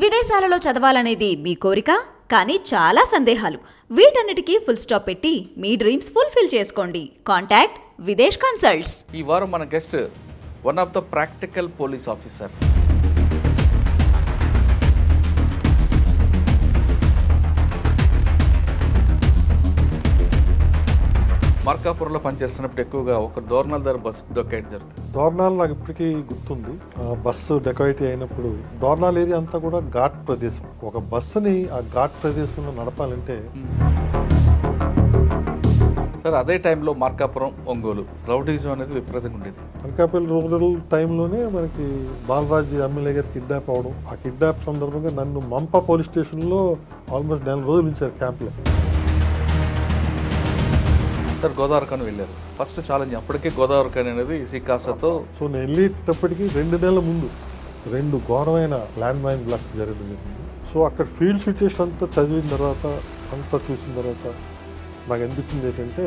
విదేశాలలో చదవాలనేది మీ కోరిక, కానీ చాలా సందేహాలు. వీటన్నిటికీ ఫుల్ స్టాప్ పెట్టి మీ డ్రీమ్స్ ఫుల్ఫిల్ చేసుకోండి. Contact Videsh consults. ఈ వారం మన guest one of the practical police officer. మార్కాపురంలో పనిచేస్తున్నప్పుడు ఎక్కువగా ఒక దోర్నాల్ దగ్గర బస్సు డొక్కేట్ జరుగుతుంది. దోర్నాల్ నాకు ఇప్పటికీ గుర్తుంది. బస్సు డెకాయిటీ అయినప్పుడు దోర్నాల్ ఏరియా అంతా కూడా ఘాట్ ప్రదేశం. ఒక బస్సుని ఆ ఘాట్ ప్రదేశంలో నడపాలంటే సార్ అదే టైంలో మార్కాపురం, ఒంగోలు రౌడీజం అనేది విపరీతంగా ఉండేది. అనకాపల్లి రూరల్ టైంలోనే మనకి బాలరాజ్ ఎమ్మెల్యే గారు కిడ్నాప్ అవడం, ఆ కిడ్నాప్ సందర్భంగా నన్ను మంప పోలీస్ స్టేషన్లో ఆల్మోస్ట్ 4 రోజులు ఉంచారు క్యాంప్లో. సార్ గోదావరి ఖని వెళ్ళారు. ఫస్ట్ ఛాలెంజ్ అప్పటికే గోదావరి ఖని అనేది సికాసాతో. సో నేను వెళ్ళేటప్పటికి 2 నెలల ముందు 2 ఘోరమైన ల్యాండ్ మైన్ బ్లాస్ట్ జరిగింది. సో అక్కడ ఫీల్డ్ సిచ్యుయేషన్ అంతా చదివిన తర్వాత, అంతా చూసిన తర్వాత నాకు అనిపించింది ఏంటంటే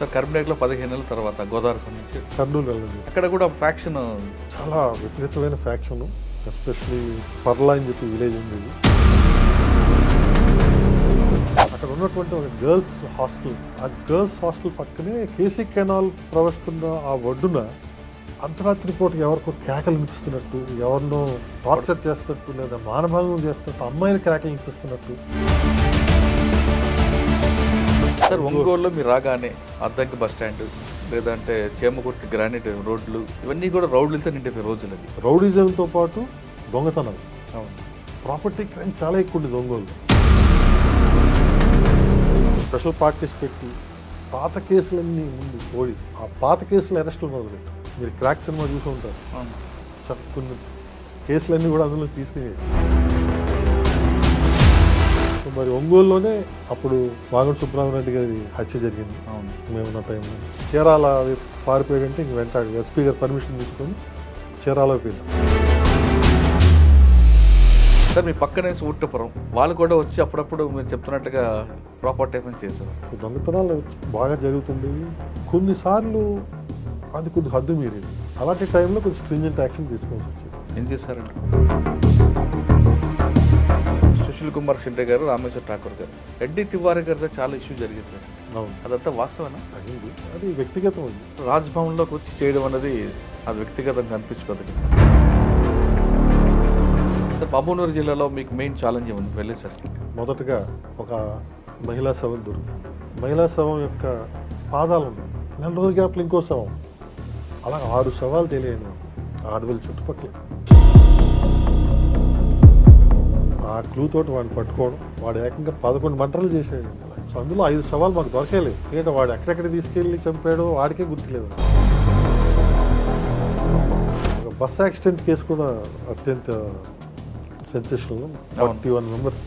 సార్ కరీంనగర్లో 15 నెలల తర్వాత గోదావరి ఖని నుంచి కర్నూలు వెళ్ళింది. అక్కడ కూడా ఫ్యాక్షన్ చాలా విపరీతమైన ఫ్యాక్షన్, ఎస్పెషలీ పర్లా అని చెప్పి విలేజ్ ఉంది. అక్కడ ఉన్నటువంటి ఒక గర్ల్స్ హాస్టల్, ఆ గర్ల్స్ హాస్టల్ పక్కనే కేసీ కెనాల్ ప్రవహిస్తున్న ఆ ఒడ్డున అర్ధరాత్రి పూట ఎవరికో కేకలు వినిపిస్తున్నట్టు, ఎవరినో టార్చర్ చేస్తున్నట్టు లేదా మానభంగం చేస్తున్నట్టు, అమ్మాయిలు కేకలు వినిపిస్తున్నట్టు. సార్ ఒంగోలులో మీరు రాగానే అద్దంకి బస్ స్టాండ్ లేదంటే చేమకుర్తి గ్రానైట్ రోడ్లు ఇవన్నీ కూడా రౌడ్లతో నిండిపోయి రోజులు. అది రౌడిజంతో పాటు దొంగతనం, ప్రాపర్టీ క్రైమ్ చాలా ఎక్కువ ఉండేది ఒంగోలు. స్పెషల్ పార్టీస్ పెట్టి పాత కేసులన్నీ ముందు ఓడి ఆ పాత కేసులు అరెస్టులు మొదలుపెట్టారు. మీరు క్రాక్ సినిమా చూసి ఉంటారు. కొన్ని కేసులన్నీ కూడా అందులో తీసుకుని. సో మరి ఒంగోలులోనే అప్పుడు వాగడ్ సుబ్రహ్మణ్యరెడ్డి గారి హత్య జరిగింది. మేమున్న టైంలో చీరాల పారిపోయాడంటే ఇంక వెంటాడు ఎస్పీ గారు పర్మిషన్ తీసుకొని చీరాల పోయింది. సార్ మీ పక్కనే ఊట్టపురం వాళ్ళు కూడా వచ్చి అప్పుడప్పుడు మీరు చెప్తున్నట్టుగా ప్రాపర్టీ ఏమైనా చేశారు. దొంగతనాలు బాగా జరుగుతుండేవి. కొన్నిసార్లు అది కొద్ది హద్దు మీరేది. అలాంటి టైంలో కొంచెం స్ట్రింజెంట్ యాక్షన్ తీసుకోవాల్సి వచ్చింది. ఏం చేశారండి? సుశీల్ కుమార్ షిండే గారు, రామేశ్వర్ ఠాకూర్ గారు, రెడ్డి తివారీ గారితో చాలా ఇష్యూ జరిగింది సార్. అవును, అదంతా వాస్తవేనా? అయింది. అది వ్యక్తిగతం ఉంది. రాజ్భవన్లోకి వచ్చి చేయడం అనేది అది వ్యక్తిగతంగా అనిపించుకోదు. సార్ మహబూబ్నగర్ జిల్లాలో మీకు మెయిన్ ఛాలెంజ్ ఏముంది వెళ్ళేసరికి? మొదటగా ఒక మహిళా శవం దొరుకుతుంది. మహిళా శవం యొక్క పాదాలు ఉన్నాయి. 4 రోజుల గ్యాప్లు ఇంకో శవం. అలా 6 శవాలు తెలియను ఆడవిల్లి చుట్టుపక్కల. ఆ క్లూ తోటి వాడిని పట్టుకోవడం, వాడు ఏకంగా 11 మర్డర్లు చేసాడు. సో అందులో 5 శవాలు మాకు దొరకలేదు. ఎందుకంటే వాడు ఎక్కడెక్కడ తీసుకెళ్ళి చంపాడో వాడికే గుర్తులేదు. ఒక బస్ యాక్సిడెంట్ కేసు కూడా అత్యంత సెన్సేషనల్. 41 మెంబర్స్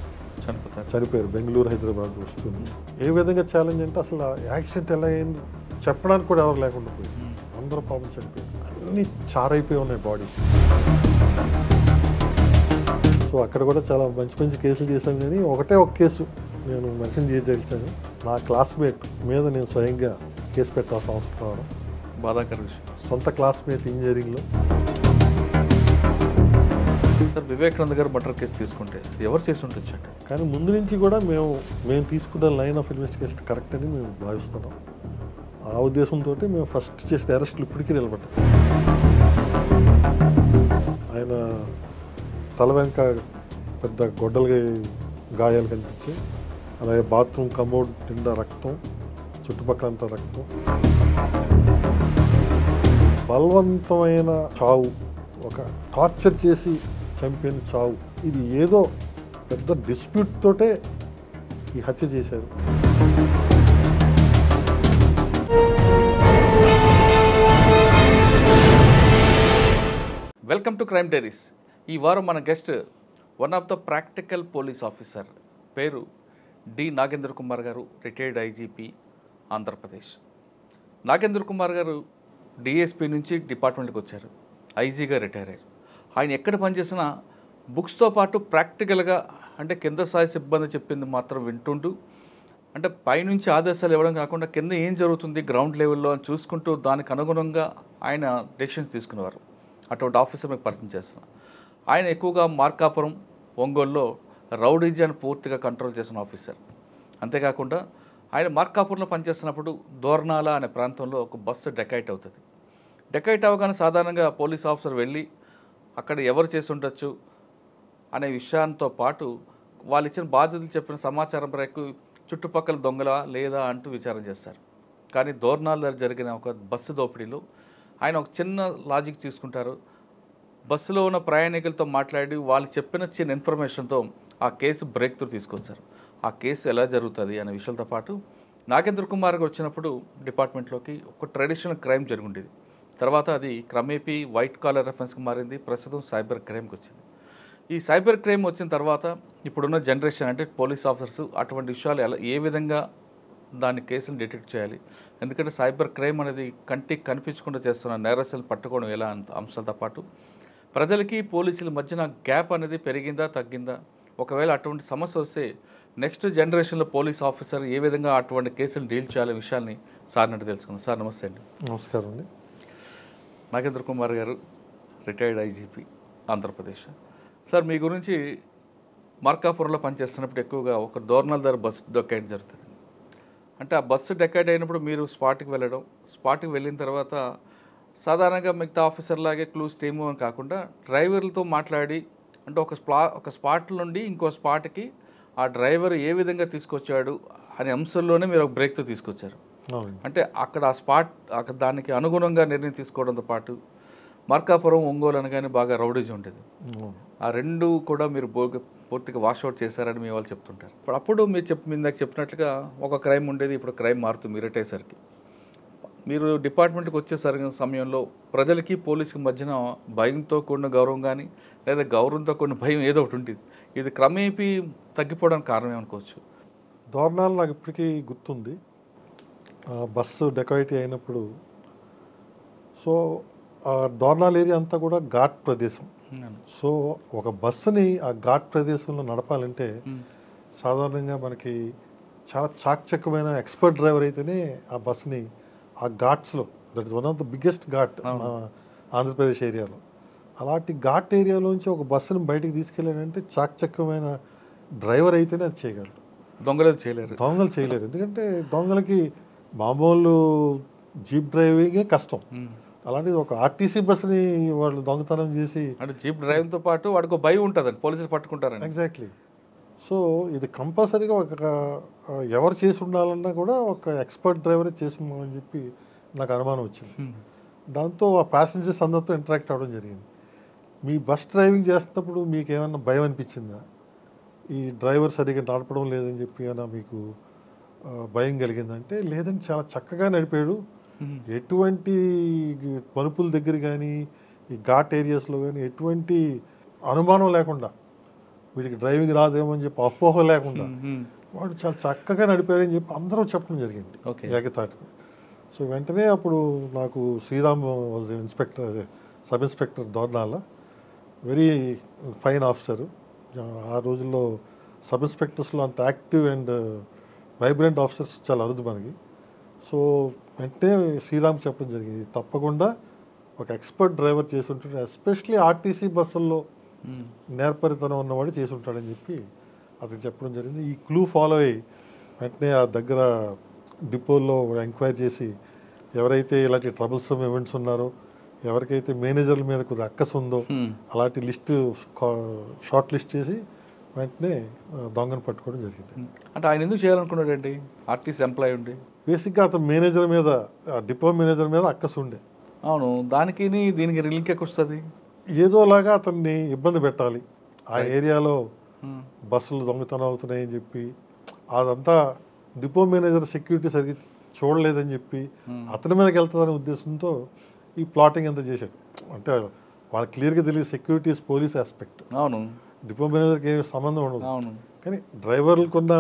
చనిపోయారు. బెంగళూరు, హైదరాబాద్ వస్తుంది. ఏ విధంగా ఛాలెంజ్ అంటే అసలు యాక్సిడెంట్ ఎలా అయింది చెప్పడానికి కూడా ఎవరు లేకుండా పోయింది. అందరూ పాపం చనిపోయారు. అన్నీ చారైపోయి ఉన్నాయి బాడీస్. సో అక్కడ కూడా చాలా మంచి మంచి కేసులు చేశాను. కానీ ఒకటే ఒక కేసు నేను మెన్షన్ చేయదలిచాను. నా క్లాస్మేట్ మీద నేను స్వయంగా కేసు పెట్టాల్సిన అవసరం రావడం బాధాకర విషయం. సొంత క్లాస్మేట్ ఇంజనీరింగ్లో. సార్ వివేకానంద గారు మర్డర్ కేసు తీసుకుంటే ఎవరు చేసి ఉండొచ్చు? కానీ ముందు నుంచి కూడా మేము తీసుకున్న లైన్ ఆఫ్ ఇన్వెస్టిగేషన్ కరెక్ట్ అని మేము భావిస్తున్నాం. ఆ ఉద్దేశంతో మేము ఫస్ట్ చేసిన అరెస్టులు ఇప్పటికీ నిలబడ్డాం. ఆయన తల వెనుక పెద్ద గొడ్డలుగా గాయాలు కనిపించాయి. అలాగే బాత్రూమ్ కమోడ్ నిండా రక్తం, చుట్టుపక్కలంతా రక్తం. బలవంతమైన చావు, ఒక టార్చర్ చేసి చంపిన చావు. ఇది ఏదో పెద్ద డిస్ప్యూట్ తోటే ఈ హత్య చేశారు. Welcome to crime diaries. ఈ వారం మన guest one of the practical police officer, పేరు డి నాగేంద్ర కుమార్ గారు, రిటైర్డ్ ఐజీపీ ఆంధ్రప్రదేశ్. నాగేంద్ర కుమార్ గారు డిఎస్పీ నుంచి డిపార్ట్మెంట్కి వచ్చారు, ఐజీగా రిటైర్ అయ్యారు. ఆయన ఎక్కడ పనిచేసినా బుక్స్తో పాటు ప్రాక్టికల్గా అంటే కింద స్థాయి సిబ్బంది చెప్పింది మాత్రం వింటుంటూ, అంటే పైనుంచి ఆదేశాలు ఇవ్వడం కాకుండా కింద ఏం జరుగుతుంది గ్రౌండ్ లెవెల్లో అని చూసుకుంటూ దానికి అనుగుణంగా ఆయన డెసిషన్స్ తీసుకునేవారు. అటువంటి ఆఫీసర్ మీకు పరిచయం చేస్తున్నాను. ఆయన ఎక్కువగా మార్కాపురం, ఒంగోలులో రౌడీజాన్ని పూర్తిగా కంట్రోల్ చేసిన ఆఫీసర్. అంతేకాకుండా ఆయన మార్కాపురంలో పనిచేస్తున్నప్పుడు దోర్నాల అనే ప్రాంతంలో ఒక బస్సు డెకైట్ అవుతుంది. డెకైట్ అవగానే సాధారణంగా పోలీస్ ఆఫీసర్ వెళ్ళి అక్కడ ఎవరు చేసి ఉండొచ్చు అనే విషయంతో పాటు వాళ్ళు ఇచ్చిన బాధ్యతలు చెప్పిన సమాచారం మేరకు చుట్టుపక్కల దొంగల లేదా అంటూ విచారణ చేస్తారు. కానీ దోర్నాల దగ్గర జరిగిన ఒక బస్సు దోపిడీలో ఆయన ఒక చిన్న లాజిక్ తీసుకుంటారు. బస్సులో ఉన్న ప్రయాణికులతో మాట్లాడి వాళ్ళు చెప్పిన చిన్న ఇన్ఫర్మేషన్తో ఆ కేసు బ్రేక్ త్రూ తీసుకొచ్చారు. ఆ కేసు ఎలా జరుగుతుంది అనే విషయాలతో పాటు నాగేంద్ర కుమార్ గారు వచ్చినప్పుడు డిపార్ట్మెంట్లోకి ఒక ట్రెడిషనల్ క్రైమ్ జరిగిండేది. తర్వాత అది క్రమేపీ వైట్ కాలర్ రెఫరెన్స్కి మారింది. ప్రస్తుతం సైబర్ క్రైమ్కి వచ్చింది. ఈ సైబర్ క్రైమ్ వచ్చిన తర్వాత ఇప్పుడున్న జనరేషన్ అంటే పోలీస్ ఆఫీసర్స్ అటువంటి విషయాలు ఏ విధంగా దాని కేసును డిటెక్ట్ చేయాలి, ఎందుకంటే సైబర్ క్రైమ్ అనేది కంటికి కనిపించకుండా చేస్తున్న నేరస్తులను పట్టుకోవడం ఎలా అంశాలతో పాటు ప్రజలకి పోలీసుల మధ్యన గ్యాప్ అనేది పెరిగిందా తగ్గిందా, ఒకవేళ అటువంటి సమస్య వస్తే నెక్స్ట్ జనరేషన్లో పోలీస్ ఆఫీసర్ ఏ విధంగా అటువంటి కేసులు డీల్ చేయాలనే విషయాన్ని సార్ నుండి తెలుసుకుందాం. సార్ నమస్తే అండి. నమస్కారం అండి. నాగేంద్ర కుమార్ గారు, రిటైర్డ్ ఐజీపీ ఆంధ్రప్రదేశ్. సార్ మీ గురించి మార్కాపురంలో పనిచేస్తున్నప్పుడు ఎక్కువగా ఒక దోర్నల్ దగ్గర బస్సు డెకైట్ జరుగుతుంది. అంటే ఆ బస్సు డెకైట్ అయినప్పుడు మీరు స్పాట్కి వెళ్ళడం, స్పాట్కి వెళ్ళిన తర్వాత సాధారణంగా మిగతా ఆఫీసర్ లాగే క్లూస్ టీము అని కాకుండా డ్రైవర్లతో మాట్లాడి అంటే ఒక స్పాట్ నుండి ఇంకో స్పాట్కి ఆ డ్రైవర్ ఏ విధంగా తీసుకొచ్చాడు అనే అంశంలోనే మీరు ఒక బ్రేక్తో తీసుకొచ్చారు. అంటే అక్కడ ఆ స్పాట్ అక్కడ దానికి అనుగుణంగా నిర్ణయం తీసుకోవడంతో పాటు మార్కాపురం, ఒంగోలు అనగానే బాగా రౌడీజం ఉండేది. ఆ రెండు కూడా మీరు పూర్తిగా వాషౌట్ చేశారని మీ వాళ్ళు చెప్తుంటారు. అప్పుడు మీరు ఇందాక చెప్పినట్లుగా ఒక క్రైమ్ ఉండేది, ఇప్పుడు క్రైమ్ మారుతుంది మీరు రిటైర్సరికి. మీరు డిపార్ట్మెంట్కి వచ్చేసరికి సమయంలో ప్రజలకి పోలీసుకి మధ్యన భయంతో కూడిన గౌరవం కానీ లేదా గౌరవంతో కూడిన భయం ఏదో ఒకటి ఉంటుంది. ఇది క్రమేపీ తగ్గిపోవడానికి కారణం ఏమనుకోవచ్చు? దోర్నాలు నాకు ఇప్పటికీ గుర్తుంది. బస్సు డెకాయిటీ అయినప్పుడు సో ఆ దోర్నాల్ ఏరియా అంతా కూడా ఘాట్ ప్రదేశం. సో ఒక బస్సుని ఆ ఘాట్ ప్రదేశంలో నడపాలంటే సాధారణంగా మనకి చాలా చాకచక్యమైన ఎక్స్పర్ట్ డ్రైవర్ అయితేనే ఆ బస్సుని ఆ ఘాట్స్లో, that is one of the biggest ghat మన ఆంధ్రప్రదేశ్ ఏరియాలో, అలాంటి ఘాట్ ఏరియాలోంచి ఒక బస్సుని బయటికి తీసుకెళ్ళాడంటే చాకచక్యమైన డ్రైవర్ అయితేనే అది చేయగలరు. దొంగలు చేయలేరు. ఎందుకంటే దొంగలకి మామూలు జీప్ డ్రైవింగే కష్టం. అలాంటిది ఒక ఆర్టీసీ బస్సుని వాళ్ళు దొంగతనం చేసి, అంటే జీప్ డ్రైవింగ్తో పాటు వాడికి భయం ఉంటుందండి, పోలీసులు పట్టుకుంటారని. ఎగ్జాక్ట్లీ. సో ఇది కంపల్సరీగా ఒక ఎవరు చేసి ఉండాలన్నా కూడా ఒక ఎక్స్పర్ట్ డ్రైవరే చేసి ఉండాలని చెప్పి నాకు అనుమానం వచ్చింది. దాంతో ఆ ప్యాసింజర్స్ అందరితో ఇంటరాక్ట్ అవ్వడం జరిగింది. మీ బస్ డ్రైవింగ్ చేస్తున్నప్పుడు మీకు ఏమన్నా భయం అనిపించిందా? ఈ డ్రైవర్ సరిగ్గా నడపడం లేదని చెప్పి ఏమన్నా మీకు భయం కలిగిందంటే లేదని చాలా చక్కగా నడిపాడు. ఎటువంటి మలుపుల దగ్గర కానీ ఈ ఘాట్ ఏరియాస్లో కానీ ఎటువంటి అనుమానం లేకుండా, వీడికి డ్రైవింగ్ రాదేమో అని చెప్పి అపోహ లేకుండా వాడు చాలా చక్కగా నడిపాడని చెప్పి అందరూ చెప్పడం జరిగింది ఏకతాటి. సో వెంటనే అప్పుడు నాకు Sriram was inspector, sub inspector Dornala, very fine officer. ఆ రోజుల్లో సబ్ ఇన్స్పెక్టర్స్లో అంత యాక్టివ్ అండ్ వైబ్రెంట్ ఆఫీసర్స్ చాలా అరుదు మనకి. సో వెంటనే శ్రీరామ్ చెప్పడం జరిగింది, తప్పకుండా ఒక ఎక్స్పర్ట్ డ్రైవర్ చేసి ఉంటాడు, ఎస్పెషలీ ఆర్టీసీ బస్సుల్లో నేర్పరితనం ఉన్నవాడు చేసి ఉంటాడని చెప్పి అతను చెప్పడం జరిగింది. ఈ క్లూ ఫాలో అయ్యి వెంటనే ఆ దగ్గర డిపోల్లో ఎంక్వైరీ చేసి ఎవరైతే ఇలాంటి ట్రబుల్సమ్ ఈవెంట్స్ ఉన్నారో, ఎవరికైతే మేనేజర్ల మీద కొద్దిగా అక్కసు ఉందో అలాంటి లిస్టు షార్ట్ లిస్ట్ చేసి వెంటనే దొంగను పట్టుకోవడం జరిగింది. అంటే ఆయన ఎందుకు చేయాలనుకున్నాడండి? ఆర్టీసీ ఎంప్లాయీ ఉండి బేసిక్గా అతను మేనేజర్ మీద, డిపో మేనేజర్ మీద అక్కసు ఉండే. అవును, దానికి దీనికి రిలీక్ వస్తుంది. ఏదోలాగా అతన్ని ఇబ్బంది పెట్టాలి, ఆ ఏరియాలో బస్సులు దొంగతనం అవుతున్నాయని చెప్పి, అదంతా డిపో మేనేజర్ సెక్యూరిటీ సరిగ్గా చూడలేదని చెప్పి అతని మీదకి వెళ్తుందనే ఉద్దేశంతో ఈ ప్లాటింగ్ అంతా చేశాడు. అంటే వాళ్ళకి క్లియర్గా తెలియదు సెక్యూరిటీస్ పోలీస్ ఆస్పెక్ట్. అవును, డిపో మేనేజర్కి ఏమి సంబంధం ఉండదు. అవును, కానీ డ్రైవర్లకున్న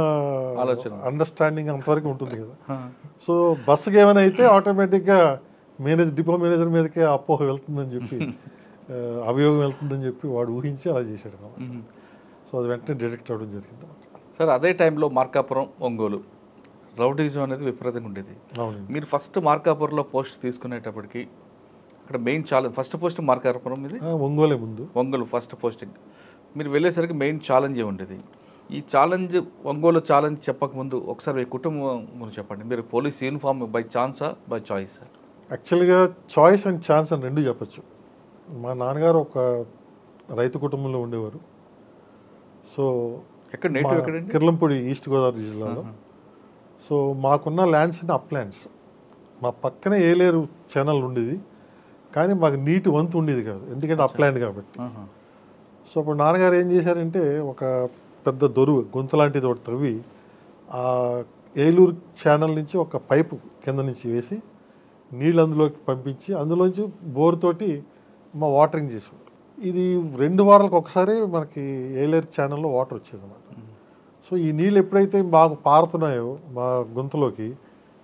అండర్స్టాండింగ్ అంతవరకు ఉంటుంది కదా. సో బస్సుకి ఏమైనా అయితే ఆటోమేటిక్గా డిపో మేనేజర్ మీదకే అపోహ వెళ్తుందని చెప్పి, అభియోగం వెళ్తుందని చెప్పి వాడు ఊహించి అలా చేశాడు అన్నమాట. సో అది వెంటనే డిటెక్ట్ అవ్వడం జరిగింది. సార్ అదే టైంలో మార్కాపురం, ఒంగోలు రౌడీజం అనేది విపరీతంగా ఉండేది. మీరు ఫస్ట్ మార్కాపురంలో పోస్ట్ తీసుకునేటప్పటికి అక్కడ main challenge first posting Markapuram ఇది ఒంగోలే ముందు. Ongole first posting. మీరు వెళ్ళేసరికి మెయిన్ ఛాలెంజ్ ఉండేది. ఈ ఛాలెంజ్ ఒంగోలు ఛాలెంజ్ చెప్పకముందు ఒకసారి మీ కుటుంబం గురించి చెప్పండి. మీరు పోలీస్ యూనిఫామ్ బై ఛాన్సా బై చాయిస్? యాక్చువల్గా చాయిస్ అండ్ ఛాన్స్ అని రెండు చెప్పచ్చు. మా నాన్నగారు ఒక రైతు కుటుంబంలో ఉండేవారు. సో ఎక్కడ నేటివ్ ఎక్కడండి? కిర్లంపూడి, ఈస్ట్ గోదావరి జిల్లాలో. సో మాకున్న ల్యాండ్స్ అప్ ల్యాండ్స్. మా పక్కనే ఏలేరు ఛానల్ ఉండేది, కానీ మాకు నీటి వంతు ఉండేది కాదు, ఎందుకంటే అప్ ల్యాండ్ కాబట్టి. సో అప్పుడు నాన్నగారు ఏం చేశారంటే ఒక పెద్ద దొరువు గొంతు లాంటిది ఒకటి తవ్వి ఆ ఏలూరు ఛానల్ నుంచి ఒక పైపు కింద నుంచి వేసి నీళ్ళు అందులోకి పంపించి అందులోంచి బోరుతోటి మా వాటరింగ్ చేసాం. ఇది 2 వారాలకు ఒకసారి మనకి ఏలేరు ఛానల్లో వాటర్ వచ్చేదన్నమాట. సో ఈ నీళ్ళు ఎప్పుడైతే మాకు పారుతున్నాయో మా గొంతులోకి,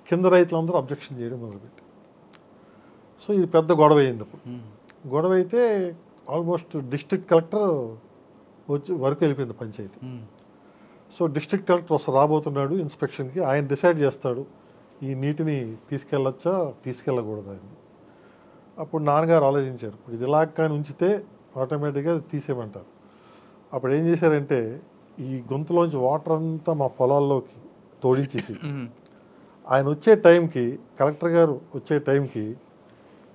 కింద రైతులందరూ అబ్జెక్షన్ చేయడం మొదలుపెట్టి, సో ఇది పెద్ద గొడవ అయింది. అప్పుడు గొడవ అయితే ఆల్మోస్ట్ డిస్ట్రిక్ట్ కలెక్టర్ వచ్చి వరకు వెళ్ళిపోయింది పంచాయతీ. సో డిస్ట్రిక్ట్ కలెక్టర్ రాబోతున్నాడు ఇన్స్పెక్షన్కి, ఆయన డిసైడ్ చేస్తాడు ఈ నీటిని తీసుకెళ్ళొచ్చా తీసుకెళ్ళకూడదా అని. అప్పుడు నాన్నగారు ఆలోచించారు, ఇప్పుడు ఇది ఇలా కానీ ఉంచితే ఆటోమేటిక్గా తీసేయమంటారు. అప్పుడు ఏం చేశారంటే ఈ గొంతులోంచి వాటర్ అంతా మా పొలాల్లోకి తోడించేసి ఆయన వచ్చే టైంకి, కలెక్టర్ గారు వచ్చే టైంకి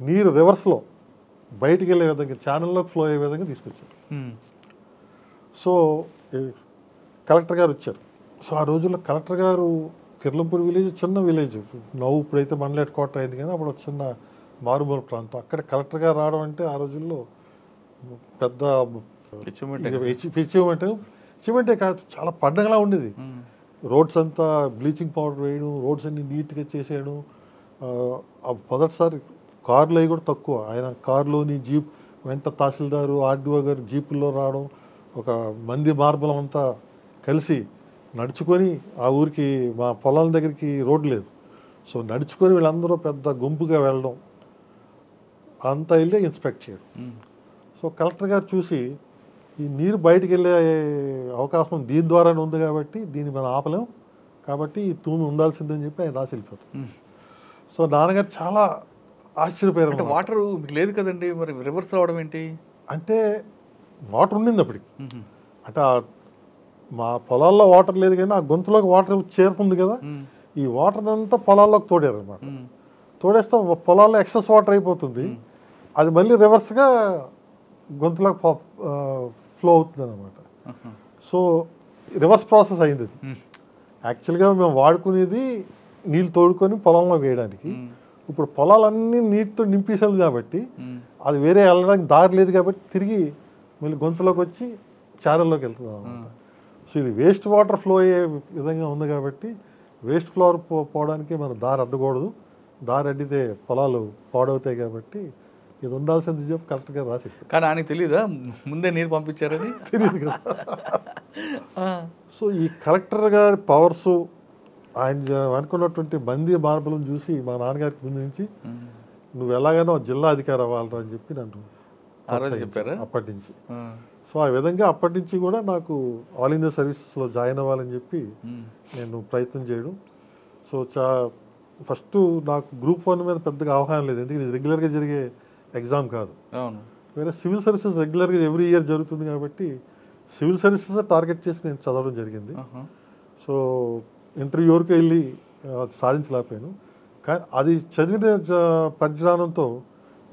నీరు రివర్స్లో బయటికి వెళ్ళే విధంగా, ఛానల్లోకి ఫ్లో అయ్యే విధంగా తీసుకొచ్చారు. సో కలెక్టర్ గారు వచ్చారు. సో ఆ రోజుల్లో కలెక్టర్ గారు కిర్లంపూడి విలేజ్ చిన్న విలేజ్, నవ్వు ఇప్పుడైతే మండలేట్ కోట అయింది, కానీ అప్పుడు చిన్న మారుమూల ప్రాంతం. అక్కడ కలెక్టర్ గారు రావడం అంటే ఆ రోజుల్లో పెద్ద అచీవ్మెంటే కాదు, చాలా పండగలా ఉండేది. రోడ్స్ అంతా బ్లీచింగ్ పౌడర్ వేయడం, రోడ్స్ అన్ని నీట్గా చేసేయడం. మొదటిసారి కార్లు అవి కూడా తక్కువ, ఆయన కారులోని జీప్ వెంట తహసీల్దారు, ఆర్డీఓ గారు జీపుల్లో రావడం, ఒక మంది మార్బలం అంతా కలిసి నడుచుకొని ఆ ఊరికి, మా పొలాల దగ్గరికి రోడ్డు లేదు, సో నడుచుకొని వీళ్ళందరూ పెద్ద గుంపుగా వెళ్ళడం, అంతా వెళ్ళి ఇన్స్పెక్ట్ చేయడం. సో కలెక్టర్ గారు చూసి ఈ నీరు బయటికి వెళ్ళే అవకాశం దీని ద్వారానే ఉంది కాబట్టి దీన్ని మనం ఆపలేం, కాబట్టి ఈ తూము ఉండాల్సిందని చెప్పి ఆయన రాసి వెళ్ళిపోతాం. సో నాన్నగారు చాలా ఆశ్చర్యపోయారు. వాటర్ మీకు లేదు కదండి, మరి రివర్స్ రావడం ఏంటి? అంటే వాటర్ ఉండింది అప్పటికి, అంటే మా పొలాల్లో వాటర్ లేదు కానీ ఆ గొంతులోకి వాటర్ చేరుతుంది కదా, ఈ వాటర్ అంతా పొలాల్లోకి తోడారు అనమాట. తోడేస్తే పొలాల్లో ఎక్సెస్ వాటర్ అయిపోతుంది, అది మళ్ళీ రివర్స్గా గొంతులోకి ఫ్లో అవుతుంది అనమాట. సో రివర్స్ ప్రాసెస్ అయింది అది. యాక్చువల్గా మేము వాడుకునేది నీళ్ళు తోడుకొని పొలంలో వేయడానికి, ఇప్పుడు పొలాలన్నీ నీటితో నింపేసాము కాబట్టి అది వేరే వెళ్ళడానికి దారి లేదు కాబట్టి తిరిగి మళ్ళీ గొంతులోకి వచ్చి ఛానల్లోకి వెళ్తుంది అనమాట. సో ఇది వేస్ట్ వాటర్ ఫ్లో అయ్యే విధంగా ఉంది కాబట్టి వేస్ట్ ఫ్లోర్ పోవడానికి మనం దారి అడ్డకూడదు, దారి అడ్డితే పొలాలు పాడవుతాయి కాబట్టి ఇది ఉండాల్సింది చెప్పి కరెక్ట్గా రాసి. కానీ ఆయనకి తెలీదా ముందే నీరు పంపించారని? తెలియదు కదా. సో ఈ కలెక్టర్ గారి పవర్స్, ఆయన అనుకున్నటువంటి బందీ మార్పులను చూసి మా నాన్నగారికి ముందు నుంచి నువ్వు ఎలాగైనా జిల్లా అధికారి అవ్వాలరా అని చెప్పి నన్ను చెప్పారా అప్పటి నుంచి. సో ఆ విధంగా అప్పటి నుంచి కూడా నాకు ఆల్ ఇండియా సర్వీసెస్లో జాయిన్ అవ్వాలని చెప్పి నేను ప్రయత్నం చేయడం. సో ఫస్ట్ నాకు గ్రూప్ 1 మీద పెద్దగా అవగాహన లేదు, ఎందుకంటే ఇది రెగ్యులర్గా జరిగే ఎగ్జామ్ కాదు. వేరే సివిల్ సర్వీసెస్ రెగ్యులర్గా ఎవ్రీ ఇయర్ జరుగుతుంది కాబట్టి సివిల్ సర్వీసెస్ టార్గెట్ చేసి నేను చదవడం జరిగింది. సో ఇంటర్వ్యూ వరకు వెళ్ళి సాధించలేకపోయాను, కానీ అది చదివిన పరిజ్ఞానంతో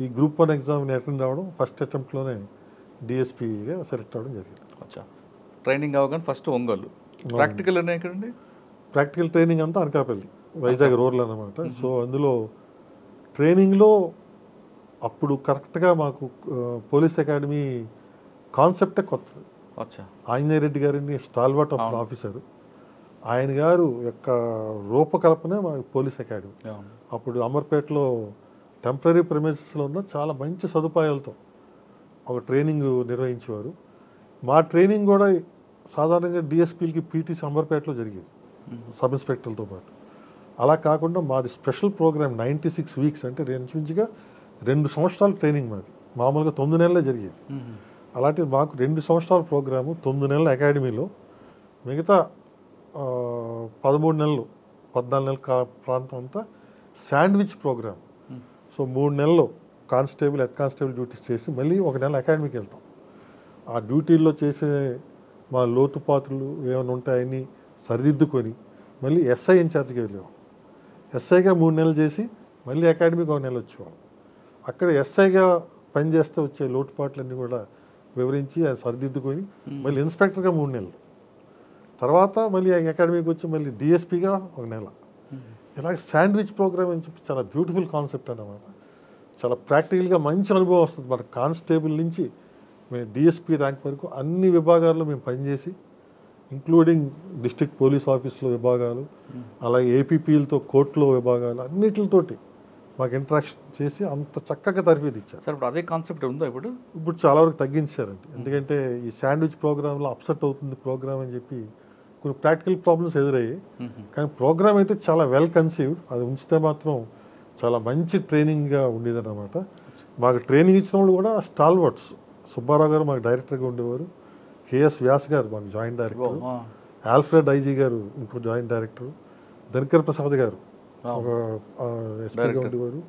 ఈ గ్రూప్ 1 ఎగ్జామ్ని అటెండ్ అవ్వడం, ఫస్ట్ అటెంప్ట్లోనే డిఎస్పీగా సెలెక్ట్ అవ్వడం జరిగింది. ట్రైనింగ్ అవ్వగానే ఫస్ట్ ఒంగోలు, ప్రాక్టికల్ ఎక్కడండి? ప్రాక్టికల్ ట్రైనింగ్ అంతా అనకాపల్లి, వైజాగ్ రూరల్ అన్నమాట. సో అందులో ట్రైనింగ్లో అప్పుడు కరెక్ట్గా మాకు పోలీస్ అకాడమీ కాన్సెప్టే కొత్తది. ఆంజనేయ రెడ్డి గారిని స్టాల్వర్ట్ ఆఫ్ ఆఫీసరు, ఆయన గారు యొక్క రూపకల్పనే మా పోలీస్ అకాడమీ. అప్పుడు అమర్పేటలో టెంపరీ ప్రెమిసెస్లో ఉన్న చాలా మంచి సదుపాయాలతో ఒక ట్రైనింగ్ నిర్వహించేవారు. మా ట్రైనింగ్ కూడా సాధారణంగా డిఎస్పీలకి పీటీసీ అమర్పేటలో జరిగేది సబ్ ఇన్స్పెక్టర్లతో పాటు. అలా కాకుండా మాది స్పెషల్ ప్రోగ్రామ్ 96 వీక్స్, అంటే ఇంచుమించుగా 2 సంవత్సరాల ట్రైనింగ్ మాది. మామూలుగా 9 నెలలే జరిగేది, అలాంటిది మాకు 2 సంవత్సరాల ప్రోగ్రాము 9 నెలల అకాడమీలో, మిగతా 13 నెలలు 14 నెలల ప్రాంతం అంతా శాండ్విచ్ ప్రోగ్రామ్. సో 3 నెలలు కానిస్టేబుల్, హెడ్ కానిస్టేబుల్ డ్యూటీస్ చేసి మళ్ళీ ఒక నెల అకాడమీకి వెళ్తాం. ఆ డ్యూటీల్లో చేసే మా లోతుపాతులు ఏమైనా ఉంటాయని సరిదిద్దుకొని మళ్ళీ ఎస్ఐ ఇన్ఛార్జ్కి వెళ్ళాము. ఎస్ఐగా 3 నెలలు చేసి మళ్ళీ అకాడమీకి 1 నెల వచ్చేవాళ్ళం. అక్కడ ఎస్ఐగా పనిచేస్తే వచ్చే లోటుపాట్లన్నీ కూడా వివరించి అది సరిదిద్దుకొని మళ్ళీ ఇన్స్పెక్టర్గా 3 నెలలు, తర్వాత మళ్ళీ అకాడమీకి వచ్చి మళ్ళీ డిఎస్పీగా 1 నెల. ఇలాగ శాండ్విచ్ ప్రోగ్రామ్ అని చెప్పి చాలా బ్యూటిఫుల్ కాన్సెప్ట్ అన్నమాట. చాలా ప్రాక్టికల్గా మంచి అనుభవం వస్తుంది. మన కానిస్టేబుల్ నుంచి మేము డిఎస్పీ ర్యాంక్ వరకు అన్ని విభాగాల్లో మేము పనిచేసి, ఇంక్లూడింగ్ డిస్ట్రిక్ట్ పోలీస్ ఆఫీస్లో విభాగాలు, అలాగే ఏపీపీలతో కోర్టులో విభాగాలు అన్నిటితోటి మాకు ఇంటరాక్షన్ చేసి అంత చక్కగా తరఫీదు ఇచ్చారు. సార్ ఇప్పుడు అదే కాన్సెప్ట్ ఉందా ఇప్పుడు? ఇప్పుడు చాలా వరకు తగ్గించారండి. ఎందుకంటే ఈ శాండ్విచ్ ప్రోగ్రాంలో అప్సెట్ అవుతుంది ప్రోగ్రామ్ అని చెప్పి కొన్ని ప్రాక్టికల్ ప్రాబ్లమ్స్ ఎదురయ్యాయి. కానీ ప్రోగ్రామ్ అయితే చాలా వెల్ కన్సీవ్డ్. అది ఉంచితే మాత్రం చాలా మంచి ట్రైనింగ్గా ఉండేదన్నమాట. మాకు ట్రైనింగ్ ఇచ్చిన వాళ్ళు కూడా స్టాల్వర్డ్స్. సుబ్బారావు గారు మాకు డైరెక్టర్గా ఉండేవారు, కేఎస్ వ్యాస్ గారు మాకు జాయింట్ డైరెక్టర్, ఆల్ఫ్రెడ్ ఐజీ గారు ఇంకో జాయింట్ డైరెక్టర్, ధన్కర్ ప్రసాద్ గారు ఒక ఎస్పీగా ఉండేవారు,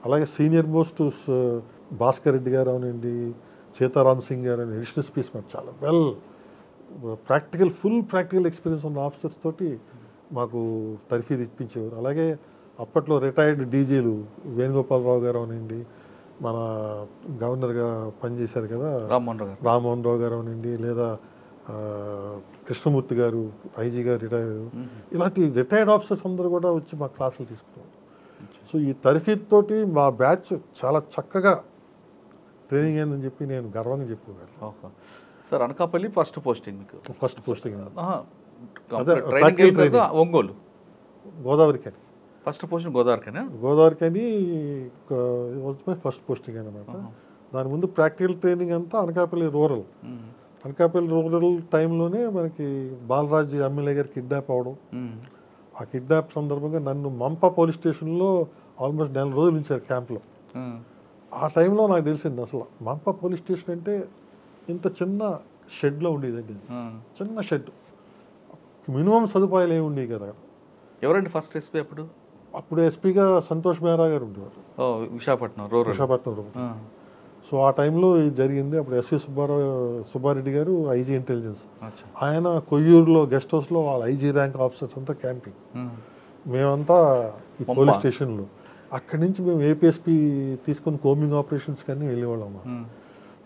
అలాగే సీనియర్ మోస్ట్ భాస్కర్ రెడ్డి గారు అవనండి, సీతారాం సింగ్ గారు అని అడిషనల్ స్పీస్ మాకు చాలా వెల్ ఫుల్ ప్రాక్టికల్ ఎక్స్పీరియన్స్ ఉన్న ఆఫీసర్స్ తోటి మాకు తరఫీదు ఇప్పించేవారు. అలాగే అప్పట్లో రిటైర్డ్ డీజీలు వేణుగోపాలరావు గారు అవనండి, మన గవర్నర్గా పనిచేశారు కదా రామ్మోహన్ రావు గారు అవనండి, లేదా కృష్ణమూర్తి గారు ఐజీ గారు రిటైర్, ఇలాంటి రిటైర్డ్ ఆఫీసర్స్ అందరూ కూడా వచ్చి మా క్లాసులు తీసుకున్నారు. సో ఈ తరఫీదు తోటి మా బ్యాచ్ చాలా చక్కగా ట్రైనింగ్ అయిందని చెప్పి నేను గర్వంగా చెప్పుకోగలను. సార్ అనకాపల్లి ఫస్ట్ పోస్టింగ్ మీకు? First posting Ongole Godavarikhani first posting Godavarikhani was my first posting అనమాట. దాని ముందు ప్రాక్టికల్ ట్రైనింగ్ అంతా అనకాపల్లి రూరల్. అనకాపల్లి రూరల్ టైంలోనే మనకి బాలరాజు ఎమ్మెల్యే గారు కిడ్నాప్ అవడం, ఆ కిడ్నాప్ సందర్భంగా నన్ను మంప పోలీస్ స్టేషన్లో ఆల్మోస్ట్ 4 రోజులు ఉంచారు క్యాంప్లో. ఆ టైంలో నాకు తెలిసింది అసలు మంప పోలీస్ స్టేషన్ అంటే ఇంత చిన్న షెడ్లో ఉండేదండి. చిన్న షెడ్, మినిమం సదుపాయాలు ఏమి ఉండేవి కదా. ఎవరండి ఫస్ట్ ఎస్పీ అప్పుడు? అప్పుడు ఎస్పీగా సంతోష్ మెహ్రా గారు ఉండేవారు, విశాఖపట్నం రూరల్. సో ఆ టైంలో ఇది జరిగింది. అప్పుడు ఎస్వి సుబ్బారెడ్డి గారు ఐజీ ఇంటెలిజెన్స్, ఆయన కొయ్యూరులో గెస్ట్ హౌస్లో వాళ్ళ ఐజీ ర్యాంక్ ఆఫీసర్స్ అంతా క్యాంపింగ్, మేమంతా ఈ పోలీస్ స్టేషన్లో. అక్కడి నుంచి మేము ఏపీఎస్పీ తీసుకొని కోమింగ్ ఆపరేషన్స్ కానీ వెళ్ళేవాళ్ళం.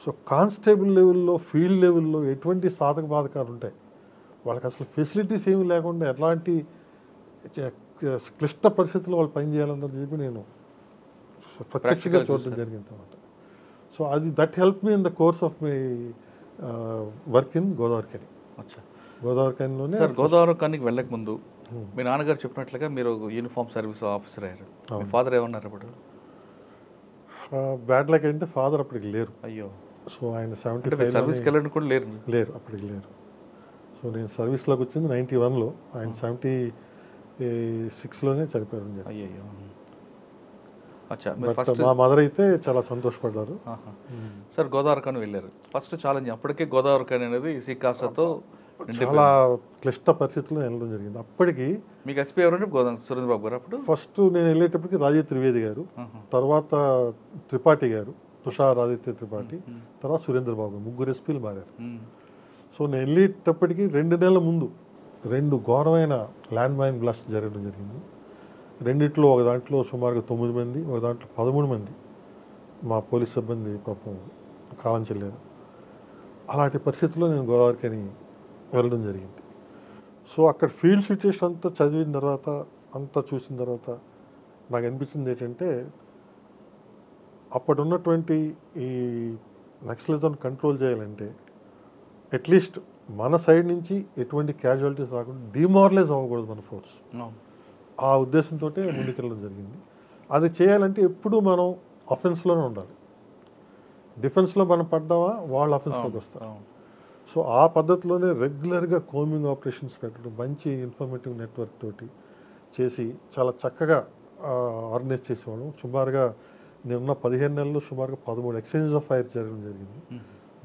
సో కానిస్టేబుల్ లెవెల్లో, ఫీల్డ్ లెవెల్లో ఎటువంటి సాధక బాధకాలు ఉంటాయి, వాళ్ళకి అసలు ఫెసిలిటీస్ ఏమి లేకుండా ఎలాంటి క్లిష్ట పరిస్థితుల్లో వాళ్ళు పనిచేయాలని చెప్పి నేను ప్రత్యక్షంగా చూడడం జరిగింది అన్నమాట. సో అది that help me in the course of my work in Godavarikhani. గోదావరికనిలోనే. సార్ గోదావరికనికి వెళ్ళక ముందు మీ నాన్నగారు చెప్పినట్లుగా మీరు యూనిఫామ్ సర్వీస్ ఆఫీసర్ అయ్యారు. మీ ఫాదర్ ఏమన్నారు అప్పుడు? బ్యాడ్ లక్ అంటే ఫాదర్ అప్పటికి లేరు. అయ్యో. సో ఆయన 75 సర్వీస్కి వెళ్ళడం కూడా లేరు అప్పటికి లేరు. సో నేను సర్వీస్లోకి వచ్చింది 91లో, ఆయన 76లోనే చనిపోయారు. అయ్యో. మా మదర్ అయితే చాలా సంతోషపడ్డారు. సార్ గోదావరికని వెళ్ళారు, ఫస్ట్ ఛాలెంజ్ అప్పటికే గోదావరికని అనేది సికాసతో చాలా క్లిష్ట పరిస్థితుల్లో వెళ్ళడం జరిగింది. అప్పటికి మీకు ఎస్పీ ఎవరంటే సురేంద్ర బాబు గారు. అప్పుడు ఫస్ట్ నేను వెళ్ళేటప్పటికి రాజీవ్ త్రివేది గారు, తర్వాత త్రిపాఠి గారు, తుషార్ ఆదిత్య త్రిపాఠి, తర్వాత సురేంద్ర బాబు, 3 ఎస్పీలు మారారు. సో నేను వెళ్ళేటప్పటికి 2 నెలల ముందు 2 ఘోరమైన ల్యాండ్ మైన్ బ్లాస్ట్ జరగడం జరిగింది. రెండిట్లో ఒక దాంట్లో సుమారుగా 9 మంది, ఒక దాంట్లో 13 మంది మా పోలీస్ సిబ్బంది పాపం కాలం చెల్లారు. అలాంటి పరిస్థితుల్లో నేను గోదావరికని వెళ్ళడం జరిగింది. సో అక్కడ ఫీల్డ్ సిచ్యుయేషన్ అంతా చదివిన తర్వాత, అంతా చూసిన తర్వాత నాకు అనిపించింది ఏంటంటే, అప్పటి ఉన్నటువంటి ఈ నక్సలిజం కంట్రోల్ చేయాలంటే అట్లీస్ట్ మన సైడ్ నుంచి ఎటువంటి క్యాజువాలిటీస్ రాకుండా డిమారలైజ్ అవ్వకూడదు మన ఫోర్స్. ఆ ఉద్దేశంతో ముందుకెళ్ళడం జరిగింది. అది చేయాలంటే ఎప్పుడూ మనం అఫెన్స్లోనే ఉండాలి. డిఫెన్స్లో మనం పడ్డామా వాళ్ళు అఫెన్స్లోకి వస్తారు. సో ఆ పద్ధతిలోనే రెగ్యులర్గా కోమింగ్ ఆపరేషన్స్ పెట్టడం, మంచి ఇన్ఫర్మేటివ్ నెట్వర్క్ తోటి చేసి చాలా చక్కగా ఆర్గనైజ్ చేసేవాళ్ళం. సుమారుగా నేనున్న 15 నెలల్లో సుమారుగా 13 ఎక్స్చేంజెస్ ఆఫ్ ఫైర్ జరగడం జరిగింది.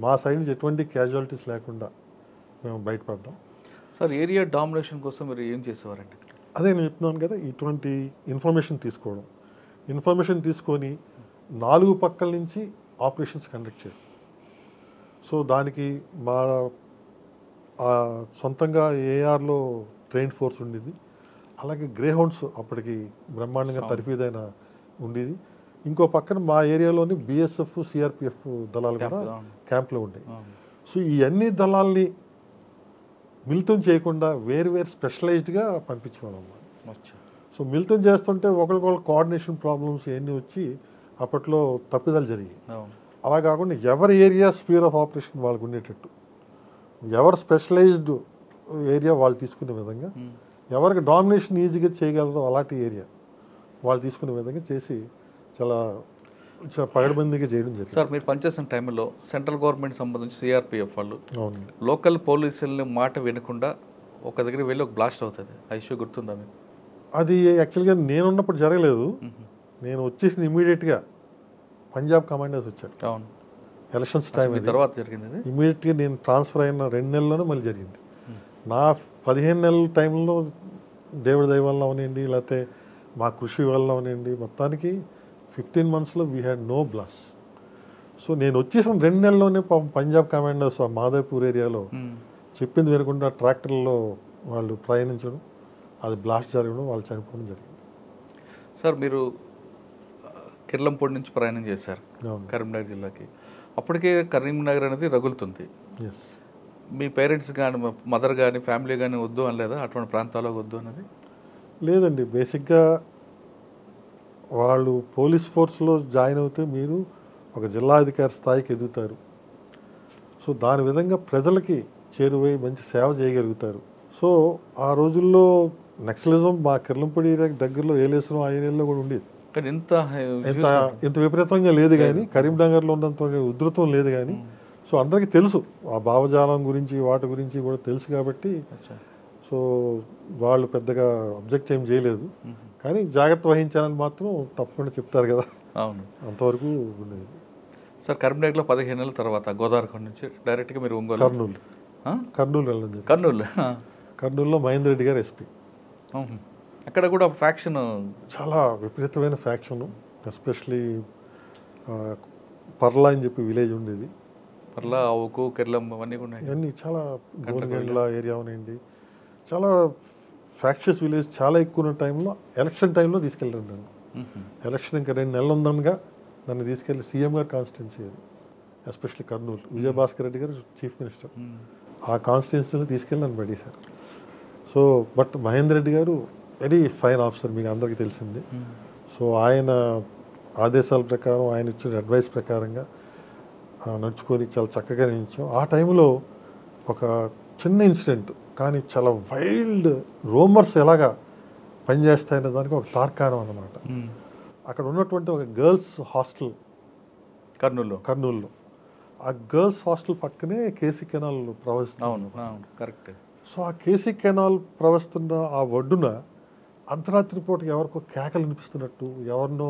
మా సైడ్ నుంచి ఎటువంటి క్యాజువాలిటీస్ లేకుండా మేము బయటపడ్డాం. సార్ ఏరియా డామినేషన్ కోసం మీరు ఏం చేసేవారండి? అదే నేను చెప్తున్నాను కదా, ఇటువంటి ఇన్ఫర్మేషన్ తీసుకొని 4 పక్కల నుంచి ఆపరేషన్స్ కండక్ట్ చేయడం. సో దానికి మా సొంతంగా ఏఆర్లో ట్రైన్ ఫోర్స్ ఉండేది, అలాగే గ్రే హౌండ్స్ అప్పటికి బ్రహ్మాండంగా తరిఫీదైన ఉండేది. ఇంకో పక్కన మా ఏరియాలోని బిఎస్ఎఫ్ సిఆర్పిఎఫ్ దళాలు కూడా క్యాంప్లో ఉండేవి. సో ఈ అన్ని దళాల్ని మిళితం చేయకుండా వేరు స్పెషలైజ్డ్గా పంపించేవాళ్ళం. సో మిళితం చేస్తుంటే ఒకరికొకరు కోఆర్డినేషన్ ప్రాబ్లమ్స్ ఇవన్నీ వచ్చి అప్పట్లో తప్పిదాలు జరిగాయి. అలా కాకుండా ఎవరి ఏరియా స్పియర్ ఆఫ్ ఆపరేషన్ వాళ్ళకు ఉండేటట్టు, ఎవరు స్పెషలైజ్డ్ ఏరియా వాళ్ళు తీసుకునే విధంగా, ఎవరికి డామినేషన్ ఈజీగా చేయగలరో అలాంటి ఏరియా వాళ్ళు తీసుకునే విధంగా చేసి చాలా పగడబందీగా చేయడం జరిగింది. సార్, మీరు పనిచేసిన టైంలో సెంట్రల్ గవర్నమెంట్ సంబంధించి సిఆర్పిఎఫ్ వాళ్ళు అవునండి, లోకల్ పోలీసులని మాట వినకుండా ఒక దగ్గర వెళ్ళి ఒక బ్లాస్ట్ అవుతుంది. ఆ ఇష్యూ గుర్తుందా మీకు? అది యాక్చువల్గా నేనున్నప్పుడు జరగలేదు. నేను వచ్చేసిన ఇమీడియట్గా పంజాబ్ కమాండర్స్ వచ్చారు. అవును, ఎలక్షన్స్ టైం తర్వాత జరిగింది. ఇమీడియట్గా నేను ట్రాన్స్ఫర్ అయిన 2 నెలల్లోనే మళ్ళీ జరిగింది. నా 15 నెలల టైంలో దేవుడి దయ వల్ల అవనండి, లేకపోతే మా కృషి వల్ల అవనండి, మొత్తానికి 15 monthsలో we had no blast. So నేను వచ్చేసిన 2 నెలల్లోనే పంజాబ్ కమాండర్స్ ఆ మాధవపూర్ ఏరియాలో చెప్పింది వినకుండా ట్రాక్టర్లో వాళ్ళు ప్రయాణించడం, అది బ్లాస్ట్ జరగడం, వాళ్ళు చనిపోవడం జరిగింది. సార్, మీరు కిర్లంపూడి నుంచి ప్రయాణం చేశారు కరీంనగర్ జిల్లాకి. అప్పటికే కరీంనగర్ అనేది రగులుతుంది. ఎస్. మీ పేరెంట్స్ కానీ మదర్ కానీ ఫ్యామిలీ కానీ వద్దు అనలేదా అటువంటి ప్రాంతాలకు వద్దు అనేది? లేదండి, బేసిక్గా వాళ్ళు పోలీస్ ఫోర్స్లో జాయిన్ అవుతే మీరు ఒక జిల్లా అధికారి స్థాయికి ఎదుగుతారు. సో దాని విధంగా ప్రజలకి చేరువై మంచి సేవ చేయగలుగుతారు. సో ఆ రోజుల్లో నక్సలిజం మా కిర్లంపూడి ఏరియాకి దగ్గరలో ఏలేశ్వరం ఆ ఏరియాలో కూడా ఉండేది. కానీ ఇంత విపరీతంగా లేదు, కానీ కరీంనగర్లో ఉన్నంత ఉధృతం లేదు. కానీ సో అందరికీ తెలుసు ఆ భావజాలం గురించి, వాటి గురించి కూడా తెలుసు కాబట్టి సో వాళ్ళు పెద్దగా అబ్జెక్ట్ ఏం చేయలేదు. కానీ జాగ్రత్త వహించాలని మాత్రం తప్పకుండా చెప్తారు కదా. అవును, అంతవరకు ఉండేది. సార్, కరీంనగర్లో 15 నెలల తర్వాత గోదావరిఖండ్ నుంచి డైరెక్ట్గా మీరు ఒంగోలు, కర్నూలు వెళ్ళడం. కర్నూలులో మహేందర్ రెడ్డి గారు ఎస్పీ. అక్కడ కూడా ఫ్యాక్షన్ చాలా విపరీతమైన ఫ్యాక్షన్, ఎస్పెషలీ పర్లా అని చెప్పి విలేజ్ ఉండేది. పర్లా, ఆవుకు, కిర్లం అవన్నీ కూడా ఇవన్నీ చాలా గోనగండ్ల ఏరియా ఉండండి, చాలా ఫ్యాక్షస్ విలేజ్. చాలా ఎక్కువ ఉన్న టైంలో ఎలక్షన్ టైంలో తీసుకెళ్ళాను నన్ను. ఎలక్షన్ ఇంకా 2 నెలలు ఉందనగా నన్ను తీసుకెళ్ళి సీఎం గారి కాన్స్టిట్యున్సీ అది, ఎస్పెషల్లీ కర్నూలు, విజయభాస్కర్ రెడ్డి గారు చీఫ్ మినిస్టర్, ఆ కాన్స్టిట్యున్సీలో తీసుకెళ్ళి నన్ను పడేశారు. సో బట్ మహేందర్ రెడ్డి గారు వెరీ ఫైన్ ఆఫీసర్, మీకు అందరికీ తెలిసింది. సో ఆయన ఆదేశాల ప్రకారం, ఆయన ఇచ్చిన అడ్వైస్ ప్రకారంగా నడుచుకొని చాలా చక్కగా నిలిచాం. ఆ టైంలో ఒక చిన్న ఇన్సిడెంట్, కానీ చాలా వైల్డ్ రూమర్స్ ఎలాగా పనిచేస్తాయనే దానికి ఒక తార్కాణం అన్నమాట. అక్కడ ఉన్నటువంటి ఒక గర్ల్స్ హాస్టల్ కర్నూలులో, ఆ గర్ల్స్ హాస్టల్ పక్కనే కేసీ కెనాల్ ప్రవహిస్తుంది. కరెక్ట్. సో ఆ కేసీ కెనాల్ ప్రవహిస్తున్న ఆ ఒడ్డున అర్ధరాత్రి పూటకి ఎవరికో కేకలు వినిపిస్తున్నట్టు, ఎవరినో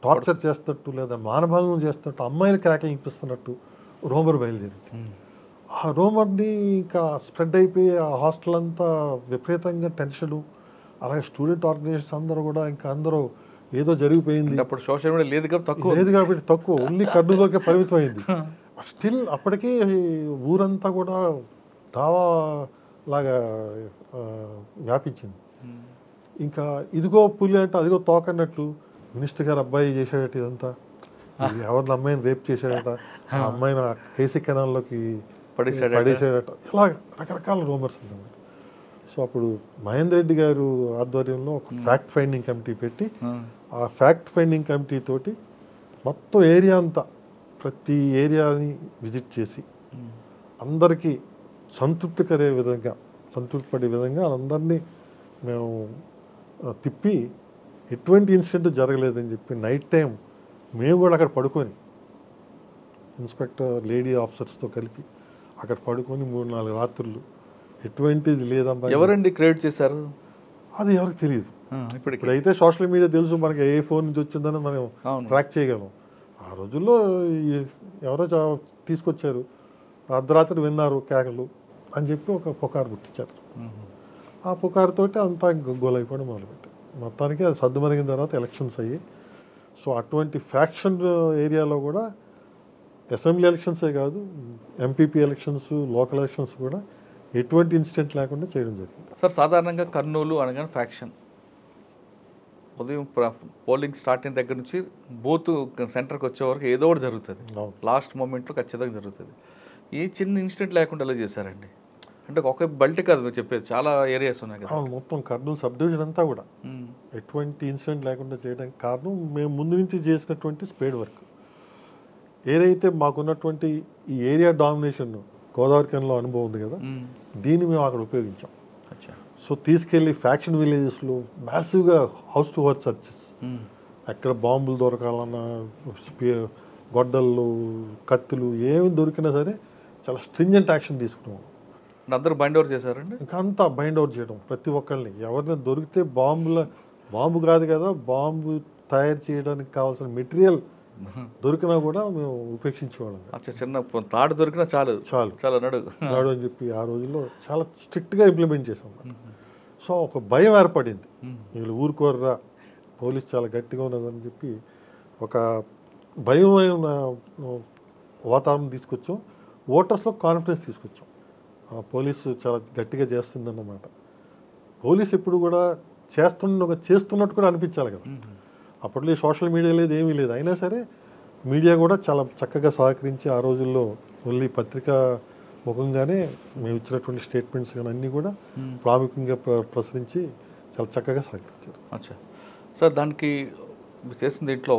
టార్చర్ చేస్తున్నట్టు, లేదా మానభంగం చేస్తున్నట్టు, అమ్మాయిల కేకలు వినిపిస్తున్నట్టు రూమర్ బయలుదేరింది. ఆ రూమర్ని ఇంకా స్ప్రెడ్ అయిపోయి ఆ హాస్టల్ అంతా విపరీతంగా టెన్షను, అలాగే స్టూడెంట్ ఆర్గనైజేషన్స్ అందరూ కూడా ఇంకా అందరూ ఏదో జరిగిపోయింది. అప్పుడు సోషల్ మీడియా లేదు కాబట్టి తక్కువ, ఓన్లీ కర్నూలులోకే పరిమితం అయింది. స్టిల్ అప్పటికీ ఊరంతా కూడా దావా లాగా వ్యాపించింది. ఇంకా ఇదిగో పులి అంటే అదిగో తోకన్నట్టు, మినిస్టర్ గారు అబ్బాయి చేశాడట, ఇదంతా ఎవరిని అమ్మాయిని రేప్ చేశాడట, ఆ అమ్మాయిని కేసీ కెనాల్లోకి పడేసాడట, ఇలా రకరకాల రూమర్స్ ఉన్నాయి. సో అప్పుడు మహేందర్ రెడ్డి గారు ఆధ్వర్యంలో ఒక ఫ్యాక్ట్ ఫైండింగ్ కమిటీ పెట్టి, ఆ ఫ్యాక్ట్ ఫైండింగ్ కమిటీ తోటి మొత్తం ఏరియా అంతా, ప్రతి ఏరియాని విజిట్ చేసి అందరికీ సంతృప్తి పడే విధంగా అందరినీ మేము తిప్పి ఎటువంటి ఇన్సిడెంట్ జరగలేదని చెప్పి నైట్ టైం మేము కూడా అక్కడ పడుకొని, ఇన్స్పెక్టర్ లేడీ ఆఫీసర్స్తో కలిపి అక్కడ పడుకొని 3-4 రాత్రులు ఎటువంటిది లేదమ్మా. ఎవరండి క్రియేట్ చేశారు అది ఎవరికి తెలియదు. ఇప్పుడైతే సోషల్ మీడియా తెలుసు మనకి, ఏ ఫోన్ నుంచి వచ్చిందని మనం ట్రాక్ చేయగలం. ఆ రోజుల్లో ఎవరో తీసుకొచ్చారు, అర్ధరాత్రి విన్నారు కేకలు అని చెప్పి ఒక పుకారు పుట్టించారు. ఆ పుకారుతోటి అంతా గగ్గోలైపోవడం మొదలుపెట్టారు. మొత్తానికి అది సర్దుమరిగిన తర్వాత ఎలక్షన్స్ అయ్యి సో అటువంటి ఫ్యాక్షన్ ఏరియాలో కూడా అసెంబ్లీ ఎలక్షన్సే కాదు, ఎంపీపీ ఎలక్షన్స్, లోకల్ ఎలక్షన్స్ కూడా ఎటువంటి ఇన్సిడెంట్ లేకుండా చేయడం జరిగింది. సార్ సాధారణంగా కర్నూలు అనగానే ఫ్యాక్షన్, ఉదయం పోలింగ్ స్టార్ట్ అయిన దగ్గర నుంచి బూత్ సెంటర్కి వచ్చే వరకు ఏదో ఒకటి జరుగుతుంది, లాస్ట్ మూమెంట్లో ఖచ్చితంగా జరుగుతుంది. ఏ చిన్న ఇన్సిడెంట్ లేకుండా ఎలా చేశారండి? అంటే ఒక బల్ట్ కాదు మీరు చెప్పేది, చాలా ఏరియాస్ ఉన్నాయి కదా. మొత్తం కర్నూలు సబ్ డివిజన్ అంతా కూడా ఎటువంటి ఇన్సిడెంట్ లేకుండా చేయడానికి కారణం మేము ముందు నుంచి చేసినటువంటి స్పేడ్ వర్క్. ఏదైతే మాకున్నటువంటి ఈ ఏరియా డామినేషన్ గోదావరి కెనాల్లో అనుభవం ఉంది కదా, దీన్ని మేము అక్కడ ఉపయోగించాం. సో తీసుకెళ్ళి ఫ్యాక్షన్ విలేజెస్లో మ్యాసివ్గా హౌస్ టు హౌస్ సర్చెస్, ఎక్కడ బాంబులు దొరకాలన్నా, గొడ్డళ్ళు, కత్తులు ఏమి దొరికినా సరే చాలా స్ట్రింజెంట్ యాక్షన్ తీసుకున్నాం. అందరూ బైండ్ ఓవర్ చేశారండి. ఇంకా అంతా బైండ్ ఓవర్ చేయడం, ప్రతి ఒక్కరిని ఎవరిని దొరికితే బాంబు కాదు కదా, బాంబు తయారు చేయడానికి కావాల్సిన మెటీరియల్ దొరికినా కూడా మేము ఉపేక్షించేవాళ్ళం. చిన్న తాడు దొరికినా చాలు చాలా నాడు అని చెప్పి ఆ రోజుల్లో చాలా స్ట్రిక్ట్గా ఇంప్లిమెంట్ చేసాం. సో ఒక భయం ఏర్పడింది, వీళ్ళు ఊరుకోర్రా, పోలీస్ చాలా గట్టిగా ఉన్నదని చెప్పి ఒక భయమైన వాతావరణం తీసుకొచ్చాం. ఓటర్స్లో కాన్ఫిడెన్స్ తీసుకొచ్చాం. పోలీసు చాలా గట్టిగా చేస్తుందన్నమాట. పోలీస్ ఎప్పుడు కూడా చేస్తున్నట్టు కూడా అనిపించాలి కదా. అప్పట్లో సోషల్ మీడియా లేదు, ఏమీ లేదు, అయినా సరే మీడియా కూడా చాలా చక్కగా సహకరించి ఆ రోజుల్లో ఓన్లీ పత్రికా ముఖంగానే మేము ఇచ్చినటువంటి స్టేట్మెంట్స్ కానీ అన్నీ కూడా ప్రాముఖ్యంగా ప్రసరించి చాలా చక్కగా సహకరించారు. అచ్చా సార్, దానికి మీరు చేసిన దీంట్లో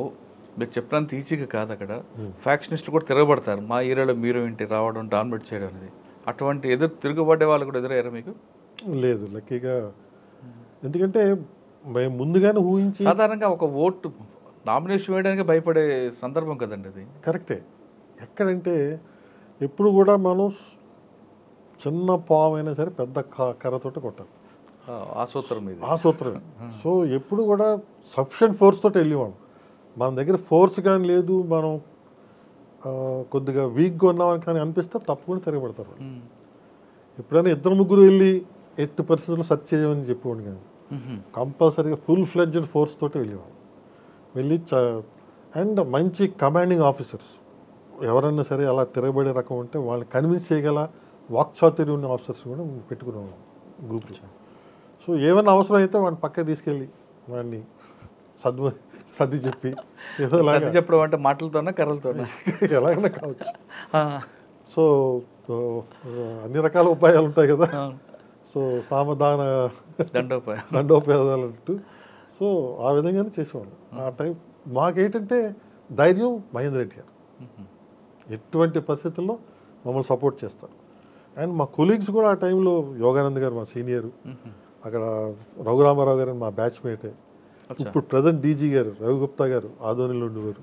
మీరు చెప్పినంత ఈజీగా కాదు. అక్కడ ఫ్యాక్షనిస్టులు కూడా తిరగబడతారు, మా ఏరియాలో మీరు ఏంటి రావడం, డామినేట్ చేయడం అనేది. అటువంటి తిరుగుబడే వాళ్ళు కూడా ఎదురయ్యారా మీకు? లేదు, లక్కీగా. ఎందుకంటే మేము ముందుగానే ఊహించి, సాధారణంగా ఒక ఓటు నామినేషన్ వేయడానికి భయపడే సందర్భం కదండి అది. కరెక్టే. ఎక్కడంటే ఎప్పుడు కూడా మనం చిన్న పాము అయినా సరే పెద్ద కర్రతోటి కొట్టాలి, ఆ సూత్రం ఇది, ఆ సూత్రమే. సో ఎప్పుడు కూడా సఫిషియెంట్ ఫోర్స్ తోటి వెళ్ళేవాళ్ళం. మన దగ్గర ఫోర్స్ కానీ లేదు, మనం కొద్దిగా వీక్గా ఉన్నామని కానీ అనిపిస్తే తప్పకుండా తిరగబడతారు. ఎప్పుడైనా 2-3 వెళ్ళి 8% సెర్చ్ చేయమని చెప్పేవాడు, కానీ కంపల్సరీగా ఫుల్ ఫ్లెడ్జ్డ్ ఫోర్స్ తోటి వెళ్ళేవాడు. వెళ్ళి అండ్ మంచి కమాండింగ్ ఆఫీసర్స్ ఎవరన్నా సరే అలా తిరగబడే రకం ఉంటే వాళ్ళని కన్విన్స్ చేయగల వాక్చాతుర్యం ఉన్న ఆఫీసర్స్ కూడా పెట్టుకునేవాళ్ళం గ్రూప్లో. సో ఏమైనా అవసరం అయితే వాడిని పక్కకి తీసుకెళ్ళి వాడిని సర్ది చెప్పి ఏదో చెప్పడం అంటే మాటలతోనే కర్రలతోనే ఎలాగైనా కావచ్చు. సో అన్ని రకాల ఉపాయాలు ఉంటాయి కదా. సో సామధాన దండోపేదాలు అంటూ, సో ఆ విధంగానే చేసేవాళ్ళం. ఆ టైం మాకేంటంటే ధైర్యం మహేందర్ రెడ్డి గారు ఎటువంటి పరిస్థితుల్లో మమ్మల్ని సపోర్ట్ చేస్తారు. అండ్ మా కొలీగ్స్ కూడా ఆ టైంలో యోగానంద్ గారు మా సీనియరు, అక్కడ రఘురామారావు గారు మా బ్యాచ్మేటే, ఇప్పుడు ప్రజెంట్ డీజీ గారు రవిగుప్తా గారు ఆదోనిలో ఉండేవారు.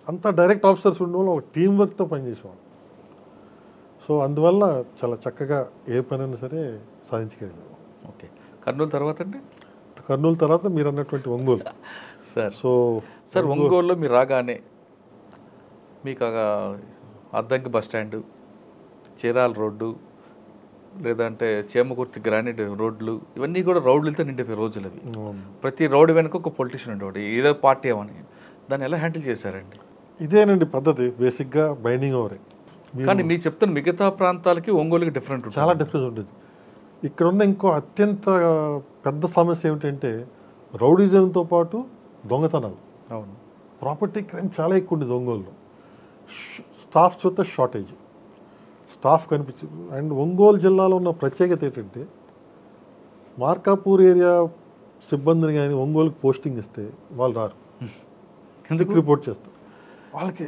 అంతా డైరెక్ట్ ఆఫీసర్స్ ఉండేవాళ్ళు, ఒక టీం వర్క్తో పనిచేసేవాళ్ళు. సో అందువల్ల చాలా చక్కగా ఏ పనైనా సరే సాధించగలిగాం. ఓకే, కర్నూలు తర్వాత అండి? కర్నూలు తర్వాత మీరు అన్నటువంటి ఒంగోలు సార్. సో సార్ ఒంగోలులో మీరు రాగానే మీకు Addanki bus stand, Chirala road, లేదంటే చేమకుర్తి గ్రానైట్ రోడ్లు, ఇవన్నీ కూడా రౌడీలతో నిండిపోయే రోజులు అవి. ప్రతి రౌడీ వెనుక ఒక పొలిటీషియన్ ఉండేవాడు, ఏదో పార్టీ ఏమని. దాన్ని ఎలా హ్యాండిల్ చేశారండి? ఇదేనండి పద్ధతి, బేసిక్గా బైండింగ్ ఓవరే. కానీ మీరు చెప్తున్న మిగతా ప్రాంతాలకి ఒంగోలుకి డిఫరెంట్, చాలా డిఫరెన్స్ ఉంటుంది. ఇక్కడ ఉన్న ఇంకో అత్యంత పెద్ద సమస్య ఏమిటంటే రౌడీజంతో పాటు దొంగతనాలు. అవును, ప్రాపర్టీ క్రైమ్ చాలా ఎక్కువ ఉండేది ఒంగోలులో. స్టాఫ్ చూస్తే షార్టేజ్, స్టాఫ్ కనిపించదు. అండ్ ఒంగోలు జిల్లాలో ఉన్న ప్రత్యేకత ఏంటంటే మార్కాపూర్ ఏరియా సిబ్బందిని కానీ ఒంగోలుకి పోస్టింగ్ ఇస్తే వాళ్ళు రారు, రిపోర్ట్ చేస్తారు. వాళ్ళకి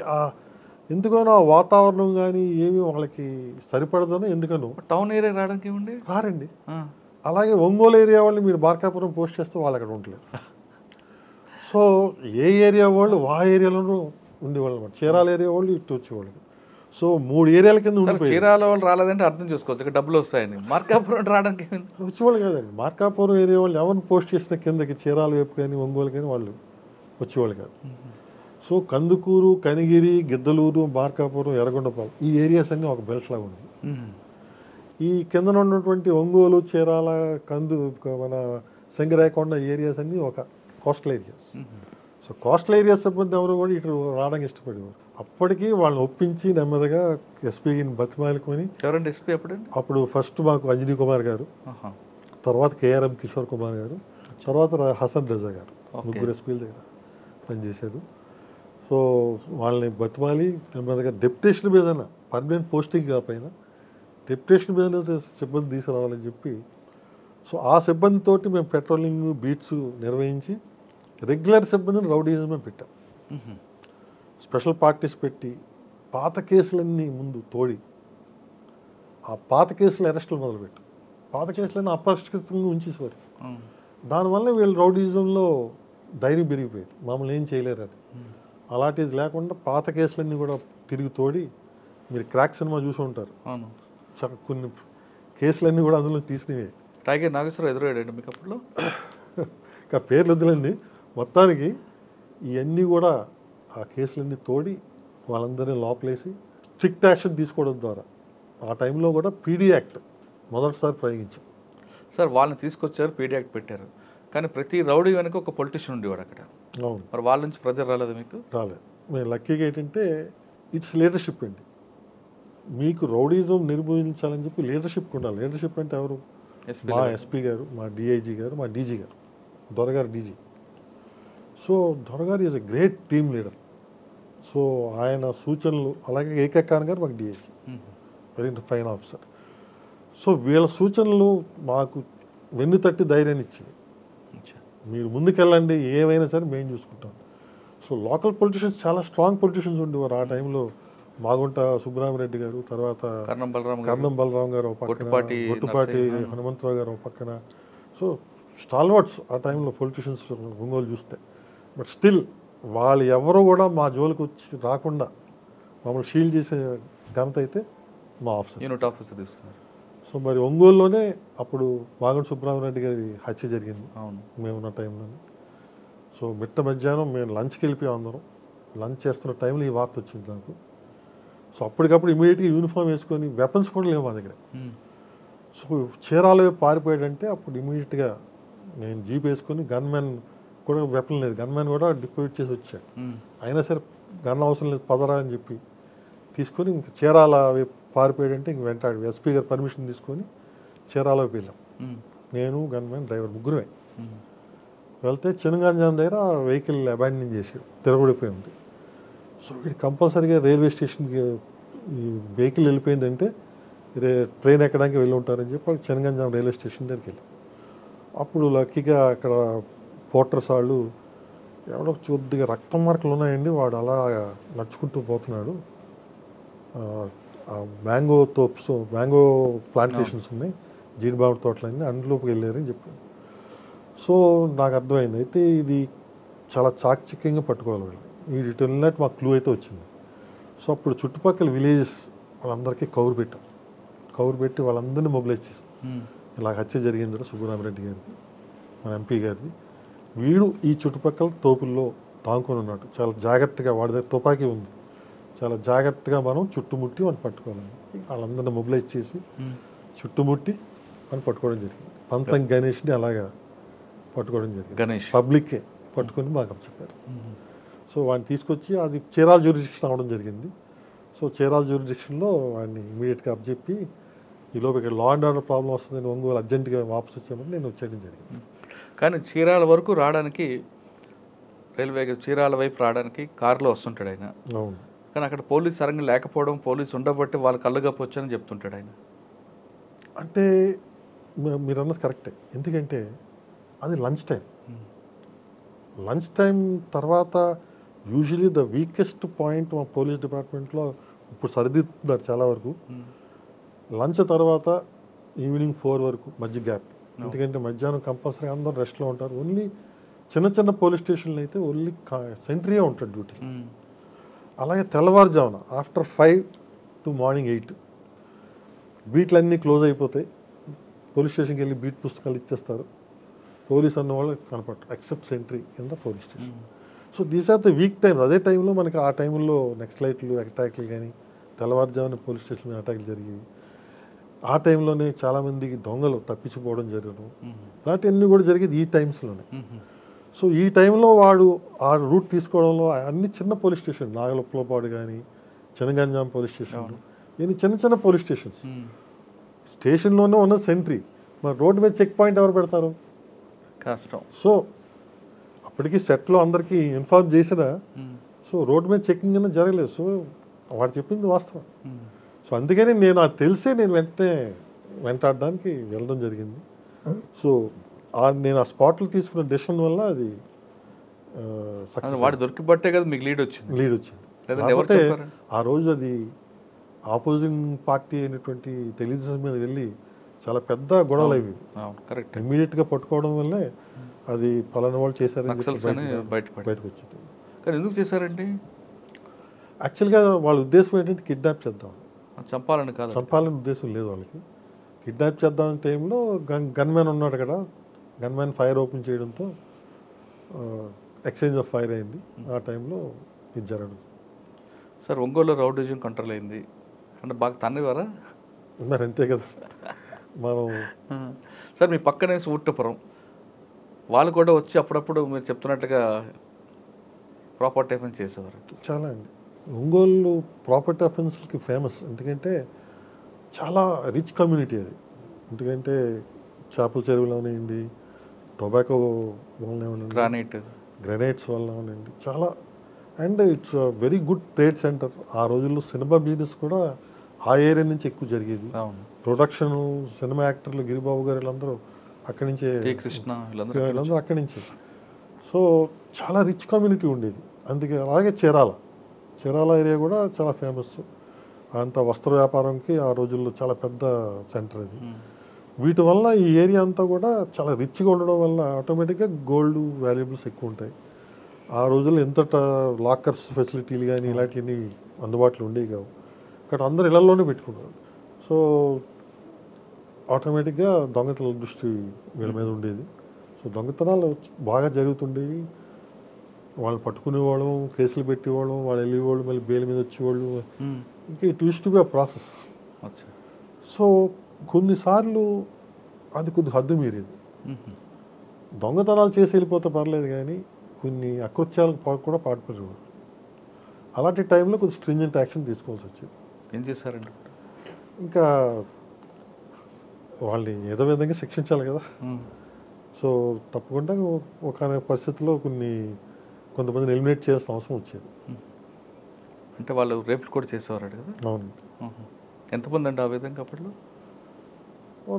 ఎందుకనో ఆ వాతావరణం కానీ ఏమి వాళ్ళకి సరిపడదనో ఎందుకనో టౌన్ ఏరియా రావడానికి ఏముంది, రారండి. అలాగే ఒంగోలు ఏరియా వాళ్ళని మీరు మార్కాపురం పోస్ట్ చేస్తే వాళ్ళు అక్కడ ఉండలేరు. సో ఏ ఏరియా వాళ్ళు ఆ ఏరియాలోనూ ఉండేవాళ్ళు అనమాట. చీరాల ఏరియా వాళ్ళు ఇటు వచ్చేవాళ్ళు. సో 3 ఏరియాల కింద ఉండిపోయి చీరాల వాళ్ళు రాలేదంటే అర్థం చేసుకోవచ్చు, ఇక్కడ డబ్బులు వస్తాయని. మార్కాపురం రావడానికి వచ్చేవాళ్ళు కాదండి. మార్కాపురం ఏరియా వాళ్ళు ఎవరిని పోస్ట్ చేసిన కిందకి చీరాల వైపు కానీ ఒంగోలు కానీ వాళ్ళు వచ్చేవాళ్ళు కాదు. సో కందుకూరు, కనిగిరి, గిద్దలూరు, మార్కాపురం, ఎర్రగొండపాలెం ఈ ఏరియాస్ అన్నీ ఒక బెల్ట్ లాగా ఉంది. ఈ కింద ఉన్నటువంటి ఒంగోలు, చీరాల, మన సింగరాయకొండ ఏరియాస్ అన్నీ ఒక coastal areas. So coastal area సిబ్బంది ఎవరు కూడా ఇటు రావడానికి ఇష్టపడేవారు. అప్పటికి వాళ్ళని ఒప్పించి నెమ్మదిగా ఎస్పీని బతిమాలుకొని, ఎవరండి ఎస్పీ అప్పుడండి? అప్పుడు ఫస్ట్ మాకు అంజనీ కుమార్ గారు, తర్వాత కేఆర్ఎం కిషోర్ కుమార్ గారు, తర్వాత హసన్ రజా గారు, ముగ్గురు ఎస్పీల దగ్గర పనిచేశారు. సో వాళ్ళని బతిమాలి నెమ్మదిగా డెప్యుటేషన్ మీద పర్మనెంట్ పోస్టింగ్ కాకపోయినా డెప్యుటేషన్ మీద సిబ్బంది తీసుకురావాలని చెప్పి, సో ఆ సిబ్బందితోటి మేము పెట్రోలింగ్ బీట్స్ నిర్వహించి రెగ్యులర్ సిబ్బందిని రౌడీజమే పెట్టాం. స్పెషల్ పార్టీస్ పెట్టి పాత కేసులన్నీ ముందు తోడి ఆ పాత కేసులు అరెస్టులు మొదలుపెట్టాం. పాత కేసులన్నీ అపరిష్కృతంగా ఉంచేసేవారు. దానివల్ల వీళ్ళు రౌడీజంలో ధైర్యం పెరిగిపోయేది, మమ్మల్ని ఏం చేయలేరని. అలాంటిది లేకుండా పాత కేసులన్నీ కూడా తిరిగి తోడి, మీరు క్రాక్ సినిమా చూసి ఉంటారు, కొన్ని కేసులన్నీ కూడా అందులో తీసుకునేవి. టైగర్ నాగేశ్వరరావు ఎదురయ్యాడండి మీకు అప్పట్లో? ఇంకా పేర్లు వద్దులండి. మొత్తానికి ఇవన్నీ కూడా ఆ కేసులన్నీ తోడి వాళ్ళందరినీ లోపలేసి స్ట్రిక్ట్ యాక్షన్ తీసుకోవడం ద్వారా ఆ టైంలో కూడా పీడీ యాక్ట్ మొదటిసారి ప్రయోగించాం. సార్ వాళ్ళని తీసుకొచ్చారు, పీడీ యాక్ట్ పెట్టారు, కానీ ప్రతి రౌడీ వెనక ఒక పొలిటీషియన్ ఉండేవాడు అక్కడ. అవును. మరి వాళ్ళ నుంచి ప్రెజర్ రాలేదు మీకు? రాలేదు. మేము లక్కీగా ఏంటంటే ఇట్స్ లీడర్షిప్ అండి. మీకు రౌడీజం నిర్మూలించాలని చెప్పి లీడర్షిప్ ఉండాలి. లీడర్షిప్ అంటే ఎవరు? మా ఎస్పీ గారు, మా డిఐజీ గారు, మా డీజీ గారు, దొరగారు డీజీ. సో దొరగారు is a great team leader. So ఆయన సూచనలు, అలాగే ఏకే ఖాన్ గారు మాకు DIG, very fine officer. So వీళ్ళ సూచనలు మాకు వెన్ను తట్టి ధైర్యాన్ని ఇచ్చింది. మీరు ముందుకెళ్ళండి, ఏమైనా సరే మేము చూసుకుంటాం. సో లోకల్ పొలిటీషియన్స్ చాలా స్ట్రాంగ్ పొలిటీషియన్స్ ఉండేవారు ఆ టైంలో. మాగుంట సుబ్బరామరెడ్డి గారు, తర్వాత కర్ణం బలరాం గారు ఒక పక్కన, గొట్టుపాటి హనుమంతరావు గారు ఒక పక్కన. సో స్టాల్వర్డ్స్ ఆ టైంలో పొలిటీషియన్స్ ఒంగోలు చూస్తే. బట్ స్టిల్ వాళ్ళు ఎవరు కూడా మా జోలికి వచ్చి రాకుండా మమ్మల్ని షీల్డ్ చేసే ఘనత అయితే మా ఆఫీసర్ తీసుకున్నారు. సో మరి ఒంగోలులోనే అప్పుడు మాగుంట సుబ్బరామరెడ్డి గారి హత్య జరిగింది మేమున్న టైంలోనే. సో మిట్ట మధ్యాహ్నం మేము లంచ్కి వెళ్ళిపోయాం అందరం. లంచ్ చేస్తున్న టైంలో ఈ వార్త వచ్చింది నాకు. సో అప్పటికప్పుడు ఇమీడియట్గా యూనిఫామ్ వేసుకొని, వెపన్స్ కూడా లేవు మా దగ్గర. సో చీరాల పారిపోయాడంటే అప్పుడు ఇమీడియట్గా నేను జీప్ వేసుకొని, గన్మెన్ కూడా వెపన్ లేదు, గన్మెన్ కూడా డిపోజిట్ చేసి వచ్చాడు. అయినా సరే గన్ అవసరం లేదు పదరా అని చెప్పి తీసుకొని ఇంక చీరాల పారిపోయాడంటే ఇంక వెంటాడు. ఎస్పీ గారు పర్మిషన్ తీసుకొని చీరాలకు వెళ్ళాం. నేను, గన్మెన్, డ్రైవర్ ముగ్గురమే వెళ్తే చిన్నగంజాం దగ్గర వెహికల్ అబాండన్ చేసాడు, తిరగబడిపోయి ఉంది. సో వీడు కంపల్సరీగా రైల్వే స్టేషన్కి ఈ వెహికల్ వెళ్ళిపోయిందంటే ట్రైన్ ఎక్కడానికి వెళ్ళి ఉంటారని చెప్పి చిన్నగంజాం రైల్వే స్టేషన్ దగ్గరికి వెళ్ళాం. అప్పుడు లక్కీగా అక్కడ పోర్టర్స్ వాళ్ళు, ఎవడో కొద్దిగా రక్తం మార్కులు ఉన్నాయండి, వాడు అలా నడుచుకుంటూ పోతున్నాడు, మ్యాంగో తోప్స్, మ్యాంగో ప్లాంటేషన్స్ ఉన్నాయి, జీడిబాబు తోటలన్నీ, అందులోకి వెళ్ళారని చెప్పాను. సో నాకు అర్థమైంది, అయితే ఇది చాలా చాకచక్యంగా పట్టుకోవాలి వీళ్ళు. వీటి వెళ్ళినట్టు మాకు క్లూ అయితే వచ్చింది. సో అప్పుడు చుట్టుపక్కల విలేజెస్ వాళ్ళందరికీ కౌరు పెట్టాం. కౌరు పెట్టి వాళ్ళందరినీ మొబిలైజ్ చేసాం. ఇలా హత్య జరిగింది సుబ్బరామరెడ్డి గారికి, మన ఎంపీ గారిది, వీడు ఈ చుట్టుపక్కల తోపుల్లో దాంకొని ఉన్నాడు, చాలా జాగ్రత్తగా, వాడి దగ్గర తుపాకీ ఉంది, చాలా జాగ్రత్తగా మనం చుట్టుముట్టి వాడిని పట్టుకోవాలని వాళ్ళందరినీ మొబిలైజ్ చేసి చుట్టుముట్టి వాడిని పట్టుకోవడం జరిగింది. పంతం గణేష్ని అలాగా పట్టుకోవడం జరిగింది. గణేష్ పబ్లిక్కే పట్టుకొని మాకు చెప్పారు. సో వాడిని తీసుకొచ్చి అది చీరాల జ్యూరిడిక్షన్ అవ్వడం జరిగింది. సో చీరాల జ్యూరిడిక్షన్లో వాడిని ఇమీడియట్గా అప్పచెప్పి, ఈలోపు ఇక్కడ లా అండ్ ఆర్డర్ ప్రాబ్లం వస్తుందని ఒంగోలు అర్జెంటుగా వాపసు వచ్చామని నేను వచ్చేయడం జరిగింది. కానీ చీరాల వరకు రావడానికి, రైల్వే చీరాల వైపు రావడానికి కారులో వస్తుంటాడు ఆయన. అవును. కానీ అక్కడ పోలీస్ సరంగా లేకపోవడం, పోలీసు ఉండబట్టి వాళ్ళు కళ్ళగప్పొచ్చని చెప్తుంటాడు ఆయన. అంటే మీరు అన్నది కరెక్టే, ఎందుకంటే అది లంచ్ టైం. లంచ్ టైం తర్వాత యూజువలీ ద వీకెస్ట్ పాయింట్ మా పోలీస్ డిపార్ట్మెంట్లో ఇప్పుడు సరిదిద్దుతున్నారు చాలా వరకు. లంచ్ తర్వాత ఈవినింగ్ 4 వరకు మధ్య గ్యాప్, ఎందుకంటే మధ్యాహ్నం కంపల్సరీ అందరూ రెస్ట్లో ఉంటారు. ఓన్లీ చిన్న చిన్న పోలీస్ స్టేషన్లు అయితే ఓన్లీ సెంట్రీయే ఉంటాడు డ్యూటీ. అలాగే తెల్లవారుజామున ఆఫ్టర్ 5 to మార్నింగ్ 8 బీట్లన్నీ క్లోజ్ అయిపోతాయి. పోలీస్ స్టేషన్కి వెళ్ళి బీట్ పుస్తకాలు ఇచ్చేస్తారు. పోలీస్ అన్న వాళ్ళు కనపడతారు except sentry in the police station. So these are the weak times. అదే టైంలో మనకి ఆ టైంలో నక్సలైట్లు అటాక్లు కానీ, తెల్లవారుజామున పోలీస్ స్టేషన్ మీద అటాక్లు జరిగేవి. ఆ టైంలోనే చాలామందికి దొంగలు తప్పించిపోవడం జరగడం, ఇలాంటివన్నీ కూడా జరిగేది ఈ టైమ్స్లోనే. సో ఈ టైంలో వాడు ఆ రూట్ తీసుకోవడంలో అన్ని చిన్న పోలీస్ స్టేషన్, నాగలపులపాడు కానీ, చినగంజాం పోలీస్ స్టేషన్, ఇన్ని చిన్న చిన్న పోలీస్ స్టేషన్స్. స్టేషన్లోనే ఉన్న సెంట్రీ, మరి రోడ్డు మీద చెక్ పాయింట్ ఎవరు పెడతారు? కష్టం. సో అప్పటికి సెట్లో అందరికీ ఇన్ఫార్మ్ చేసిన, సో రోడ్డు మీద చెకింగ్ అనేది జరగలేదు. సో వాడు చెప్పింది వాస్తవం. సో అందుకని నేను అది తెలిసే నేను వెంటనే వెంటాడడానికి వెళ్ళడం జరిగింది. సో నేను ఆ స్పాట్లో తీసుకున్న డెసిషన్ వల్ల అది వాడు దొరికిబట్టే కదా మీకు లీడ్ వచ్చింది. కాకపోతే ఆ రోజు అది ఆపోజింగ్ పార్టీ అయినటువంటి తెలుగుదేశం మీద వెళ్ళి చాలా పెద్ద గొడవలు అవి. కరెక్ట్. ఇమ్మీడియట్గా పట్టుకోవడం వల్లే అది పలానా వాళ్ళు చేశారని బయటకు వచ్చింది. కానీ ఎందుకు చేశారండి? యాక్చువల్గా వాళ్ళ ఉద్దేశం ఏంటంటే కిడ్నాప్ చేద్దాం, చంపాలని కాదు, చంపాలని ఉద్దేశం లేదు వాళ్ళకి. కిడ్నాప్ చేద్దాం టైంలో గన్మ్యాన్ ఉన్నాడు కదా, గన్మ్యాన్ ఫైర్ ఓపెన్ చేయడంతో ఎక్స్చేంజ్ ఆఫ్ ఫైర్ అయింది. ఆ టైంలో ఇది జరగడం. సార్ ఒంగోలు రౌడీజం కంట్రోల్ అయింది అంటే బాగా తన్నేవారా? మరి అంతే కదా మనం. సార్ మీ పక్కనే ఊట్టపురం, వాళ్ళు కూడా వచ్చి అప్పుడప్పుడు మీరు చెప్తున్నట్టుగా ప్రాపర్టీ అఫెన్స్ చేసేవారు. చాలా అండి. ఒంగోలు ప్రాపర్టీ అఫెన్స్కి ఫేమస్, ఎందుకంటే చాలా రిచ్ కమ్యూనిటీ అది. ఎందుకంటే చేపల చెరువులు అవనండి, టొబాకో వలన గ్రానైట్స్ వలన అవనండి, చాలా. And it's very good trade centre. ఆ రోజుల్లో సినిమా బిజినెస్ కూడా ఆ ఏరియా నుంచి ఎక్కువ జరిగేది. ప్రొడక్షన్, సినిమా యాక్టర్లు గిరిబాబు గారు వీళ్ళందరూ అక్కడి నుంచే, వీళ్ళందరూ అక్కడి నుంచే. సో చాలా రిచ్ కమ్యూనిటీ ఉండేది. అందుకే అలాగే చీరాల ఏరియా కూడా చాలా ఫేమస్. అంత వస్త్ర వ్యాపారంకి ఆ రోజుల్లో చాలా పెద్ద సెంటర్ అది. వీటి వల్ల ఈ ఏరియా అంతా కూడా చాలా రిచ్గా ఉండడం వల్ల ఆటోమేటిక్గా గోల్డ్ వాల్యుబుల్స్ ఎక్కువ ఉంటాయి. ఆ రోజుల్లో ఎంత లాకర్స్ ఫెసిలిటీలు కానీ ఇలాంటివన్నీ అందుబాటులో ఉండేవి కావు. ఇక్కడ అందరు ఇళ్లలోనే పెట్టుకున్నారు. సో ఆటోమేటిక్గా దొంగతనాల దృష్టి వీళ్ళ మీద ఉండేది. సో దొంగతనాలు బాగా జరుగుతుండేవి. వాళ్ళు పట్టుకునేవాళ్ళం, కేసులు పెట్టేవాళ్ళం, వాళ్ళు వెళ్ళేవాళ్ళు, మళ్ళీ బెయిల్ మీద వచ్చేవాళ్ళు. ఇంకా it use to be a process. So కొన్నిసార్లు అది కొద్ది హద్దు మీరేది. దొంగతనాలు చేసి వెళ్ళిపోతే పర్లేదు, కానీ కొన్ని అకృత్యాలకు కూడా పాటుపడేవాళ్ళు. అలాంటి టైంలో కొద్ది స్ట్రింజెంట్ యాక్షన్ తీసుకోవాల్సి వచ్చేది. ఏం చేశారండి? ఇంకా వాళ్ళని ఏదో విధంగా శిక్షించాలి కదా. సో తప్పకుండా ఒక పరిస్థితిలో కొంతమందిని ఎలిమినేట్ చేయాల్సిన అవసరం వచ్చేది. అంటే వాళ్ళు రేపు కూడా చేసేవారు కదా? అవును. ఎంతమంది అండి ఆ విధంగా అప్పట్లో?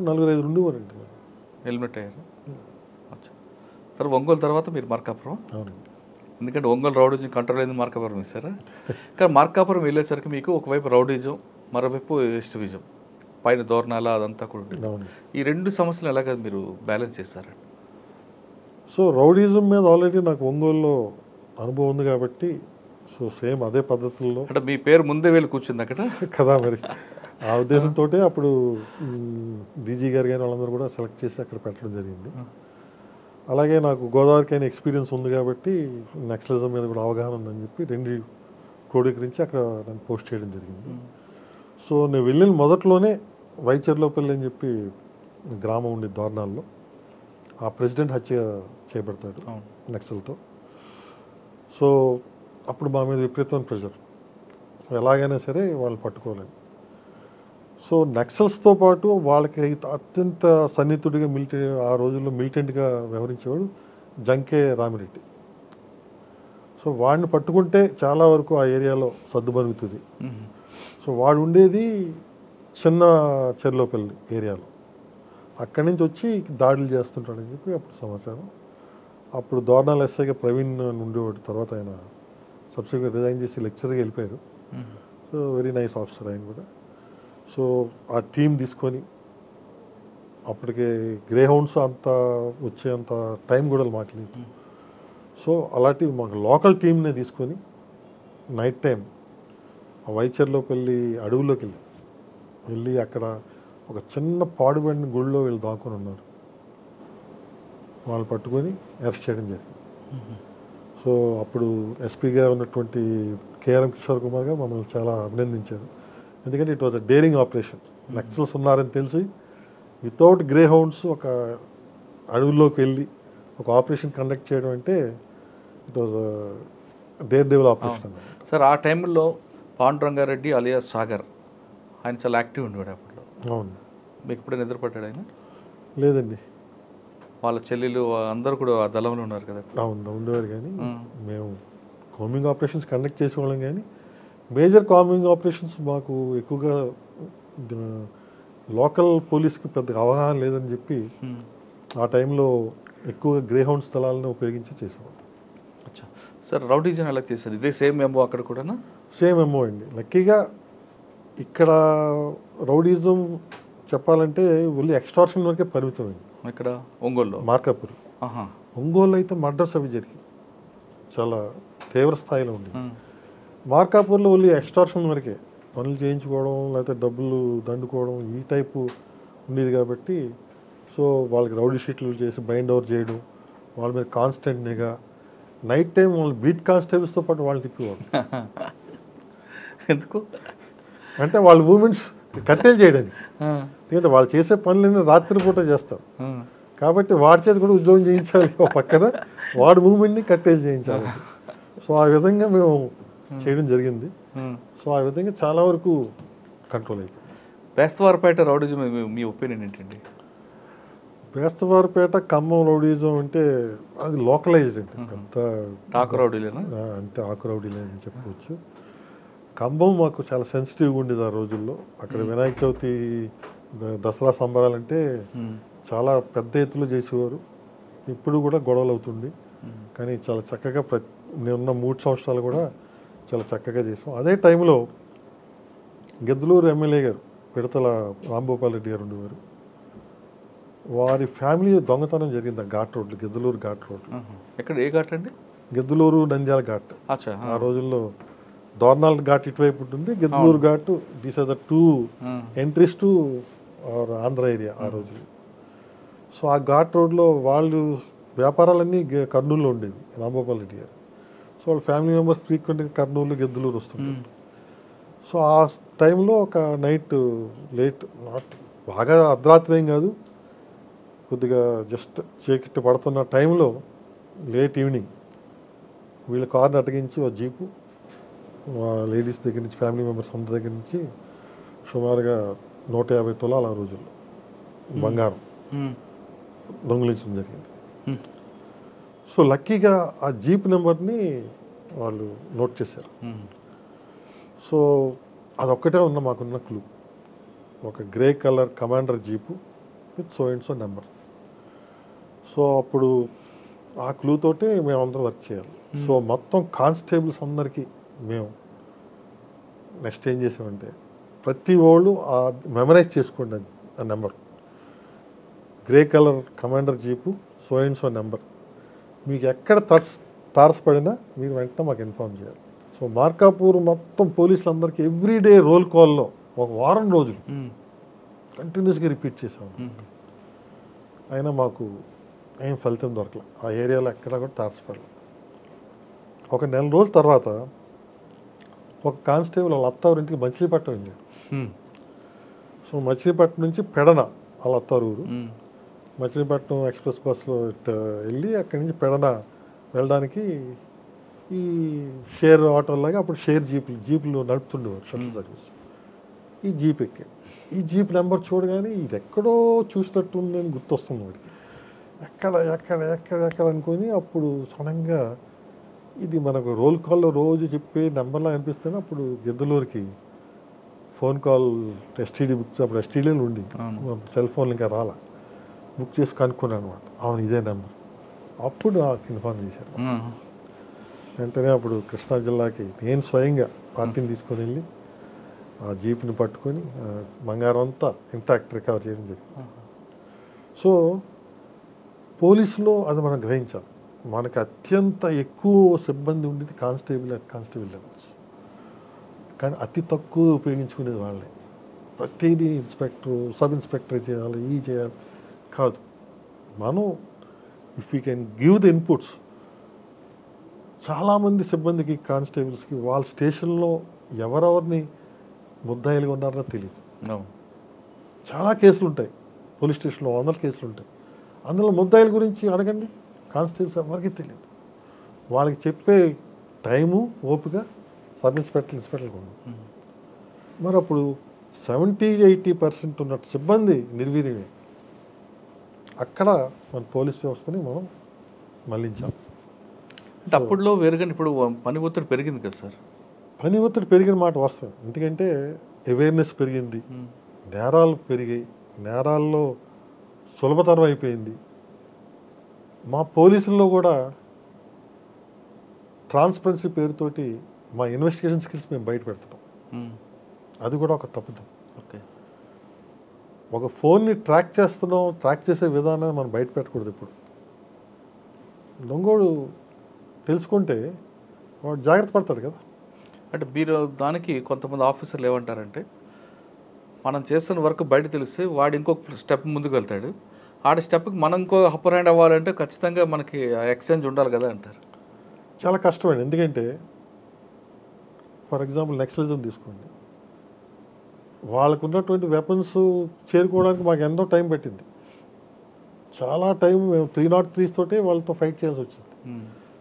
4-5 ఉండేవారండి. ఎలిమినేట్ అయ్యారు. సరే ఒంగోలు తర్వాత మీరు మార్కాపురం. అవునండి. ఎందుకంటే ఒంగోలు రౌడీజం కంట్రోల్ అయింది, మార్కాపురం ఇస్తారా? కానీ మార్కాపురం వెళ్ళేసరికి మీకు ఒకవైపు రౌడీజం, మరోవైపు ఎస్టివిజం, పైన దోరణాల అదంతా కూడా ఉంటుంది. ఈ రెండు సమస్యలు ఎలాగ మీరు బ్యాలెన్స్ చేస్తారండి? సో రౌడీజం మీద ఆల్రెడీ నాకు ఒంగోలులో అనుభవం ఉంది కాబట్టి, సో సేమ్ అదే పద్ధతుల్లో. అంటే మీ పేరు ముందే వెళ్ళి కూర్చుంది అక్కడ కదా మరి. ఆ ఉద్దేశంతో అప్పుడు డీజీ గారు కానీ వాళ్ళందరూ కూడా సెలెక్ట్ చేసి అక్కడ పెట్టడం జరిగింది. అలాగే నాకు గోదావరికైనా ఎక్స్పీరియన్స్ ఉంది కాబట్టి నక్సలిజం మీద కూడా అవగాహన ఉందని చెప్పి 2 క్రోడీకరించి అక్కడ నన్ను పోస్ట్ చేయడం జరిగింది. సో నేను వెళ్ళిన మొదట్లోనే వైచర్లోపల్లి అని చెప్పి గ్రామం ఉండే దోర్నాల్లో ఆ ప్రెసిడెంట్ హత్య చేయబడతాడు నక్సల్తో. సో అప్పుడు మా మీద విపరీతమైన ప్రెషర్, ఎలాగైనా సరే వాళ్ళని పట్టుకోలేము. సో నక్సల్స్తో పాటు వాళ్ళకి అత్యంత సన్నిహితుడిగా ఆ రోజుల్లో మిలిటెంట్గా వ్యవహరించేవాడు జంకే రామిరెడ్డి. సో వాడిని పట్టుకుంటే చాలా వరకు ఆ ఏరియాలో సర్దుమరుగుతుంది. సో వాడు ఉండేది చిన్న చెర్లోపల్లి ఏరియాలో. అక్కడి నుంచి వచ్చి దాడులు చేస్తుంటాడని చెప్పి అప్పుడు సమాచారం. అప్పుడు దోర్నాల్ ఎస్ఐగా ప్రవీణ్ ఉండేవాడు. తర్వాత ఆయన సబ్సిక్వెంట్ రిజైన్ చేసి లెక్చర్గా వెళ్ళిపోయారు. సో వెరీ నైస్ ఆఫీసర్ ఆయన కూడా. సో ఆ టీం తీసుకొని, అప్పటికే గ్రే హౌండ్స్ అంత వచ్చేంత టైం కూడా మాకు లేదు. సో అలాంటి మాకు లోకల్ టీంనే తీసుకొని నైట్ టైం ఆ వైచర్లోపల్లి అడవుల్లోకి వెళ్ళి అక్కడ ఒక చిన్న పాడుబడిన గుళ్ళో వీళ్ళు దాక్కుని ఉన్నారు. వాళ్ళు పట్టుకొని అరెస్ట్ చేయడం జరిగింది. సో అప్పుడు ఎస్పీగా ఉన్నటువంటి కేఆర్ఎం కిషోర్ కుమార్ గారు మమ్మల్ని చాలా అభినందించారు. ఎందుకంటే it was a daring operation. Naxals ఉన్నారని తెలిసి వితౌట్ గ్రే హౌండ్స్ ఒక అడవుల్లోకి వెళ్ళి ఒక ఆపరేషన్ కండక్ట్ చేయడం అంటే it was dare devil operation. Sir ఆ టైంలో పాండురంగారెడ్డి అలియాస్ సాగర్ ఆయన చాలా యాక్టివ్ ఉండేవాడు అప్పట్లో. అవును. మీకు ఇప్పుడే నిద్రపడ్డాడు ఆయన? లేదండి, వాళ్ళ చెల్లెలు అందరూ కూడా ఆ దళంలో ఉన్నారు కదా. అవును ఉండేవారు, కానీ మేము కాంబింగ్ ఆపరేషన్స్ కండక్ట్ చేసేవాళ్ళం, కానీ మేజర్ కాంబింగ్ ఆపరేషన్స్ మాకు ఎక్కువగా లోకల్ పోలీస్కి పెద్ద అవగాహన లేదని చెప్పి ఆ టైంలో ఎక్కువగా గ్రేహౌండ్ స్థలాలను ఉపయోగించి చేసేవాళ్ళం. అచ్చా సార్, రౌడీజన్ ఎలా చేశారు? ఇదే సేమ్ ఏమో అక్కడ కూడా? సేమ్ ఏమో అండి. లక్కీగా ఇక్కడ రౌడీజం చెప్పాలంటే ఓన్లీ ఎక్స్టార్షన్ వరకే పరిమితమైంది. ఇక్కడ ఒంగోలులో, మార్కాపూర్. ఒంగోలు అయితే మర్డర్స్ అవి జరిగి చాలా తీవ్ర స్థాయిలో ఉండేది. మార్కాపూర్లో ఓన్లీ ఎక్స్టార్షన్ వరకే, పనులు చేయించుకోవడం లేకపోతే డబ్బులు దండుకోవడం ఈ టైపు ఉండేది కాబట్టి, సో వాళ్ళకి రౌడీ షీట్లు చేసి బైండ్ ఓవర్ చేయడం, వాళ్ళ మీద కాన్స్టెంట్ నిఘా, నైట్ టైం వాళ్ళు బీట్ కానిస్టేబుల్స్తో పాటు వాళ్ళు తిప్పేవాళ్ళు. ఎందుకు అంటే వాళ్ళ మూమెంట్స్ కట్టేలు చేయడానికి, ఎందుకంటే వాళ్ళు చేసే పనులన్నీ రాత్రిపూట చేస్తారు కాబట్టి వాడి చేతి కూడా ఉద్యోగం చేయించాలి, ఒక పక్కన వాడి మూమెంట్ని కట్టేలు చేయించాలి. సో ఆ విధంగా మేము చేయడం జరిగింది. సో ఆ విధంగా చాలా వరకు కంట్రోల్ అయిపోయింది. బేస్తవారపేట రౌడీజం మీ ఒపీనియన్ ఏంటండి? బేస్తవారపేట ఖమ్మం రౌడీజం అంటే అది లోకలైజ్డ్ అంటే పెద్ద ఆకు రౌడీలేనా? అంతే ఆకు రౌడీలే అని చెప్పుకోవచ్చు. ఖమ్మం మాకు చాలా సెన్సిటివ్గా ఉండేది ఆ రోజుల్లో. అక్కడ వినాయక చవితి దసరా సంబరాలంటే చాలా పెద్ద ఎత్తులో చేసేవారు. ఇప్పుడు కూడా గొడవలు అవుతుంది, కానీ చాలా చక్కగా నేనున్న 3 సంవత్సరాలు కూడా చాలా చక్కగా చేసాం. అదే టైంలో గిద్దలూరు ఎమ్మెల్యే గారు పిడతల రాంభూపాల్ రెడ్డి గారు ఉండేవారు. వారి ఫ్యామిలీ దొంగతనం జరిగింది ఆ ఘాట్ రోడ్లు, గిద్దలూరు ఘాట్ రోడ్లు. ఎక్కడ, ఏ ఘాట్ అండి? గిద్దలూరు నంద్యాల ఘాట్. ఆ రోజుల్లో దోర్నాల్ ఘాట్ ఇటువైపు ఉంటుంది, Giddalur ghat. These are the 2 entries to our Andhra area ఆ రోజుల్లో. సో ఆ ఘాట్ రోడ్లో వాళ్ళు వ్యాపారాలన్నీ కర్నూలులో ఉండేవి, రాంభూపాల్ రెడ్డి గారు. సో వాళ్ళ ఫ్యామిలీ మెంబర్స్ ఫ్రీక్వెంట్గా కర్నూలు గిద్దలూరు వస్తుంటారు. సో ఆ టైంలో ఒక నైట్ లేట్, నాట్ బాగా అర్ధరాత్రి ఏం కాదు, కొద్దిగా జస్ట్ చీకటి పడుతున్న టైంలో లేట్ ఈవినింగ్ వీళ్ళ కార్ని అటగించి ఒక జీపు లేడీస్ దగ్గర నుంచి, ఫ్యామిలీ మెంబర్స్ అందరి దగ్గర నుంచి సుమారుగా 150 తులాల ఆ రోజుల్లో బంగారం దొంగిలించడం జరిగింది. సో లక్కీగా ఆ జీప్ నెంబర్ని వాళ్ళు నోట్ చేశారు. సో అదొక్కటే మాకున్న క్లూ, ఒక grey colour commander jeep with so and so number. So అప్పుడు ఆ క్లూ తోటి మేమందరం వర్క్ చేయాలి. సో మొత్తం కానిస్టేబుల్స్ అందరికీ మేము నెక్స్ట్ ఏం చేసామంటే, ప్రతి వాళ్ళు మెమరైజ్ చేసుకోండి ఆ number, grey colour commander jeep so and so number. మీకు ఎక్కడ తారసపడినా మీరు వెంటనే మాకు ఇన్ఫార్మ్ చేయాలి. సో మార్కాపూర్ మొత్తం పోలీసులందరికీ ఎవ్రీడే రోల్ కాల్లో ఒక వారం రోజులు కంటిన్యూస్గా రిపీట్ చేసాము. అయినా మాకు ఏం ఫలితం దొరకలే, ఆ ఏరియాలో ఎక్కడ కూడా తారసపడలేదు. ఒక 1 నెల రోజుల తర్వాత ఒక కానిస్టేబుల్ వాళ్ళ అత్తారింటికి మచిలీపట్నం వెళ్ళాడు. సో మచిలీపట్నం నుంచి పెడన వాళ్ళ అత్తారు ఊరు, మచిలీపట్నం ఎక్స్ప్రెస్ బస్సులో వెళ్ళి అక్కడి నుంచి పెడన వెళ్ళడానికి ఈ షేర్ ఆటోలాగా అప్పుడు షేర్ జీపులు నడుపుతుండేవారు షటిల్ సర్వీస్. ఈ జీప్ ఎక్కాడు. ఈ జీప్ నెంబర్ చూడగానే ఇది ఎక్కడో చూసినట్టు ఉందని గుర్తొస్తుంది వాడికి. ఎక్కడ ఎక్కడ ఎక్కడ ఎక్కడ అనుకొని అప్పుడు సడన్గా ఇది మనకు రోల్ కాల్లో రోజు చెప్పే నెంబర్లా అనిపిస్తుంది. అప్పుడు గిద్దలూరుకి ఫోన్ కాల్ ఎస్టీడీ బుక్, అప్పుడు ఎస్టీడీలు ఉండి సెల్ ఫోన్లు ఇంకా రాలా, బుక్ చేసి కనుక్కున్నాను అనమాట. అవును ఇదే నెంబర్. అప్పుడు నాకు ఇన్ఫార్మ్ చేశారు. వెంటనే అప్పుడు కృష్ణా జిల్లాకి నేను స్వయంగా పార్టీని తీసుకొని వెళ్ళి ఆ జీప్ని పట్టుకొని బంగారం అంతా ఇంటాక్ట్ రికవర్ చేయడం జరిగింది. సో పోలీసులో అది మనం గ్రహించాలి. మనకు అత్యంత ఎక్కువ సిబ్బంది ఉండేది కానిస్టేబుల్ లెవెల్స్, కానీ అతి తక్కువ ఉపయోగించుకునేది వాళ్ళే. ప్రతిదీ ఇన్స్పెక్టర్, సబ్ ఇన్స్పెక్టర్ చేయాలి, ఈ చేయాలి కాదు. మనం if you can give the inputs, చాలామంది సిబ్బందికి కానిస్టేబుల్స్కి వాళ్ళ స్టేషన్లో ఎవరెవరిని ముద్దాయిలుగా ఉన్నారో తెలియదు. చాలా కేసులు ఉంటాయి పోలీస్ స్టేషన్లో, 100 కేసులు ఉంటాయి. అందులో ముద్దాయిల గురించి అడగండి, కానిస్టేబుల్స్ ఎవరికి తెలియదు. వాళ్ళకి చెప్పే టైము ఓపిక సబ్ ఇన్స్పెక్టర్లకు ఉంది. మరి అప్పుడు 70-80% ఉన్న సిబ్బంది నిర్వీర్యమే. అక్కడ మన పోలీస్ వ్యవస్థని మనం మళ్లించాం. అంటే అప్పుడులో వేరుగా ఇప్పుడు పని ఒత్తిడి పెరిగింది కదా సార్? పని ఒత్తిడి పెరిగిన మాట వాస్తవం. ఎందుకంటే అవేర్నెస్ పెరిగింది, నేరాలు పెరిగాయి, నేరాల్లో సులభతరం అయిపోయింది. మా పోలీసుల్లో కూడా ట్రాన్స్పరెన్సీ పేరుతోటి మా ఇన్వెస్టిగేషన్ స్కిల్స్ మేము బయట పెడుతున్నాం. అది కూడా ఒక తప్పుదం. ఓకే, ఒక ఫోన్ని ట్రాక్ చేస్తున్నాం, ట్రాక్ చేసే విధానాన్ని మనం బయట పెట్టకూడదు. ఇప్పుడు దొంగోడు తెలుసుకుంటే వాడు జాగ్రత్త పడతాడు కదా. అంటే మీరు దానికి కొంతమంది ఆఫీసర్లు ఏమంటారంటే, మనం చేస్తున్న వర్క్ బయట తెలిస్తే వాడు ఇంకొక స్టెప్ ముందుకు వెళ్తాడు, ఆడ స్టెప్కి మనం ఇంకో అప్పర్ హ్యాండ్ అవ్వాలంటే ఖచ్చితంగా మనకి ఎక్స్చేంజ్ ఉండాలి కదా అంటారు. చాలా కష్టమండి. ఎందుకంటే ఫర్ ఎగ్జాంపుల్ నక్సలిజం తీసుకోండి, వాళ్ళకు ఉన్నటువంటి వెపన్స్ చేరుకోవడానికి మాకు ఎంతో టైం పట్టింది. చాలా టైం మేము 303 తోటే వాళ్ళతో ఫైట్ చేయాల్సి వచ్చింది.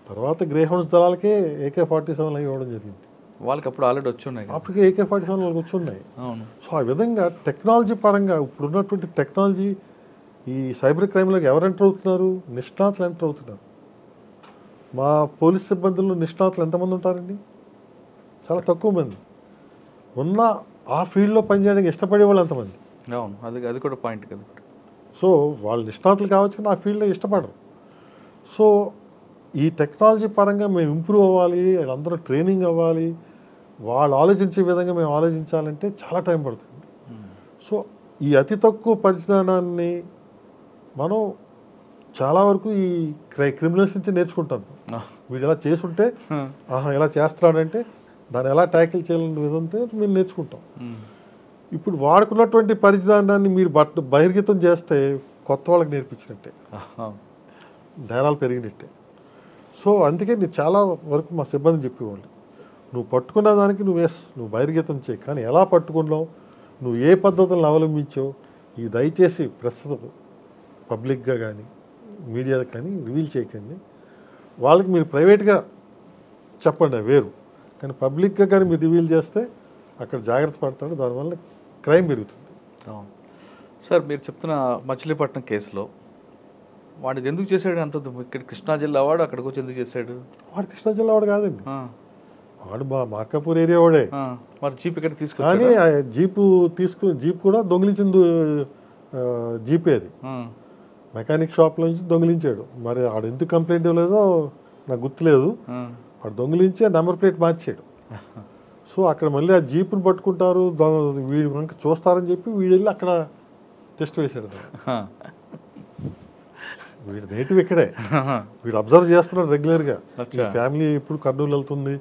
తర్వాత గ్రేహౌండ్స్ దళాలకే AK-47 ఇవ్వడం జరిగింది. వాళ్ళకి అప్పుడు ఆల్రెడీ వచ్చి ఉన్నాయి, అప్పటికే AK-47 వాళ్ళకి వచ్చి ఉన్నాయి. అవును. సో ఆ విధంగా టెక్నాలజీ పరంగా ఇప్పుడున్నటువంటి టెక్నాలజీ ఈ సైబర్ క్రైమ్లోకి ఎవరు ఎంటర్ అవుతున్నారు? నిష్ణాతులు ఎంటర్ అవుతున్నారు. మా పోలీస్ సిబ్బందుల్లో నిష్ణాతులు ఎంతమంది ఉంటారండి? చాలా తక్కువ మంది. ఉన్న ఆ ఫీల్డ్లో పనిచేయడానికి ఇష్టపడే వాళ్ళు ఎంతమంది? అవును, అది కూడా పాయింట్ కదా. సో వాళ్ళు నిష్ణాతులు కావచ్చు కానీ ఆ ఫీల్డ్లో ఇష్టపడరు. సో ఈ టెక్నాలజీ పరంగా మేము ఇంప్రూవ్ అవ్వాలి, వాళ్ళందరూ ట్రైనింగ్ అవ్వాలి, వాళ్ళు ఆలోచించే విధంగా మేము ఆలోచించాలంటే చాలా టైం పడుతుంది. సో ఈ అతి తక్కువ పరిజ్ఞానాన్ని మనం చాలా వరకు ఈ క్రిమినల్స్ నుంచి నేర్చుకుంటాం. వీడు ఎలా చేసుంటే ఆహా ఎలా చేస్తున్నాడంటే దాన్ని ఎలా ట్యాకిల్ చేయాలనే విధంతో మేము నేర్చుకుంటాం. ఇప్పుడు వాడుకున్నటువంటి పరిజ్ఞానాన్ని మీరు బహిర్గతం చేస్తే కొత్త వాళ్ళకి నేర్పించినట్టే, నేరాలు పెరిగినట్టే. సో అందుకే నేను చాలా వరకు మా సిబ్బంది చెప్పేవాళ్ళు, నువ్వు పట్టుకున్న దానికి నువ్వు బహిర్గతం చేయి, కానీ ఎలా పట్టుకున్నావు, నువ్వు ఏ పద్ధతులను అవలంబించావు ఈ దయచేసి ప్రస్తుతం పబ్లిక్గా కానీ మీడియా కానీ రివీల్ చేయకండి. వాళ్ళకి మీరు ప్రైవేట్గా చెప్పండి వేరు, కానీ పబ్లిక్గా కానీ మీరు రివీల్ చేస్తే అక్కడ జాగ్రత్త పడతాడు, దానివల్ల క్రైమ్ పెరుగుతుంది. సార్ మీరు చెప్తున్న మచిలీపట్నం కేసులో వాడిది ఎందుకు చేశాడు అంత? ఇక్కడ కృష్ణా జిల్లా వాడు అక్కడికి వచ్చి ఎందుకు చేశాడు? వాడు కృష్ణా జిల్లా వాడు కాదండి, వాడు మా మార్కాపూర్ ఏరియా వాడే. మరి జీప్ ఇక్కడ కానీ జీప్ కూడా దొంగిలించింది జీపే, అది మెకానిక్ షాప్ నుంచి దొంగిలించాడు. మరి ఆడు ఎందుకు కంప్లైంట్ ఇవ్వలేదో నాకు గుర్తులేదు. వాడు దొంగిలించి ఆ నెంబర్ ప్లేట్ మార్చాడు. సో అక్కడ మళ్ళీ ఆ జీపుని పట్టుకుంటారు, వీడు కనుక చూస్తారని చెప్పి వీడు వెళ్ళి అక్కడ టెస్ట్ వేశాడు. వీడు నేటివ్ ఇక్కడే, వీడు అబ్జర్వ్ చేస్తున్నాడు రెగ్యులర్గా. ఫ్యామిలీ ఇప్పుడు కర్నూలు వెళ్తుంది,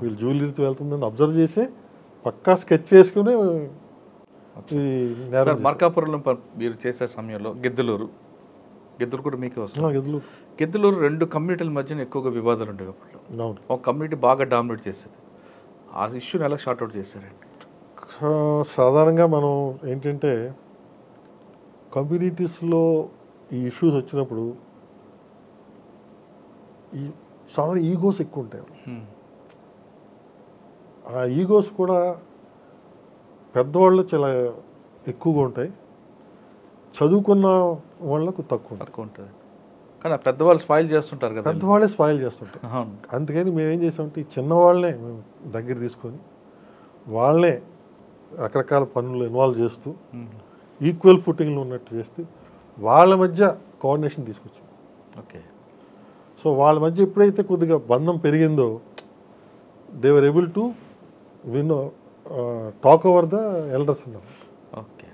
వీళ్ళు జ్యువెలరీతో వెళ్తుందని అబ్జర్వ్ చేసి పక్కా స్కెచ్ చేసుకుని మార్కాపురంలో మీరు చేసే సమయంలో గిద్దలూరు కూడా మీకే వస్తుంది. గిద్దలూరు రెండు కమ్యూనిటీల మధ్యన ఎక్కువగా వివాదాలు ఉండేవి అప్పట్లో. ఒక కమ్యూనిటీ బాగా డామినేట్ చేసేది. ఆ ఇష్యూని ఎలా షార్ట్అవుట్ చేశారండి? సాధారణంగా మనం ఏంటంటే కమ్యూనిటీస్లో ఈ ఇష్యూస్ వచ్చినప్పుడు ఈ సాధారణ ఈగోస్ ఎక్కువ ఉంటాయి. ఆ ఈగోస్ కూడా పెద్దవాళ్ళు చాలా ఎక్కువగా ఉంటాయి, చదువుకున్న వాళ్ళకు తక్కువ ఉంటుంది. కానీ పెద్దవాళ్ళు స్పాయిల్ చేస్తుంటారు కదా, పెద్దవాళ్ళే స్పాయిల్ చేస్తుంటారు. అందుకని మేమేం చేసామంటే ఈ చిన్నవాళ్ళనే మేము దగ్గర తీసుకొని వాళ్ళనే రకరకాల పనులు ఇన్వాల్వ్ చేస్తూ ఈక్వల్ ఫుటింగ్లో ఉన్నట్టు చేస్తూ వాళ్ళ మధ్య కోఆర్డినేషన్ తీసుకొచ్చాం. ఓకే. సో వాళ్ళ మధ్య ఎప్పుడైతే కొద్దిగా బంధం పెరిగిందో they were able to win talk over the elders అన్నారు. ఓకే.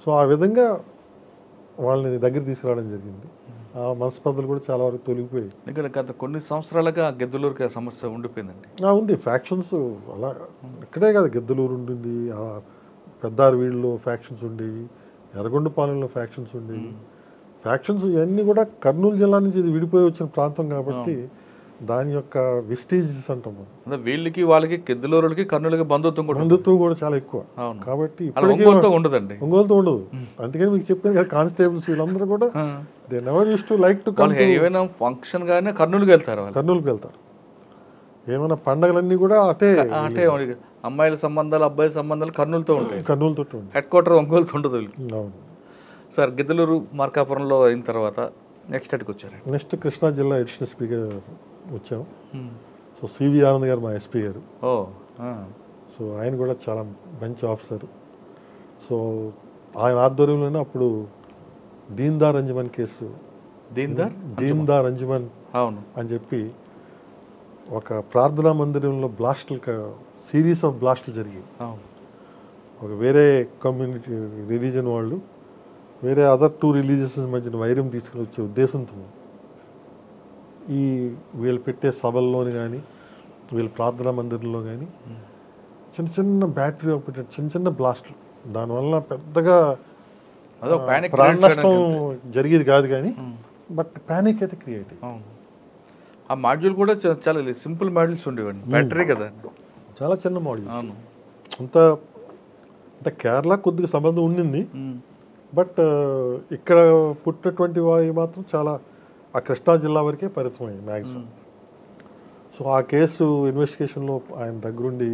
సో ఆ విధంగా వాళ్ళని దగ్గర తీసుకురావడం జరిగింది. ఆ మనస్పర్ధలు కూడా చాలా వరకు తొలగిపోయాయి. ఇక్కడ గత కొన్ని సంవత్సరాలుగా గిద్దలూరుకి ఆ సమస్య ఉండిపోయిందండి. ఉంది, ఫ్యాక్షన్స్ అలా ఇక్కడే కదా, గిద్దలూరు ఉండింది, పెద్దారవీడులో ఫ్యాక్షన్స్ ఉండేవి, ఎర్రగొండపాలెంలో ఫ్యాక్షన్స్ ఉండేవి. ఫ్యాక్షన్స్ ఇవన్నీ కూడా కర్నూలు జిల్లా నుంచి ఇది విడిపోయి వచ్చిన ప్రాంతం కాబట్టి దాని యొక్క విస్టేజెస్ అంటాం మనం. అంటే వీళ్ళకి వాళ్ళకి కెద్దులూరులకి కర్నూలుకి బంధుత్వం కూడా ఉంటుంది. బంధుత్వం కూడా చాలా ఎక్కువ. అవును. కాబట్టి అలా ఇప్పటికీ ఒంగోలుతో ఉండదండి. ఒంగోలుతో ఉండదు. అందుకని మీకు చెప్పాను కదా, కానిస్టేబుల్స్ వీళ్ళందరూ కూడా they never use to like to come వాళ్ళు ఏమైనా ఫంక్షన్ గానే కర్నూలుకి వెళ్తారు. వాళ్ళు కర్నూలుకి వెళ్తారు. ఏమైనా పండగలన్నీ కూడా అటే అంటే అమ్మాయిల సంబంధాలు అబ్బాయిల సంబంధాలు కర్నూలుతో ఉంటాయి. కర్నూలుతో ఉంటాయి. హెడ్ క్వార్టర్ ఒంగోలుతో ఉండదు వీళ్ళకి. అవును. సార్ గిద్దలూరు మార్కాపురంలో అయిన తర్వాత నెక్స్ట్ ఎక్కడికి వచ్చారు? నెక్స్ట్ కృష్ణా జిల్లా ఎడిషనల్ ఎస్పీగా వచ్చాం. సో సివి ఆనంద్ గారు మా ఎస్పీ గారు. ఓ సో ఆయన కూడా చాలా మంచి ఆఫీసర్. సో ఆయన ఆధ్వర్యంలోనే అప్పుడు దీన్దార్ అంజుమన్ కేసు, దీన్దార్ అంజుమన్ అవును అని చెప్పి ఒక ప్రార్థనా మందిరంలో బ్లాస్టులు, సిరీస్ ఆఫ్ బ్లాస్టులు జరిగాయి. ఒక వేరే కమ్యూనిటీ రిలీజన్ వాళ్ళు వేరే అదర్ 2 రిలీజియస్ మధ్యన వైరం తీసుకుని వచ్చే ఉద్దేశంతో ఈ వీళ్ళు పెట్టే సభల్లోని కానీ వీళ్ళ ప్రార్థనా మందిరంలో కానీ చిన్న చిన్న బ్యాటరీ పెట్టే చిన్న చిన్న బ్లాస్టులు, దానివల్ల పెద్దగా ప్రాణ నష్టం జరిగేది కాదు కానీ బట్ ప్యానిక్ అయితే క్రియేట్ అయ్యింది. ఆ మాడ్యూల్ కూడా చాలా సింపుల్ మాడ్యూల్స్ ఉండేవండి, బ్యాటరీ కదా, చాలా చిన్న మాడ్యూల్. అంత అంటే కేరళ కొద్దిగా సంబంధం ఉండింది, బట్ ఇక్కడ పుట్టినటువంటి వాయి మాత్రం చాలా ఆ కృష్ణా జిల్లా వరకే పరిమితమైంది మ్యాక్సిమం. సో ఆ కేసు ఇన్వెస్టిగేషన్లో ఆయన దగ్గరుండి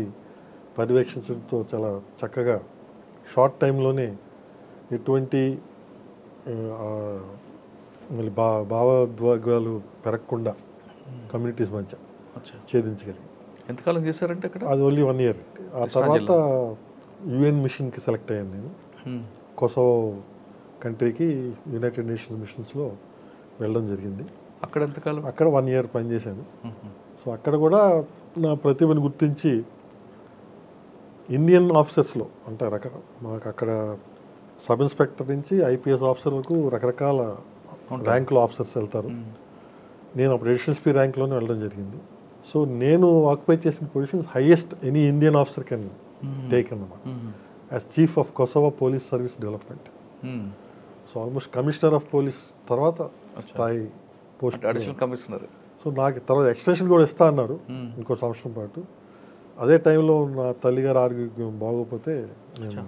పర్యవేక్షించడంతో చాలా చక్కగా షార్ట్ టైంలోనే ఎటువంటి భావోద్వేగాలు పెరగకుండా కమ్యూనిటీస్ మధ్య ఛేదించగలిగి. ఎంతకాలం చేశారంటే అక్కడ? అది ఓన్లీ 1 year. ఆ తర్వాత యుఎన్ మిషన్కి సెలెక్ట్ అయ్యాను నేను. కొసోవో కంట్రీకి యునైటెడ్ నేషన్స్ మిషన్స్లో వెళ్ళడం జరిగింది. అక్కడ ఎంతకాలం? అక్కడ 1 year పనిచేశాను. సో అక్కడ కూడా నా ప్రతిభను గుర్తించి ఇండియన్ ఆఫీసర్స్లో అంటే మాకు అక్కడ సబ్ ఇన్స్పెక్టర్ నుంచి ఐపీఎస్ ఆఫీసర్ వరకు రకరకాల ర్యాంకులో ఆఫీసర్స్ వెళ్తారు. నేను అప్పుడు ఎడిషనల్ SP ర్యాంక్లోనే వెళ్ళడం జరిగింది. సో నేను ఆక్యుపై చేసిన position highest any Indian officer can take అన్నమాట, as chief of Kosovo police service development. So almost commissioner of police తర్వాత స్థాయి పోస్ట్, అడిషనల్ కమిషనర్. సో నాకు తర్వాత ఎక్స్టెన్షన్ కూడా ఇస్తా అన్నారు ఇంకో సంవత్సరం పాటు. అదే టైంలో నా తల్లిగారు ఆరోగ్యం బాగోకపోతే నేను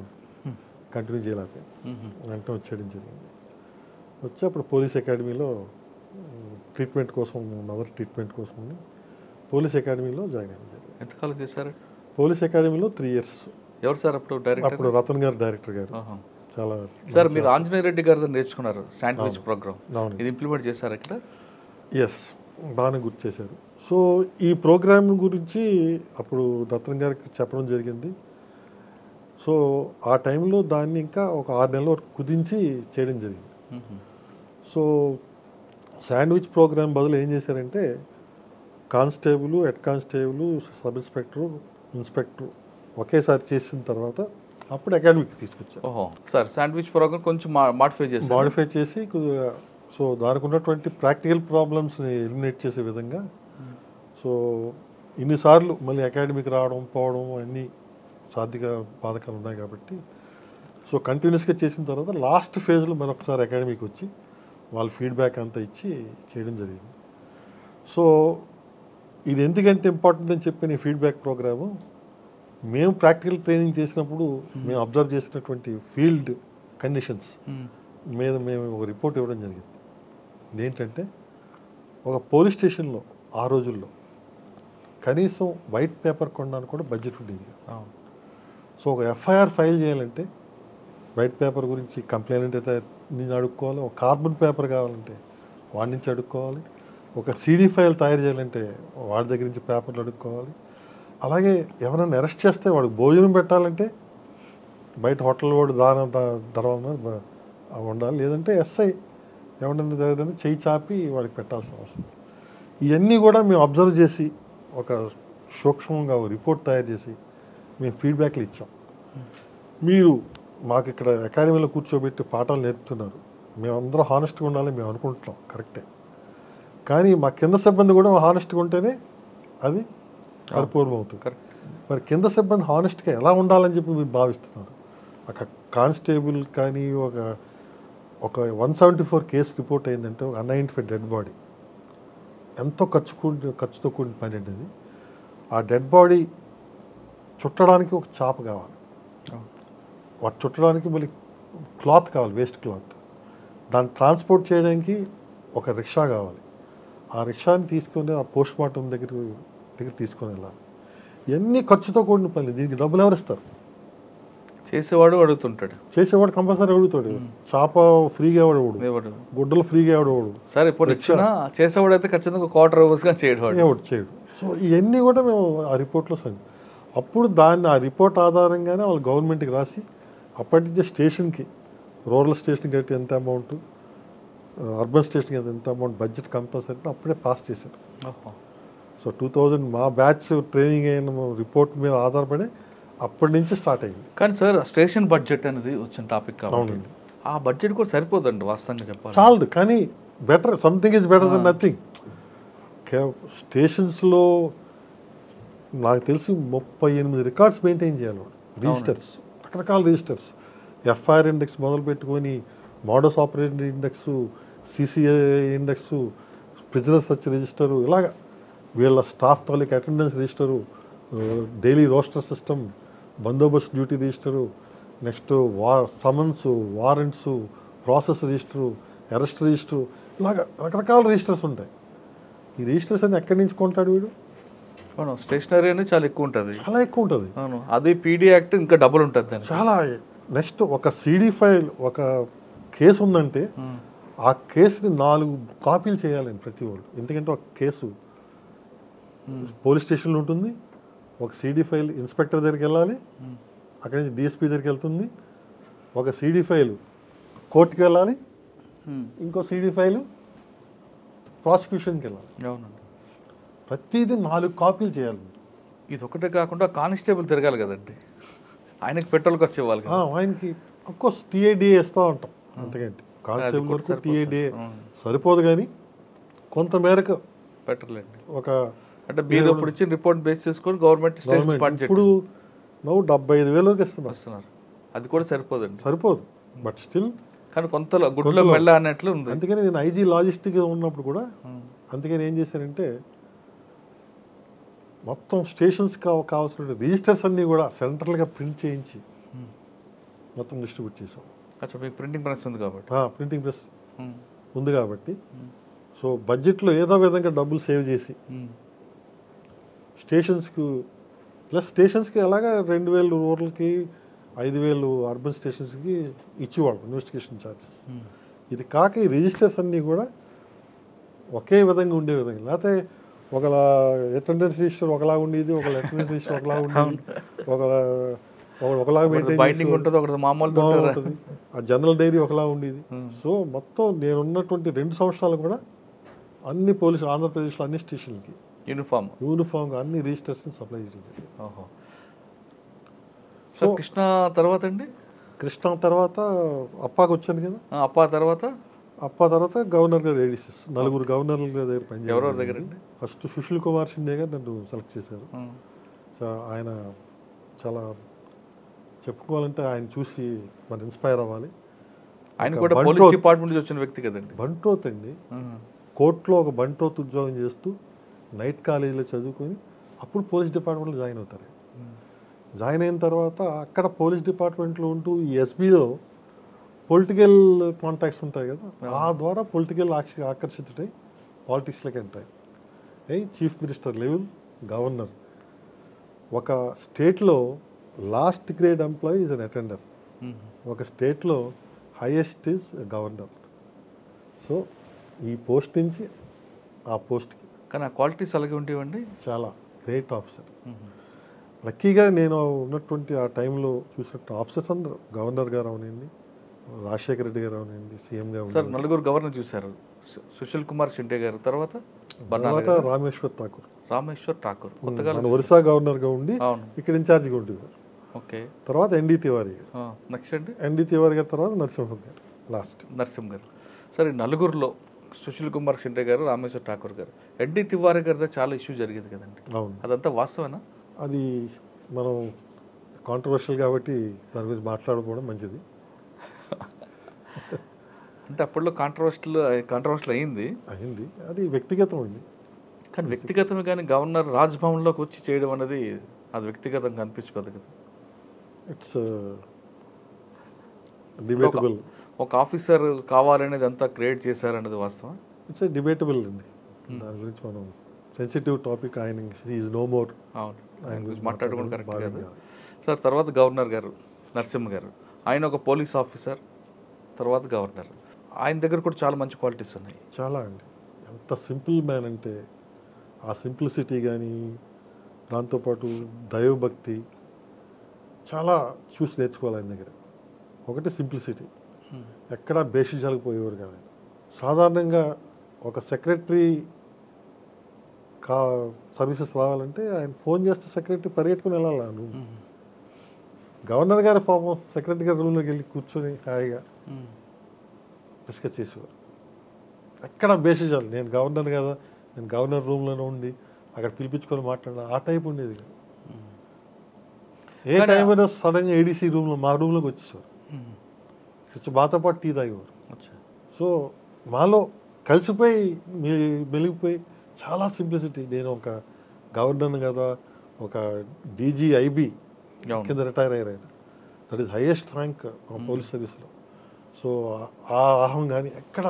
కంటిన్యూ చేయలేకపోయాను, వెంటనే వచ్చేయడం జరిగింది. వచ్చి అప్పుడు పోలీస్ అకాడమీలో ట్రీట్మెంట్ కోసం, మదర్ ట్రీట్మెంట్ కోసం పోలీస్ అకాడమీలో జాయిన్ అయ్యాను జరిగింది. ఎంతకాలం చేశారు పోలీస్ అకాడమీలో? 3 years. ఎవరు సార్ అప్పుడు డైరెక్టర్? అప్పుడు రతన్ గారు డైరెక్టర్ గారు. చాలా సార్ మీరు ఆంజనేయ రెడ్డి గారు నేర్చుకున్నారు శాండ్విచ్ ప్రోగ్రామ్, ఇది ఇంప్లిమెంట్ చేశారు ఇక్కడ? ఎస్, బాగానే గుర్తు చేశారు. సో ఈ ప్రోగ్రామ్ గురించి అప్పుడు రతన్ గారికి చెప్పడం జరిగింది. సో ఆ టైంలో దాన్ని ఇంకా ఒక 6 నెలల వరకు కుదించి చేయడం జరిగింది. సో శాండ్విచ్ ప్రోగ్రామ్ బదులు ఏం చేశారంటే constable, head constable, sub inspector, inspector ఒకేసారి చేసిన తర్వాత అప్పుడు అకాడమీకి తీసుకొచ్చారు. ఓహో సార్, శాండ్విచ్ ప్రోగ్రామ్ కొంచెం మాడిఫై చేసి సో దానికి ఉన్నటువంటి ప్రాక్టికల్ ప్రాబ్లమ్స్ని ఎలిమినేట్ చేసే విధంగా. సో ఇన్నిసార్లు మళ్ళీ అకాడమీకి రావడం పోవడం అన్నీ సాధ్య బాధకాలు ఉన్నాయి కాబట్టి సో కంటిన్యూస్గా చేసిన తర్వాత లాస్ట్ ఫేజ్లో మరొకసారి అకాడమీకి వచ్చి వాళ్ళ ఫీడ్బ్యాక్ అంతా ఇచ్చి చేయడం జరిగింది. సో ఇది ఎందుకంటే ఇంపార్టెంట్ అని చెప్పిన ఈ ఫీడ్బ్యాక్ ప్రోగ్రాము, మేము ప్రాక్టికల్ ట్రైనింగ్ చేసినప్పుడు మేము అబ్జర్వ్ చేసినటువంటి ఫీల్డ్ కండిషన్స్ మీద మేము ఒక రిపోర్ట్ ఇవ్వడం జరిగింది. ఏంటంటే ఒక పోలీస్ స్టేషన్లో ఆ రోజుల్లో కనీసం వైట్ పేపర్ కొనడానికి కూడా బడ్జెట్ ఉండేది. సో ఒక ఎఫ్ఐఆర్ ఫైల్ చేయాలంటే వైట్ పేపర్ గురించి కంప్లైంట్ అయితే నేను అడుక్కోవాలి, ఒక కార్బన్ పేపర్ కావాలంటే వాడి నుంచి అడుక్కోవాలి, ఒక CD ఫైల్ తయారు చేయాలంటే వాడి దగ్గర నుంచి పేపర్లు అడుక్కోవాలి. అలాగే ఎవరైనా అరెస్ట్ చేస్తే వాడికి భోజనం పెట్టాలంటే బయట హోటల్ వాడు ధర ఉండాలి, లేదంటే SI ఎవరైనా దగ్గర చెయ్యి చాపి వాడికి పెట్టాల్సిన అవసరం. ఇవన్నీ కూడా మేము అబ్జర్వ్ చేసి ఒక సూక్ష్మంగా రిపోర్ట్ తయారు చేసి మేము ఫీడ్బ్యాక్లు ఇచ్చాం. మీరు మాకు ఇక్కడ అకాడమీలో కూర్చోబెట్టి పాఠాలు నేర్పుతున్నారు, మేమందరం హానెస్ట్గా ఉండాలి మేము అనుకుంటున్నాం, కరెక్టే. కానీ మా కింద సిబ్బంది కూడా హానెస్ట్గా ఉంటేనే అది పరిపూర్ణం అవుతుంది. మరి కింద సిబ్బంది హానెస్ట్గా ఎలా ఉండాలని చెప్పి మీరు భావిస్తున్నారు? ఒక కానిస్టేబుల్ కానీ ఒక 174 కేసు రిపోర్ట్ అయిందంటే ఒక అన్ఐడెంటిఫైడ్ డెడ్ బాడీ, ఎంతో ఖర్చుతో కూడిన పని అండి అది. ఆ డెడ్ బాడీ చుట్టడానికి ఒక చాప కావాలి, వాటి చుట్టడానికి మళ్ళీ క్లాత్ కావాలి, వేస్ట్ క్లాత్. దాన్ని ట్రాన్స్పోర్ట్ చేయడానికి ఒక రిక్షా కావాలి. ఆ రిక్షాని తీసుకొని ఆ పోస్ట్ మార్టం దగ్గర తీసుకొని వెళ్ళాలి. ఇవన్నీ ఖర్చుతో కూడిన పని. దీనికి డబ్బులు ఎవరు ఇస్తారు? చేసేవాడు అడుగుతుంటాడు, చేసేవాడు కంపల్సరీ అడుగుతాడు. చేప ఫ్రీగా ఎవడు, గుడ్డలు ఫ్రీగా ఎవడు. సరే ఇప్పుడు ఇచ్చినా చేసేవాడు అయితే ఖచ్చితంగా క్వార్టర్ అవర్స్గా చేయడు. సో ఇవన్నీ కూడా మేము ఆ రిపోర్ట్లో అప్పుడు దాన్ని ఆ రిపోర్ట్ ఆధారంగానే వాళ్ళు గవర్నమెంట్కి రాసి అప్పటి నుంచే స్టేషన్కి, రూరల్ స్టేషన్కి అయితే ఎంత అమౌంట్, అర్బన్ స్టేషన్కి అయితే ఎంత అమౌంట్ బడ్జెట్ కంపల్సరీ అప్పుడే పాస్ చేశారు. సో 2000 మా బ్యాచ్ ట్రైనింగ్ అయిన రిపోర్ట్ మీద ఆధారపడి అప్పటి నుంచి స్టార్ట్ అయింది. కానీ సార్ స్టేషన్ బడ్జెట్ అనేది వచ్చిన టాపిక్ కాబట్టి ఆ బడ్జెట్ కూడా సరిపోదండి వాస్తవంగా చెప్పాలి. చాలదు, కానీ better, something is better than nothing. స్టేషన్స్లో నాకు తెలిసి 38 రికార్డ్స్ మెయింటైన్ చేయాలి వాడు. రిజిస్టర్స్, రకరకాల రిజిస్టర్స్, ఎఫ్ఐఆర్ ఇండెక్స్ మొదలు పెట్టుకొని modus operating index, CCI index, prisoner search register, ఇలాగ వీళ్ళ స్టాఫ్ తాలూకు attendance register, daily roster system, బందోబస్తు duty register, next summons, warrants, process register, arrest register, ఇలాగ రకరకాల రిజిస్టర్స్ ఉంటాయి. ఈ రిజిస్టర్స్ అన్ని ఎక్కడి నుంచి కొంటాడు వీడు? స్టేషనరీ అనేది చాలా ఎక్కువ ఉంటుంది, చాలా ఎక్కువ ఉంటుంది. అది పీడీ యాక్ట్ ఇంకా డబుల్ ఉంటుంది చాలా. నెక్స్ట్ ఒక సిడి ఫైల్, ఒక కేసు ఉందంటే ఆ కేసుని 4 కాపీలు చేయాలండి ప్రతి వాళ్ళు. ఎందుకంటే ఒక కేసు పోలీస్ స్టేషన్లో ఉంటుంది, ఒక సిడి ఫైల్ ఇన్స్పెక్టర్ దగ్గరికి వెళ్ళాలి, అక్కడి నుంచి డిఎస్పీ దగ్గరికి వెళ్తుంది, ఒక సిడి ఫైల్ కోర్టుకి వెళ్ళాలి, ఇంకో సిడి ఫైలు ప్రాసిక్యూషన్కి వెళ్ళాలి. అవునండి, ప్రతిదీ 4 కాపీలు చేయాలి. ఇది ఒకటే కాకుండా కానిస్టేబుల్ తిరగాలి కదండి, ఆయనకి పెట్రోల్ ఖర్చు ఇవ్వాలి కదా. ఆయనకి అఫ్కోర్స్ టీఐడిఏ ఇస్తూ ఉంటాం, అంతకంటే కానిస్టేబుల్ వరకు టీఐడిఏ సరిపోదు, కానీ కొంత మేరకు పెట్టలేండి. ఒక అంటే మీరు ఇప్పుడు ఇచ్చిన రిపోర్ట్ బేస్ చేసుకొని గవర్నమెంట్ ఇప్పుడు 75,000 వరకు ఇస్తున్నారు, అది కూడా సరిపోదండి. సరిపోదు, బట్ స్టిల్ కానీ కొంత గుడ్లో మెల్ల అన్నట్లు ఉంది. అందుకని నేను ఐజీ లాజిస్టిక్ ఉన్నప్పుడు కూడా అందుకని ఏం చేశానంటే మొత్తం స్టేషన్స్ కావాల్సిన రిజిస్టర్స్ అన్నీ కూడా సెంట్రల్గా ప్రింట్ చేయించి మొత్తం డిస్ట్రిబ్యూట్ చేసాం. అచ్చా, మీకు ప్రింటింగ్ ప్రెస్ ఉంది కాబట్టి. ప్రింటింగ్ ప్రెస్ ఉంది కాబట్టి సో బడ్జెట్లో ఏదో విధంగా డబ్బులు సేవ్ చేసి స్టేషన్స్కి అలాగా 2,000 రూరల్కి, 5,000 అర్బన్ స్టేషన్స్కి ఇచ్చేవాళ్ళు ఇన్వెస్టిగేషన్ ఛార్జెస్. ఇది కాక ఈ రిజిస్టర్స్ అన్నీ కూడా ఒకే విధంగా ఉండే విధంగా, లేకపోతే ఒకలా అటెండెన్స్ రిజిస్టర్ ఒకలా ఉండేది, ఒకలా అటెండెన్స్ రిజిస్టర్ ఒకలా ఉండేది, ఒకలాగా మెయింటైన్ ఉంటుంది, ఆ జనరల్ డైరీ ఒకలా ఉండేది. సో మొత్తం నేనున్నటువంటి 2 సంవత్సరాలు కూడా అన్ని పోలీసు ఆంధ్రప్రదేశ్లో అన్ని స్టేషన్లకి యూనిఫామ్గా అన్ని రిజిస్టర్స్ని సప్లై చేయడం జరిగింది. సో కృష్ణా తర్వాత అండి, కృష్ణా తర్వాత అప్పాకి వచ్చాను కదా, అప్పా తర్వాత గవర్నర్ గారు ఏడీసీస్ 4 గవర్నర్ల దగ్గర పనిచేయాలి. ఫస్ట్ సుశీల్ కుమార్ షిండే గారు నన్ను సెలెక్ట్ చేశారు. ఆయన చాలా చెప్పుకోవాలంటే ఆయన చూసి మనం ఇన్స్పైర్ అవ్వాలి. ఆయన కూడా పోలీస్ డిపార్ట్మెంట్ నుంచి వచ్చిన వ్యక్తి కదండి. బంట్రోత్ అండి, కోర్టులో ఒక బంట్రోత్ ఉద్యోగం చేస్తూ నైట్ కాలేజీలో చదువుకొని అప్పుడు పోలీస్ డిపార్ట్మెంట్లో జాయిన్ అవుతారు. జాయిన్ అయిన తర్వాత అక్కడ పోలీస్ డిపార్ట్మెంట్లో ఉంటూ ఈ ఎస్బీలో పొలిటికల్ కాంటాక్ట్స్ ఉంటాయి కదా, ఆ ద్వారా పొలిటికల్ ఆకర్షితుడై పాలిటిక్స్లోకి ఉంటాయి. చీఫ్ మినిస్టర్ లెవెల్, గవర్నర్, ఒక స్టేట్లో last grade employee is an attender, ఒక స్టేట్లో హైయెస్ట్ ఈజ్ గవర్నర్. సో ఈ పోస్ట్ నుంచి ఆ పోస్ట్కి కానీ ఆ క్వాలిటీస్ అలాగే ఉండేవండి. చాలా గ్రేట్ ఆఫీసర్. లక్కీగా నేను ఉన్నటువంటి ఆ టైంలో చూసినట్టు ఆఫీసర్స్ అందరూ, గవర్నర్ గారు అవనండి, రాజశేఖర రెడ్డి గారు అవనండి, సీఎం గారు. సార్ 4 గవర్నర్ చూశారు, సుశీల్ కుమార్ షిండే గారు, తర్వాత రామేశ్వర్ ఠాకూర్ కొత్తగా ఒరిస్సా గవర్నర్గా ఉండి ఇక్కడ ఇన్ఛార్జిగా ఉండేవారు. ఓకే, తర్వాత ఎన్డీ తివారీ గారు, నెక్స్ట్ అండి ఎన్డీ తివారీ గారు, తర్వాత నరసింహ గారు, లాస్ట్ నరసింహ గారు. సరే, 4లో సుశీల్ కుమార్ షిండే గారు, రామేశ్వర్ ఠాకూర్ గారు, ఎన్డీ తివారీ గారితో చాలా ఇష్యూ జరిగేది కదండి. అవును, అదంతా వాస్తవేనా? అది మనం కాంట్రవర్షియల్ కాబట్టి దాని గురించి మాట్లాడుకోవడం మంచిది. అంటే అప్పట్లో కాంట్రవర్షియల్ అయింది, అది వ్యక్తిగతం అండి. కానీ వ్యక్తిగతమే కానీ గవర్నర్ రాజ్భవన్లోకి వచ్చి చేయడం అనేది అది వ్యక్తిగతంగా అనిపించుకోదు కదా. It's debatable. ఒక ఆఫీసర్ కావాలనేది అంతా క్రియేట్ చేశారనేది వాస్తవం. ఇట్స్ డిబేటబుల్ అండి. దాని గురించి మనం సెన్సిటివ్ టాపిక్. ఆయన ఈజ్ నో మోర్. అవును, ఆయన గురించి మాట్లాడుకోవడం కరెక్ట్ కాదు సార్. తర్వాత గవర్నర్ గారు నరసింహ గారు, ఆయన ఒక పోలీస్ ఆఫీసర్, తర్వాత గవర్నర్. ఆయన దగ్గర కూడా చాలా మంచి క్వాలిటీస్ ఉన్నాయి. చాలా అండి. ఎంత సింపుల్ మ్యాన్ అంటే ఆ సింప్లిసిటీ కానీ, దాంతోపాటు దైవభక్తి చాలా చూసి నేర్చుకోవాలి ఆయన దగ్గర. ఒకటి సింప్లిసిటీ, ఎక్కడా బేషిజాలకు పోయేవారు కాదు. సాధారణంగా ఒక సెక్రటరీ సర్వీసెస్ రావాలంటే ఆయన ఫోన్ చేస్తే సెక్రటరీ పరిగెట్టుకుని వెళ్ళాలా నువ్వు. గవర్నర్ గారు పాపం సెక్రటరీ గారి రూమ్లోకి వెళ్ళి కూర్చొని హాయిగా డిస్కస్ చేసేవారు. ఎక్కడ బేషిజాలు, నేను గవర్నర్ కదా, నేను గవర్నర్ రూమ్లోనే ఉండి అక్కడ పిలిపించుకొని మాట్లాడిన ఆ టైప్ ఉండేది. ఏ టైం అయినా సడన్గా ఏడీసీ రూమ్లో మా రూమ్లోకి వచ్చేవారు, వచ్చి మాతో పాటు టీ తాగేవారు. సో మాలో కలిసిపోయి మెలిగిపోయి చాలా సింప్లిసిటీ. నేను ఒక గవర్నర్ కదా, ఒక డీజీఐబీ కింద రిటైర్ అయ్యారు. That is highest rank police సర్వీస్లో. సో ఆ అహం కానీ ఎక్కడ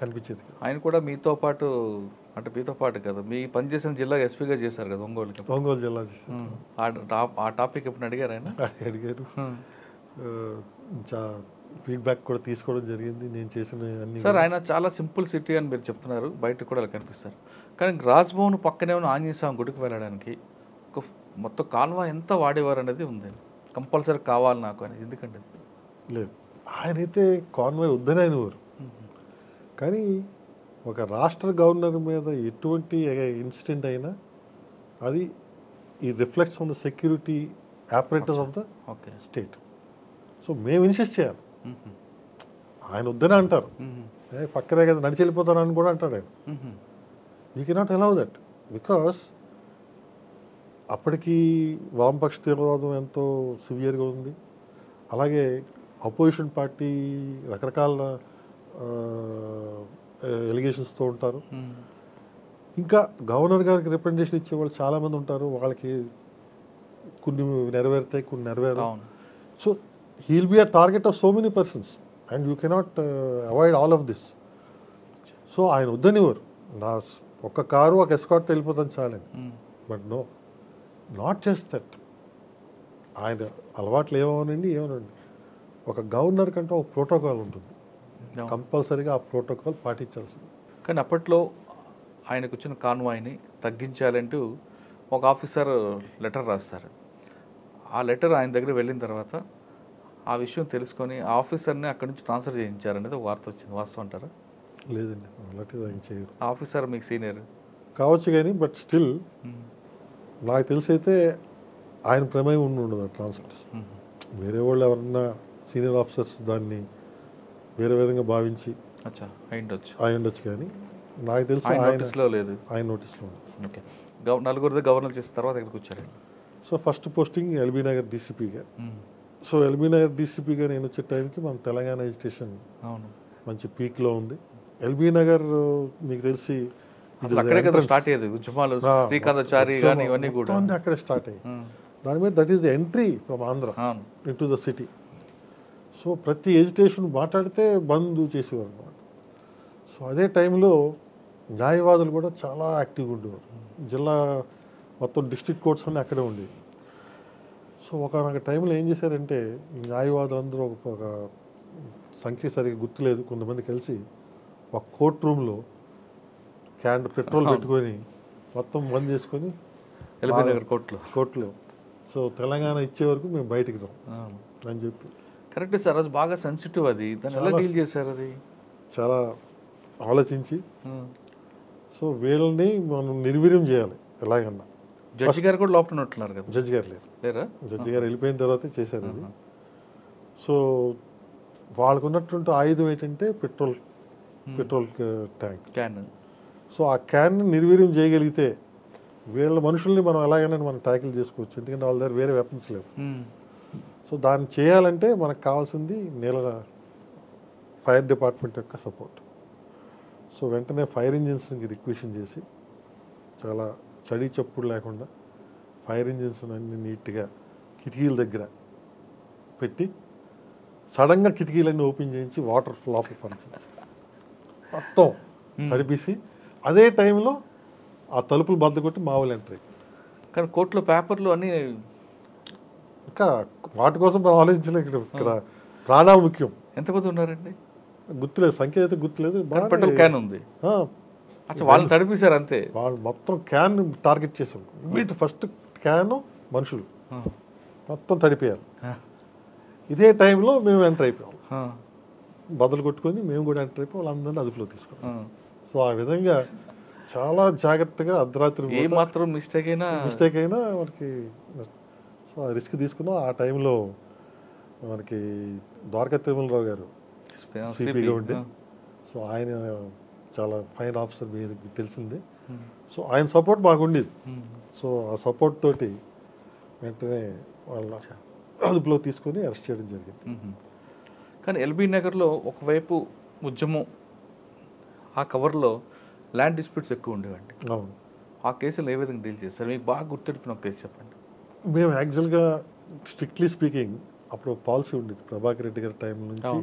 కనిపించేది. ఆయన కూడా మీతో పాటు, అంటే మీతో పాటు కదా, మీ పనిచేసిన జిల్లా ఎస్పీగా చేశారు కదా, ఒంగోలు జిల్లా చేశారు. ఆ టాపిక్ ఎప్పుడు అడిగారు ఆయన? అడిగారు. ఫీడ్బ్యాక్ కూడా తీసుకోవడం జరిగింది నేను చేసిన అన్ని. సార్ ఆయన చాలా సింపుల్ సిటీ అని మీరు చెప్తున్నారు, బయటకు కూడా కనిపిస్తారు. కానీ రాజ్భవన్ పక్కనే ఉన్న ఆంజనేయ స్వామి గుడికి వెళ్ళడానికి ఒక మొత్తం కాల్వ ఎంత వాడేవారు అనేది ఉంది. కంపల్సరీ కావాలి నాకు అనేది. ఎందుకంటే లేదు, ఆయనైతే కాన్వాయ్ వద్దని ఆయనవారు. కానీ ఒక రాష్ట్ర గవర్నర్ మీద ఎటువంటి ఇన్సిడెంట్ అయినా అది ఈ reflects on the security operators of the state. So మేము ఇన్సిస్ట్ చేయాలి. ఆయన వద్దనే అంటారు, పక్కనే కదా నడిచి వెళ్ళిపోతానని కూడా అంటాడు ఆయన. We cannot allow that, because అప్పటికి వామపక్ష తీవ్రవాదం ఎంతో సివియర్గా ఉంది. అలాగే అపోజిషన్ పార్టీ రకరకాల ఎలిగేషన్స్తో ఉంటారు. ఇంకా గవర్నర్ గారికి రిప్రజెంటేషన్ ఇచ్చే వాళ్ళు చాలామంది ఉంటారు. వాళ్ళకి కొన్ని నెరవేరుతాయి, కొన్ని నెరవేరు. So he'll be a target of so many persons and you cannot avoid all of this. So ఆయన వద్దనివ్వరు. నా ఒక్క కారు ఒక ఎస్కార్ట్ వెళ్ళిపోతాను చాలని. But no, not just that. ఆయన అలవాట్లు ఏమవునండి, ఒక గవర్నర్ కంటే ఒక ప్రోటోకాల్ ఉంటుంది, కంపల్సరీగా ఆ ప్రోటోకాల్ పాటించాల్సింది. కానీ అప్పట్లో ఆయనకు వచ్చిన కాన్వాయ్ని తగ్గించాలంటూ ఒక ఆఫీసర్ లెటర్ రాస్తారు. ఆ లెటర్ ఆయన దగ్గర వెళ్ళిన తర్వాత ఆ విషయం తెలుసుకొని ఆ ఆఫీసర్ని అక్కడి నుంచి ట్రాన్స్ఫర్ చేయించారనేది ఒక వార్త వచ్చింది. వాస్తవం అంటారా? లేదండి, అలాంటిది ఆయన చేయరు. ఆఫీసర్ మీకు సీనియర్ కావచ్చు కానీ, బట్ స్టిల్ నాకు తెలిసి అయితే ఆయన ప్రమేయం ఉండదు ఆ ట్రాన్స్ఫర్స్. వేరే వాళ్ళు ఎవరన్నా సీనియర్ ఆఫీసర్స్ దాన్ని వేరే విధంగా భావించి అయి ఉండొచ్చు కానీ నాకు తెలిసి ఆయన లేదు. ఆయన నోటీస్లో ఉంది. ఓకే, నలుగురిది గవర్నర్ చేసిన తర్వాత ఎక్కడికి వచ్చారు? So first posting LB Nagar డీసీపీగా. సో ఎల్బీ నగర్ డీసీపీగా నేను వచ్చే టైంకి మన తెలంగాణ ఎడ్యుకేషన్ మంచి పీక్లో ఉంది. ఎల్బీ నగర్ మీకు తెలిసి స్టార్ట్ అయ్యేది ఉద్యమాలు, శ్రీకాంతాచారి ఇవన్నీ కూడా అక్కడే స్టార్ట్ అయ్యాయి. దాని మీద that is the entry from Andhra in to the city. So ప్రతి ఎడ్యుకేషన్ మాట్లాడితే బంద్ చేసేవారు అనమాట. సో అదే టైంలో న్యాయవాదులు కూడా చాలా యాక్టివ్గా ఉండేవారు. జిల్లా మొత్తం డిస్ట్రిక్ట్ కోర్ట్స్ అన్నీ అక్కడే ఉండేవి. సో ఒక టైంలో ఏం చేశారంటే ఈ న్యాయవాదులందరూ ఒక సంఖ్య సరిగ్గా గుర్తులేదు, కొంతమంది కలిసి ఒక కోర్ట్ రూమ్లో పెట్రోల్ పెట్టుకొని మొత్తం బంద్ చేసుకొని కోర్టులో సో తెలంగాణ ఇచ్చే వరకు మేము బయటికి రాం అని చెప్పి. కరెక్ట్ సార్, అది బాగా సెన్సిటివ్. అది దాన్ని ఎలా డీల్ చేశారు? అది చాలా ఆలోచించి సో వీళ్ళని మనం నిర్వీర్యం చేయాలి ఎలాగన్నా. జడ్జి గారు కూడా లోపల ఉంటున్నారు కదా? జడ్జి గారు లేరా? జడ్జి గారు వెళ్ళిపోయిన తర్వాతే చేశారు అది. సో వాళ్ళకు ఉన్నటువంటి ఆయుధం ఏంటంటే పెట్రోల్ ట్యాంక్ క్యాన్. సో ఆ క్యాన్ నిర్వీర్యం చేయగలిగితే వీళ్ళ మనుషుల్ని మనం ఎలాగైనా మనం ట్యాకిల్ చేసుకోవచ్చు, ఎందుకంటే వాళ్ళ దగ్గర వేరే వెపన్స్ లేవు. సో దాన్ని చేయాలంటే మనకు కావాల్సింది ఫైర్ డిపార్ట్మెంట్ యొక్క సపోర్ట్. సో వెంటనే ఫైర్ ఇంజిన్స్కి రిక్వెషన్ చేసి చాలా చడి చప్పుడు లేకుండా ఫైర్ ఇంజిన్స్ అన్ని నీట్గా కిటికీల దగ్గర పెట్టి సడన్గా కిటికీలన్నీ ఓపెన్ చేయించి వాటర్ లోపల పంచారు మొత్తం తడిపేసి అదే టైంలో ఆ తలుపులు బద్దలు కొట్టి మా వాళ్ళు ఎంటర్ అయ్యి. కానీ కోర్టులో పేపర్లు అన్నీ ఇంకా వాటి కోసం మనం ఆలోచించలేదు. ఇక్కడ ప్రాణాలు ముఖ్యం. ఎంతమంది ఉన్నారండి? గుర్తులేదు, సంఖ్య అయితే గుర్తులేదు. పెట్రోల్ క్యాన్ ఉంది. అచ్చా, వాళ్ళని తడిపేశారు అంతే. వాళ్ళు మొత్తం క్యాన్ టార్గెట్ చేసాం. ఇమీడియట్ ఫస్ట్ క్యాన్ మనుషులు మొత్తం తడిపోయారు. ఇదే టైంలో మేము ఎంటర్ అయిపోయాం. బదులు కొట్టుకొని మేము కూడా ఎంటర్ అయిపోయి వాళ్ళందరినీ అదుపులో తీసుకున్నాం. సో ఆ విధంగా చాలా జాగ్రత్తగా అర్ధరాత్రి ఏ మాత్రం మిస్టేక్ అయినా మనకి సో ఆ రిస్క్ తీసుకున్నాం. ఆ టైంలో మనకి ద్వారకా తిరుమలరావు గారు సిపిగా ఉండే, సో ఆయన చాలా ఫైన్ ఆఫీసర్, మీకు తెలిసిందే. సో ఆయన సపోర్ట్ మాకు ఉండేది. సో ఆ సపోర్ట్ తోటి వెంటనే వాళ్ళ అదుపులో తీసుకొని అరెస్ట్ చేయడం జరిగింది. కానీ ఎల్బీ నగర్లో ఒకవైపు ఉద్యమం, ఆ కవర్లో ల్యాండ్ డిస్ప్యూట్స్ ఎక్కువ ఉండేవండి. అవును. ఆ కేసులు ఏ విధంగా డీల్ చేస్తారు? మీకు బాగా గుర్తెడిపిన ఒక కేసు చెప్పండి. మేము యాక్చువల్గా స్ట్రిక్ట్లీ స్పీకింగ్ అప్పుడు పాలసీ ఉండేది ప్రభాకర్ రెడ్డి గారి టైం నుంచి.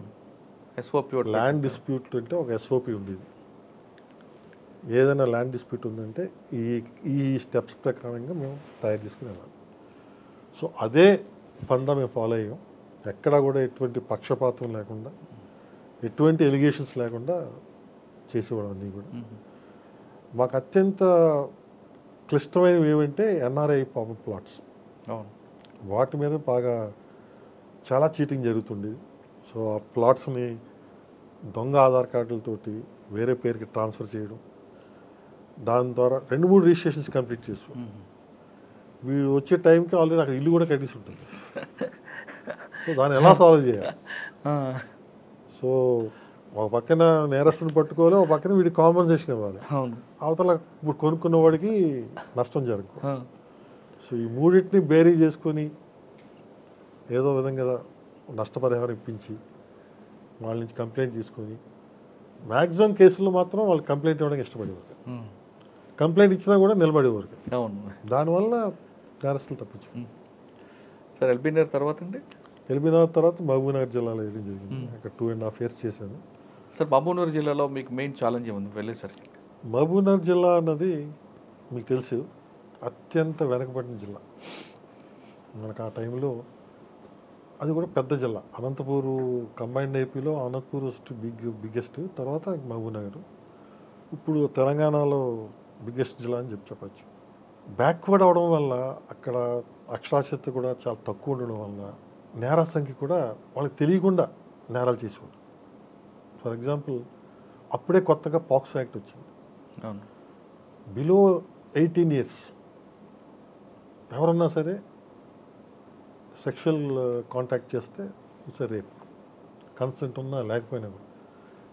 ఎస్ఓపి ల్యాండ్ డిస్ప్యూట్ అంటే ఒక ఎస్ఓపి ఉండేది. ఏదైనా ల్యాండ్ డిస్ప్యూట్ ఉందంటే ఈ స్టెప్స్ ప్రకారంగా మేము తయారు చేసుకుని వెళ్ళాలి. సో అదే పందా మేము ఫాలో అయ్యాం. ఎక్కడా కూడా ఎటువంటి పక్షపాతం లేకుండా, ఎటువంటి ఎలిగేషన్స్ లేకుండా చేసేవాడు అన్నీ కూడా. మాకు అత్యంత క్లిష్టమైనవి ఏమంటే ఎన్ఆర్ఐ పాపప్ ప్లాట్స్. వాటి మీద బాగా చాలా చీటింగ్ జరుగుతుండేది. సో ఆ ప్లాట్స్ని దొంగ ఆధార్ కార్డులతోటి వేరే పేరుకి ట్రాన్స్ఫర్ చేయడం, దాని ద్వారా 2-3 రిజిస్ట్రేషన్స్ కంప్లీట్ చేసాం. వీడు వచ్చే టైంకి ఆల్రెడీ అక్కడ ఇల్లు కూడా కట్టేసి ఉంటుంది. సో దాన్ని ఎలా సాల్వ్ చేయాలి? సో ఒక పక్కన నేరస్తుని పట్టుకోవాలి, ఒక పక్కన వీడికి కాంపన్సేషన్ ఇవ్వాలి. అవతల ఇప్పుడు కొనుక్కున్న వాడికి నష్టం జరగదు. సో ఈ మూడింటిని బేరీ చేసుకొని ఏదో విధంగా నష్టపరిహారం ఇప్పించి వాళ్ళ నుంచి కంప్లైంట్ తీసుకొని, మ్యాక్సిమం కేసుల్లో మాత్రం వాళ్ళు కంప్లైంట్ ఇవ్వడానికి ఇష్టపడేవారు. కంప్లైంట్ ఇచ్చినా కూడా నిలబడేవారు. దానివల్ల నేరస్తులు తప్పించు. సార్ ఎల్బీ నగర్ తర్వాత అండి? ఎల్బీ నగర్ తర్వాత మహబూబ్ నగర్ జిల్లాలో వేయడం జరిగింది. అక్కడ 2.5 years చేశాను. సార్ మహబూబ్ నగర్ జిల్లాలో మీకు మెయిన్ ఛాలెంజ్ ఏముంది వెళ్ళేసరికి? మహబూబ్ నగర్ జిల్లా అన్నది మీకు తెలుసు అత్యంత వెనకబడిన జిల్లా. మనకు ఆ టైంలో అది కూడా పెద్ద జిల్లా. అనంతపూర్ కంబైన్డ్ ఏపీలో అనంతపూర్ బిగ్గెస్ట్, తర్వాత మహబూబ్ నగర్. ఇప్పుడు తెలంగాణలో బిగ్గెస్ట్ జిల్లా అని చెప్పచ్చు. బ్యాక్వర్డ్ అవడం వల్ల అక్కడ అక్షరాస్యత కూడా చాలా తక్కువ ఉండడం వల్ల నేర సంఖ్య కూడా వాళ్ళకి తెలియకుండా నేరాలు చేసేవారు. ఫర్ ఎగ్జాంపుల్ అప్పుడే కొత్తగా పాక్సో యాక్ట్ వచ్చింది. బిలో 18 years ఎవరన్నా సరే సెక్షువల్ కాంటాక్ట్ చేస్తే ఇట్స్ రేప్, కన్సెంట్ ఉన్నా లేకపోయినా కూడా.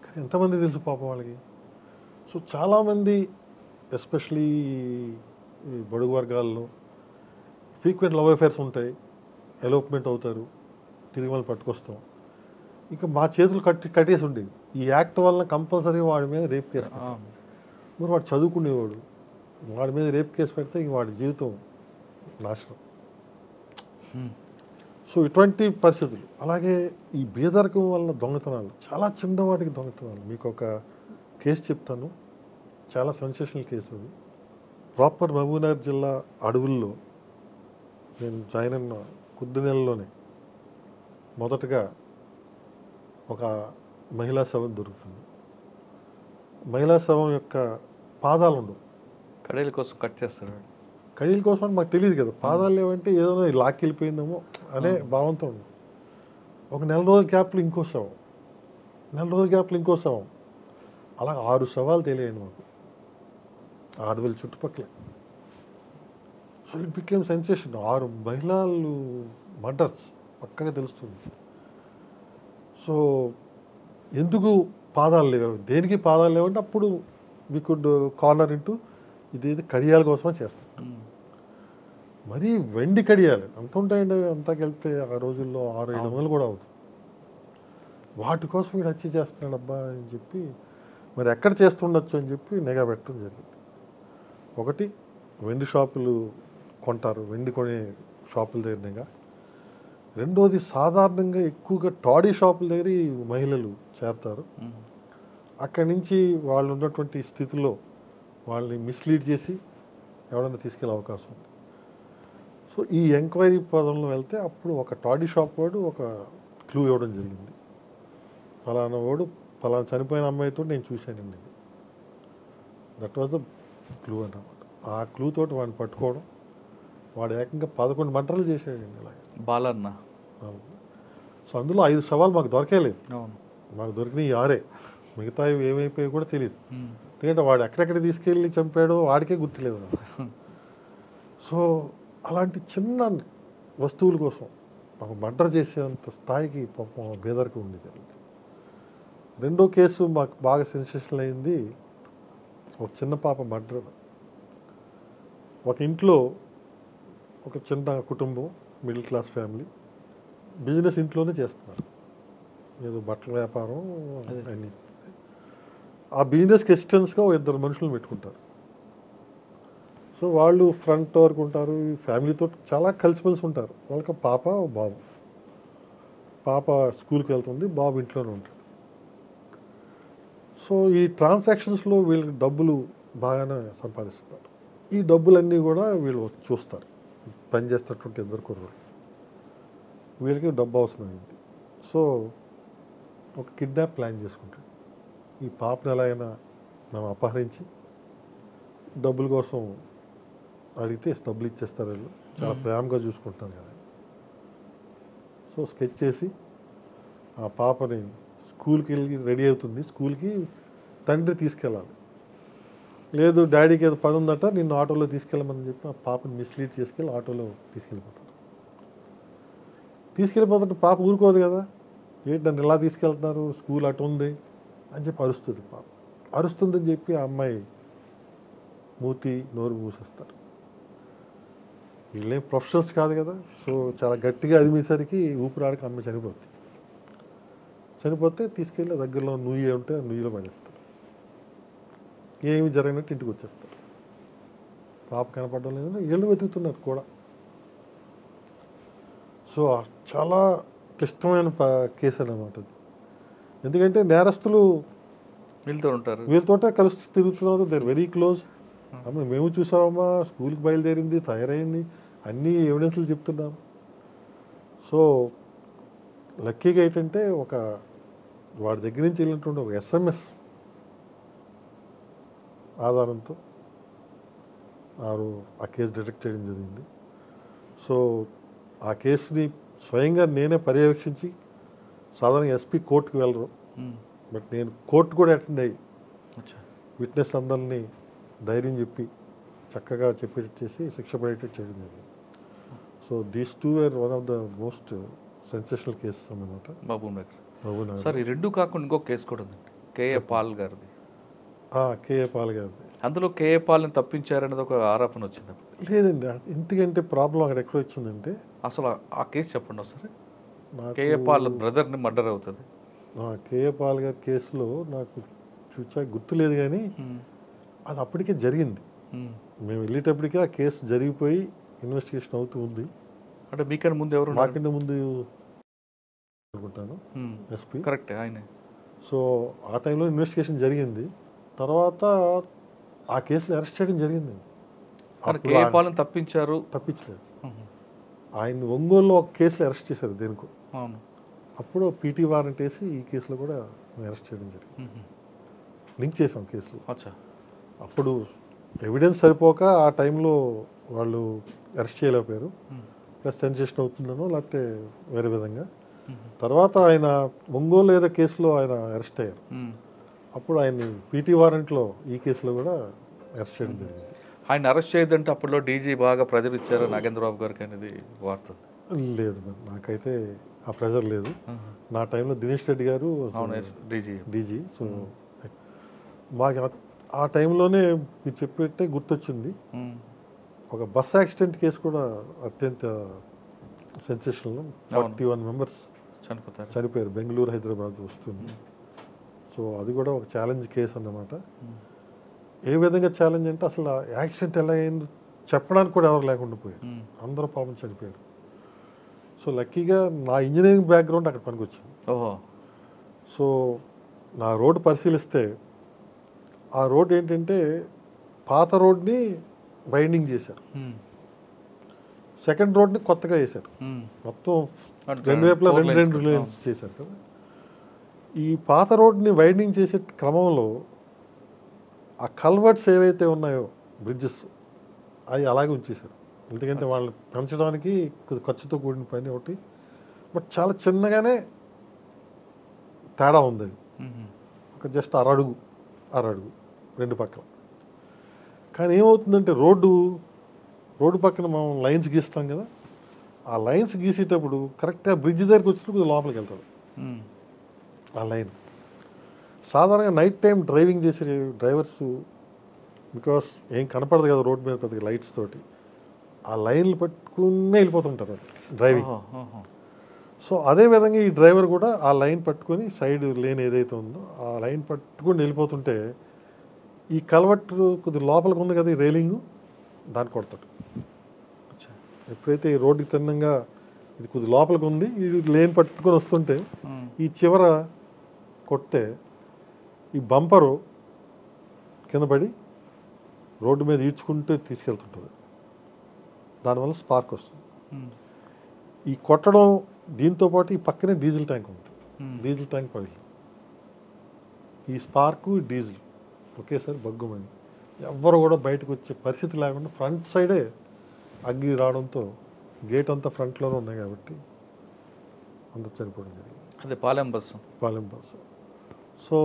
కానీ ఎంతమంది తెలుసు పాపం వాళ్ళకి. సో చాలామంది ఎస్పెషలీ ఈ బడుగు వర్గాల్లో ఫ్రీక్వెంట్ లవ్ అఫైర్స్ ఉంటాయి, ఎలోప్మెంట్ అవుతారు, తిరిగి మళ్ళీ పట్టుకొస్తాం. ఇంకా మా చేతులు కట్టేసి ఉండేవి. ఈ యాక్ట్ వలన కంపల్సరీ వాడి మీద రేప్ కేసు. మరి వాడు చదువుకునేవాడు, వాడి మీద రేప్ కేసు పెడితే ఇంక వాడి జీవితం నాశనం. సో ఇటువంటి పరిస్థితులు. అలాగే ఈ బేదరికం వల్ల దొంగతనాలు, చాలా చిన్నవాటికి దొంగతనాలు. మీకు ఒక కేసు చెప్తాను, చాలా సెన్సేషనల్ కేసు అది. ప్రాపర్ మహబూబ్నగర్ జిల్లా అడవుల్లో నేను జాయిన్ అయిన కొద్ది నెలల్లోనే మొదటగా ఒక మహిళా శవం దొరుకుతుంది. మహిళా శవం యొక్క పాదాలు ఉండవు. కడేల కోసం కట్ చేస్తాడు. కడీల కోసం అని మాకు తెలియదు కదా. పాదాలు లేవంటే ఏదో లాక్కి వెళ్ళిపోయిందేమో అనే భావంతో ఉంది. ఒక నెల రోజుల గ్యాప్లో ఇంకో శవం, నెల రోజుల గ్యాప్లో ఇంకో శవం, అలా 6 శవాలు తెలియండి మాకు అడవుల చుట్టుపక్కల. So it became sensation. 6 మహిళలు మర్డర్స్ పక్కగా తెలుస్తుంది. సో ఎందుకు పాదాలు లేవు, దేనికి పాదాలు లేవంటే అప్పుడు వీ కుడ్ కార్నర్ ఇంటూ ఇది కడియాల కోసమే చేస్తాం. మరీ వెండి కడియాలి అంత ఉంటాయండి. అంతాకెళ్తే ఆ రోజుల్లో 600-700 కూడా అవుతుంది. వాటి కోసం వీడు హత్య చేస్తున్నాడు అబ్బా అని చెప్పి, మరి ఎక్కడ చేస్తుండొచ్చు అని చెప్పి నిఘా పెట్టడం జరిగింది. ఒకటి వెండి షాపులు కొంటారు, వెండి కొనే షాపుల దగ్గరగా. రెండోది సాధారణంగా ఎక్కువగా టాడీ షాపుల దగ్గర ఈ మహిళలు చేరతారు. అక్కడి నుంచి వాళ్ళు ఉన్నటువంటి స్థితిలో వాళ్ళని మిస్లీడ్ చేసి ఎవరైనా తీసుకెళ్ళే అవకాశం ఉంది. సో ఈ ఎంక్వైరీ పదంలో వెళ్తే అప్పుడు ఒక టాడీ షాప్ వాడు ఒక క్లూ ఇవ్వడం జరిగింది. ఫలానా వాడు ఫలానా చనిపోయిన అమ్మాయితో నేను చూశానండి. దట్ వాజ్ ద క్లూ అన్నమాట. ఆ క్లూ తోటి వాడిని పట్టుకోవడం, వాడు ఏకంగా 11 మర్డర్లు చేశాడండి ఇలాగే బాలన్న. సో అందులో 5 శవాలు మాకు దొరకేలేదు. అవును. మాకు దొరికినాయి 6. మిగతా ఏమైపోయాయి కూడా తెలియదు. ఎందుకంటే వాడు ఎక్కడెక్కడ తీసుకెళ్ళి చంపాడో వాడికే గుర్తులేదు నాకు. సో అలాంటి చిన్న వస్తువుల కోసం ఒక మర్డర్ చేసేంత స్థాయికి పాపం బేదరికం ఉండేది. రెండో కేసు మాకు బాగా సెన్సేషనల్ అయింది. ఒక చిన్న పాప మర్డర్. ఒక ఇంట్లో ఒక చిన్న కుటుంబం, మిడిల్ క్లాస్ ఫ్యామిలీ, బిజినెస్ ఇంట్లోనే చేస్తున్నారు, ఏదో బట్టల వ్యాపారం అన్నీ. ఆ బిజినెస్కి ఎక్స్టెన్స్గా 2 మనుషులను పెట్టుకుంటారు. సో వాళ్ళు ఫ్రంట్ వరకు ఉంటారు, ఫ్యామిలీతో చాలా కలిసిమెలిసి ఉంటారు. వాళ్ళకి పాప బాబు. పాప స్కూల్కి వెళ్తుంది, బాబు ఇంట్లోనే ఉంటాడు. సో ఈ ట్రాన్సాక్షన్స్లో వీళ్ళకి డబ్బులు బాగానే సంపాదిస్తున్నారు. ఈ డబ్బులన్నీ కూడా వీళ్ళు చూస్తారు, పనిచేస్తున్నటువంటి 2 కుర్రోళ్ళు. వీళ్ళకి డబ్బు అవసరమైంది. సో ఒక కిడ్నాప్ ప్లాన్ చేసుకుంటాడు. ఈ పాపను ఎలా అయినా మేము అపహరించి డబ్బుల కోసం అడిగితే డబ్బులు ఇచ్చేస్తారు వీళ్ళు, చాలా ప్రేమగా చూసుకుంటాను కదా. సో స్కెచ్ చేసి ఆ పాపని స్కూల్కి వెళ్ళి రెడీ అవుతుంది. స్కూల్కి తండ్రి తీసుకెళ్ళాలి. లేదు డాడీకి ఏదో పని ఉందట, నిన్ను ఆటోలో తీసుకెళ్ళమని చెప్పి ఆ పాపని మిస్లీడ్ చేసుకెళ్ళి ఆటోలో తీసుకెళ్ళిపోతారు. తీసుకెళ్ళిపోతుంటే పాప ఊరుకోదు కదా, ఏంటి నన్ను ఇలా తీసుకెళ్తున్నారు, స్కూల్ అటు ఉంది అని చెప్పి అరుస్తుంది. పాప అరుస్తుందని చెప్పి ఆ అమ్మాయి మూతి నోరు మూసేస్తారు. వీళ్ళేం ప్రొఫెషనల్స్ కాదు కదా. సో చాలా గట్టిగా అదిమేసరికి ఊపిరాడక అమ్మాయి చనిపోతుంది. చనిపోతే తీసుకెళ్ళి దగ్గరలో నుయ్యి ఉంటే నుయ్యిలో పడేస్తారు. ఏమి జరిగినట్టు ఇంటికి వచ్చేస్తారు. పాప కనపడడం లేదని వీళ్ళు వెతుకుతున్నారు కూడా. సో చాలా క్లిష్టమైన కేసు అన్నమాట అది. ఎందుకంటే నేరస్తులు వీళ్ళతోటే కలిసి తిరుగుతున్నారు, దే ఆర్ వెరీ క్లోజ్. అమ్మ మేము చూసామమ్మా, స్కూల్కి బయలుదేరింది, తయారైంది, అన్నీ ఎవిడెన్స్లు చెప్తున్నాం. సో లక్కీగా ఏంటంటే ఒక వాడి దగ్గర నుంచి వెళ్ళినటువంటి ఒక SMS ఆధారంతో ఆ కేసు డిటెక్ట్ చేయడం జరిగింది. సో ఆ కేసుని స్వయంగా నేనే పర్యవేక్షించి, సాధారణ SP కోర్టుకు వెళ్ళరు, బట్ నేను కోర్టు కూడా అటెండ్ అయ్యి విట్నెస్ అందరినీ ధైర్యం చెప్పి చక్కగా చెప్పేటట్టు చేసి శిక్ష పడేటట్టు చేయడం జరిగింది. So these 2 are one of the most sensational cases అన్నమాట. బాబునగర్. సార్ ఈ 2 కాకుండా ఇంకో కేసు కూడా ఉందండి, K.A. పాల్ గారిది. K.A. పాల్ గారిది. అందులో K.A. పాల్ని తప్పించారనేది ఒక ఆరోపణ వచ్చింది. లేదండి, ఎందుకంటే ప్రాబ్లం అక్కడ ఎక్కడ వచ్చిందంటే, అసలు ఆ కేసు చెప్పండి ఒకసారి. K.A. పాల్ బ్రదర్ని మర్డర్ అవుతుంది. K.A. పాల్ గారి కేసులో నాకు చూచా గుర్తులేదు, కానీ అది అప్పటికే జరిగింది. మేము వెళ్ళేటప్పటికే ఆ కేసు జరిగిపోయి ఇన్వెస్టిగేషన్ అవుతూ ఉంది. అంటే మీకన్నా ముందు ఎవరు? మాకంటే ముందు అనుకుంటాను SP. కరెక్ట్, ఆయనే. సో ఆ టైంలో ఇన్వెస్టిగేషన్ జరిగింది. తర్వాత ఆ కేసులో అరెస్ట్ చేయడం జరిగింది. K.A. పాల్ని తప్పించలేదు. ఆయన ఒంగోలులో ఒక కేసులో అరెస్ట్ చేశారు దేనికో. అవును. అప్పుడు PT వారెంట్ వేసి ఈ కేసులో కూడా అరెస్ట్ చేయడం జరిగింది. లింక్ చేసాం కేసులో. అప్పుడు ఎవిడెన్స్ సరిపోక ఆ టైంలో వాళ్ళు అరెస్ట్ చేయలేకపోయారు. ప్లస్ సెన్సేషన్ అవుతుందనో లేకపోతే వేరే విధంగా. తర్వాత ఆయన ఒంగోలు ఏదో కేసులో ఆయన అరెస్ట్ అయ్యారు. అప్పుడు ఆయన్ని PT వారెంట్లో ఈ కేసులో కూడా అరెస్ట్ చేయడం జరిగింది. ఆయన అరెస్ట్ చేయదంటే అప్పట్లో DG బాగా ప్రెజర్ ఇచ్చారు నాగేంద్రబాబు గారికి అనేది వార్త. లేదు మరి నాకైతే ఆ ప్రెజర్ లేదు. నా టైంలో దినేష్ రెడ్డి గారు DG. సో మాకు ఆ టైంలోనే మీరు చెప్పేట్టే గుర్తొచ్చింది, ఒక బస్ యాక్సిడెంట్ కేసు కూడా అత్యంత సెన్సేషనల్. 41 మెంబర్స్ చనిపోయారు, బెంగళూరు హైదరాబాద్ వస్తుంది. సో అది కూడా ఒక ఛాలెంజ్ కేసు అన్నమాట. ఏ విధంగా ఛాలెంజ్ అంటే అసలు యాక్సిడెంట్ ఎలా అయిందో చెప్పడానికి కూడా ఎవరు లేకుండా పోయారు. అందరూ పాపం చనిపోయారు. సో లక్కీగా నా ఇంజనీరింగ్ బ్యాక్గ్రౌండ్ అక్కడ పనికొచ్చింది. ఓహో. సో నా రోడ్డు పరిశీలిస్తే ఆ రోడ్ ఏంటంటే పాత రోడ్ని వైండింగ్ చేశారు, సెకండ్ రోడ్ని కొత్తగా వేశారు. మొత్తం రెండు వైపులా రెండు లేన్స్ చేశారు కదా. ఈ పాత రోడ్ని వైండింగ్ చేసే క్రమంలో ఆ కల్వర్ట్స్ ఏవైతే ఉన్నాయో బ్రిడ్జెస్ అవి అలాగే ఉంచేశారు. ఎందుకంటే వాళ్ళు పెంచడానికి కొద్ది ఖర్చుతో కూడిన పని ఒకటి, బట్ చాలా చిన్నగానే తేడా ఉంది. అది ఒక జస్ట్ అరడుగు రెండు పక్కల. కానీ ఏమవుతుందంటే రోడ్డు పక్కన మనం లైన్స్ గీస్తాం కదా, ఆ లైన్స్ గీసేటప్పుడు కరెక్ట్గా బ్రిడ్జ్ దగ్గరికి వచ్చినప్పుడు లోపలికి వెళ్తాడు ఆ లైన్. సాధారణంగా నైట్ టైం డ్రైవింగ్ చేసే డ్రైవర్స్ బికాస్ ఏం కనపడదు కదా రోడ్ మీద పెద్దగా లైట్స్ తోటి, ఆ లైన్లు పట్టుకునే వెళ్ళిపోతుంటారు డ్రైవింగ్. సో అదేవిధంగా ఈ డ్రైవర్ కూడా ఆ లైన్ పట్టుకొని సైడ్ లేన్ ఏదైతే ఉందో ఆ లైన్ పట్టుకొని వెళ్ళిపోతుంటే ఈ కల్వర్ట్ కొద్ది లోపలికి ఉంది కదా ఈ రైలింగ్, దాన్ని కొడతాడు. ఎప్పుడైతే ఈ రోడ్డుకి తిన్నంగా ఇది కొద్ది లోపలికి ఉంది, ఈ లేన్ పట్టుకొని వస్తుంటే ఈ చివర కొడితే ఈ బంపరు కింద పడి రోడ్డు మీద ఈడ్చుకుంటూ తీసుకెళ్తుంటుంది. దానివల్ల స్పార్క్ వస్తుంది. ఈ కొట్టడం దీంతోపాటు ఈ పక్కనే డీజిల్ ట్యాంక్ ఉంటుంది, డీజిల్ ట్యాంక్ పగిలి ఈ స్పార్కు డీజిల్ ఒకేసారి బగ్గుమని ఎవ్వరు కూడా బయటకు వచ్చే పరిస్థితి లేకుండా ఫ్రంట్ సైడే అగ్గి రావడంతో గేట్ అంతా ఫ్రంట్లోనే ఉన్నాయి కాబట్టి అందరు చనిపోవడం జరిగింది. అదే పాలెం బస్సు. సో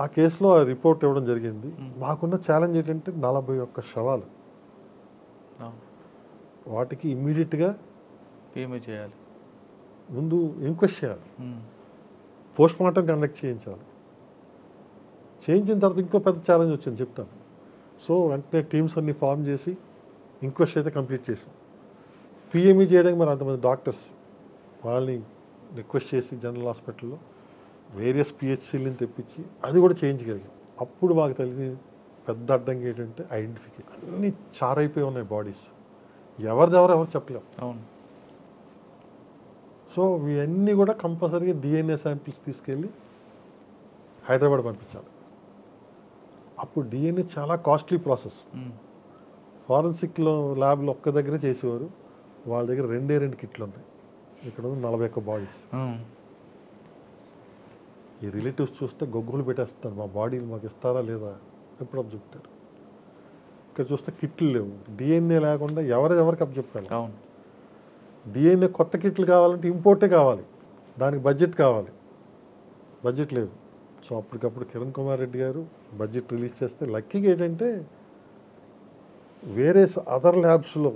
ఆ కేసులో ఆ రిపోర్ట్ ఇవ్వడం జరిగింది. మాకున్న ఛాలెంజ్ ఏంటంటే 41 శవాలు, వాటికి ఇమ్మీడియట్గా చేయాలి, ముందు ఎంక్వైరీ చేయాలి, పోస్ట్ మార్టం కండక్ట్ చేయించాలి. చేయించిన తర్వాత ఇంకో పెద్ద ఛాలెంజ్ వచ్చింది చెప్తాను. సో వెంటనే టీమ్స్ అన్ని ఫామ్ చేసి ఇంక్వెస్ట్ అయితే కంప్లీట్ చేసాం. పిఎంఈ చేయడానికి మరి అంతమంది డాక్టర్స్ వాళ్ళని రిక్వెస్ట్ చేసి జనరల్ హాస్పిటల్లో వేరియస్ పిహెచ్సీలని తెప్పించి అది కూడా చేయించగలిగాం. అప్పుడు మాకు తెలియని పెద్ద అడ్డంకి ఏంటంటే ఐడెంటిఫికేషన్. అన్నీ చారైపోయి ఉన్నాయి బాడీస్, ఎవరు చెప్పలేము. అవును. సో ఇవన్నీ కూడా కంపల్సరీగా డిఎన్ఏ శాంపిల్స్ తీసుకెళ్ళి హైదరాబాద్ పంపించాలి. అప్పుడు డిఎన్ఏ చాలా కాస్ట్లీ ప్రాసెస్. ఫారెన్సిక్లో ల్యాబ్లో ఒక్క దగ్గరే చేసేవారు, వాళ్ళ దగ్గర 2 కిట్లు ఉన్నాయి. ఇక్కడ 41 బాడీస్. ఈ రిలేటివ్స్ చూస్తే గొగ్గులు పెట్టేస్తారు, మా బాడీలు మాకు ఇస్తారా లేదా ఎప్పుడు చెప్తారు. ఇక్కడ చూస్తే కిట్లు లేవు, డిఎన్ఏ లేకుండా ఎవరికి అప్పు చెప్పాలి. డిఎన్ఏ కొత్త కిట్లు కావాలంటే ఇంపోర్టే కావాలి, దానికి బడ్జెట్ కావాలి, బడ్జెట్ లేదు. సో అప్పటికప్పుడు కిరణ్ కుమార్ రెడ్డి గారు బడ్జెట్ రిలీజ్ చేస్తే లక్కీగా ఏంటంటే వేరే అదర్ ల్యాబ్స్లో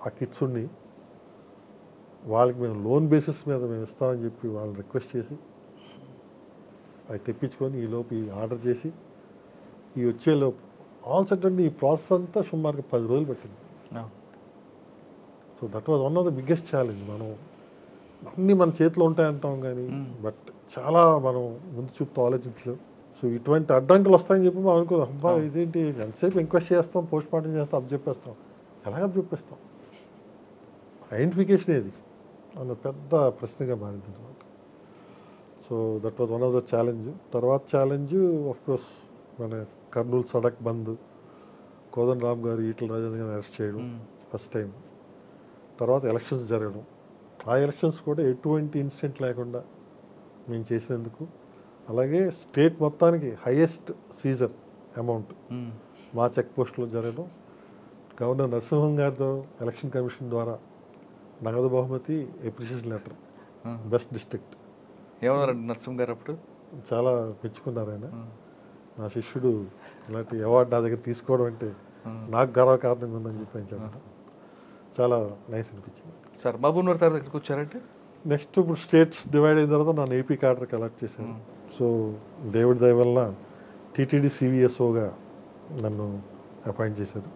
ఆ కిట్స్ ఉండి వాళ్ళకి మేము లోన్ బేసిస్ మీద మేము ఇస్తామని చెప్పి వాళ్ళని రిక్వెస్ట్ చేసి అవి తెప్పించుకొని ఈలోపు ఈ ఆర్డర్ చేసి ఈ వచ్చేలోపు ఆల్ సెట్ అండి. ఈ ప్రాసెస్ అంతా సుమారుగా 10 రోజులు పట్టింది. So that was one of the biggest challenge. మనం అన్నీ మన చేతిలో ఉంటాయంటాం కానీ బట్ చాలా మనం ముందు చూపుతూ ఆలోచించలేం. సో ఇటువంటి అడ్డంకులు వస్తాయని చెప్పి మనం అనుకో, అబ్బా ఇదేంటి ఎంతసేపు ఎంక్వైరీ చేస్తాం, పోస్ట్ మార్టం చేస్తాం, అప్పచెప్పేస్తాం. ఎలాగ అప్పచెప్పేస్తాం? ఐడెంటిఫికేషన్ ఏది అన్న పెద్ద ప్రశ్నగా మారింది అనమాట. So that was one of the challenge. తర్వాత ఛాలెంజ్ ఆఫ్ కోర్స్ మన కర్నూలు సడక్ బంద్, కోదండ రామ్ గారు ఈటల రాజేంద్ర గారిని అరెస్ట్ చేయడం ఫస్ట్ టైం. తర్వాత ఎలక్షన్స్ జరగడం, ఆ ఎలక్షన్స్ కూడా ఎటువంటి ఇన్సిడెంట్ లేకుండా మేము చేసినందుకు, అలాగే స్టేట్ మొత్తానికి హైయెస్ట్ సీజర్ అమౌంట్ మా చెక్ పోస్ట్లో జరగడం, గవర్నర్ నరసింహన్ గారితో ఎలక్షన్ కమిషన్ ద్వారా నగదు బహుమతి, అప్రిషియేషన్ లెటర్, బెస్ట్ డిస్ట్రిక్ట్. ఏమన్నారండి నరసింహన్ గారు అప్పుడు? చాలా మెచ్చుకున్నారు ఆయన. నా శిష్యుడు ఇలాంటి అవార్డు నా దగ్గర తీసుకోవడం అంటే నాకు గర్వకారణంగా ఉందని చెప్పి ఆయన చెప్పడం చాలా నైస్ అనిపించింది. సార్ మహబూబ్నగర్ తర్వాత ఎక్కడికి వచ్చారంటే నెక్స్ట్ ఇప్పుడు స్టేట్స్ డివైడ్ అయిన తర్వాత నన్ను ఏపీ క్యాడర్కి అలాట్ చేశాను. సో దేవుడి దయ వల్ల టీటీడీ సివిఎస్ఓగా నన్ను అపాయింట్ చేశారు.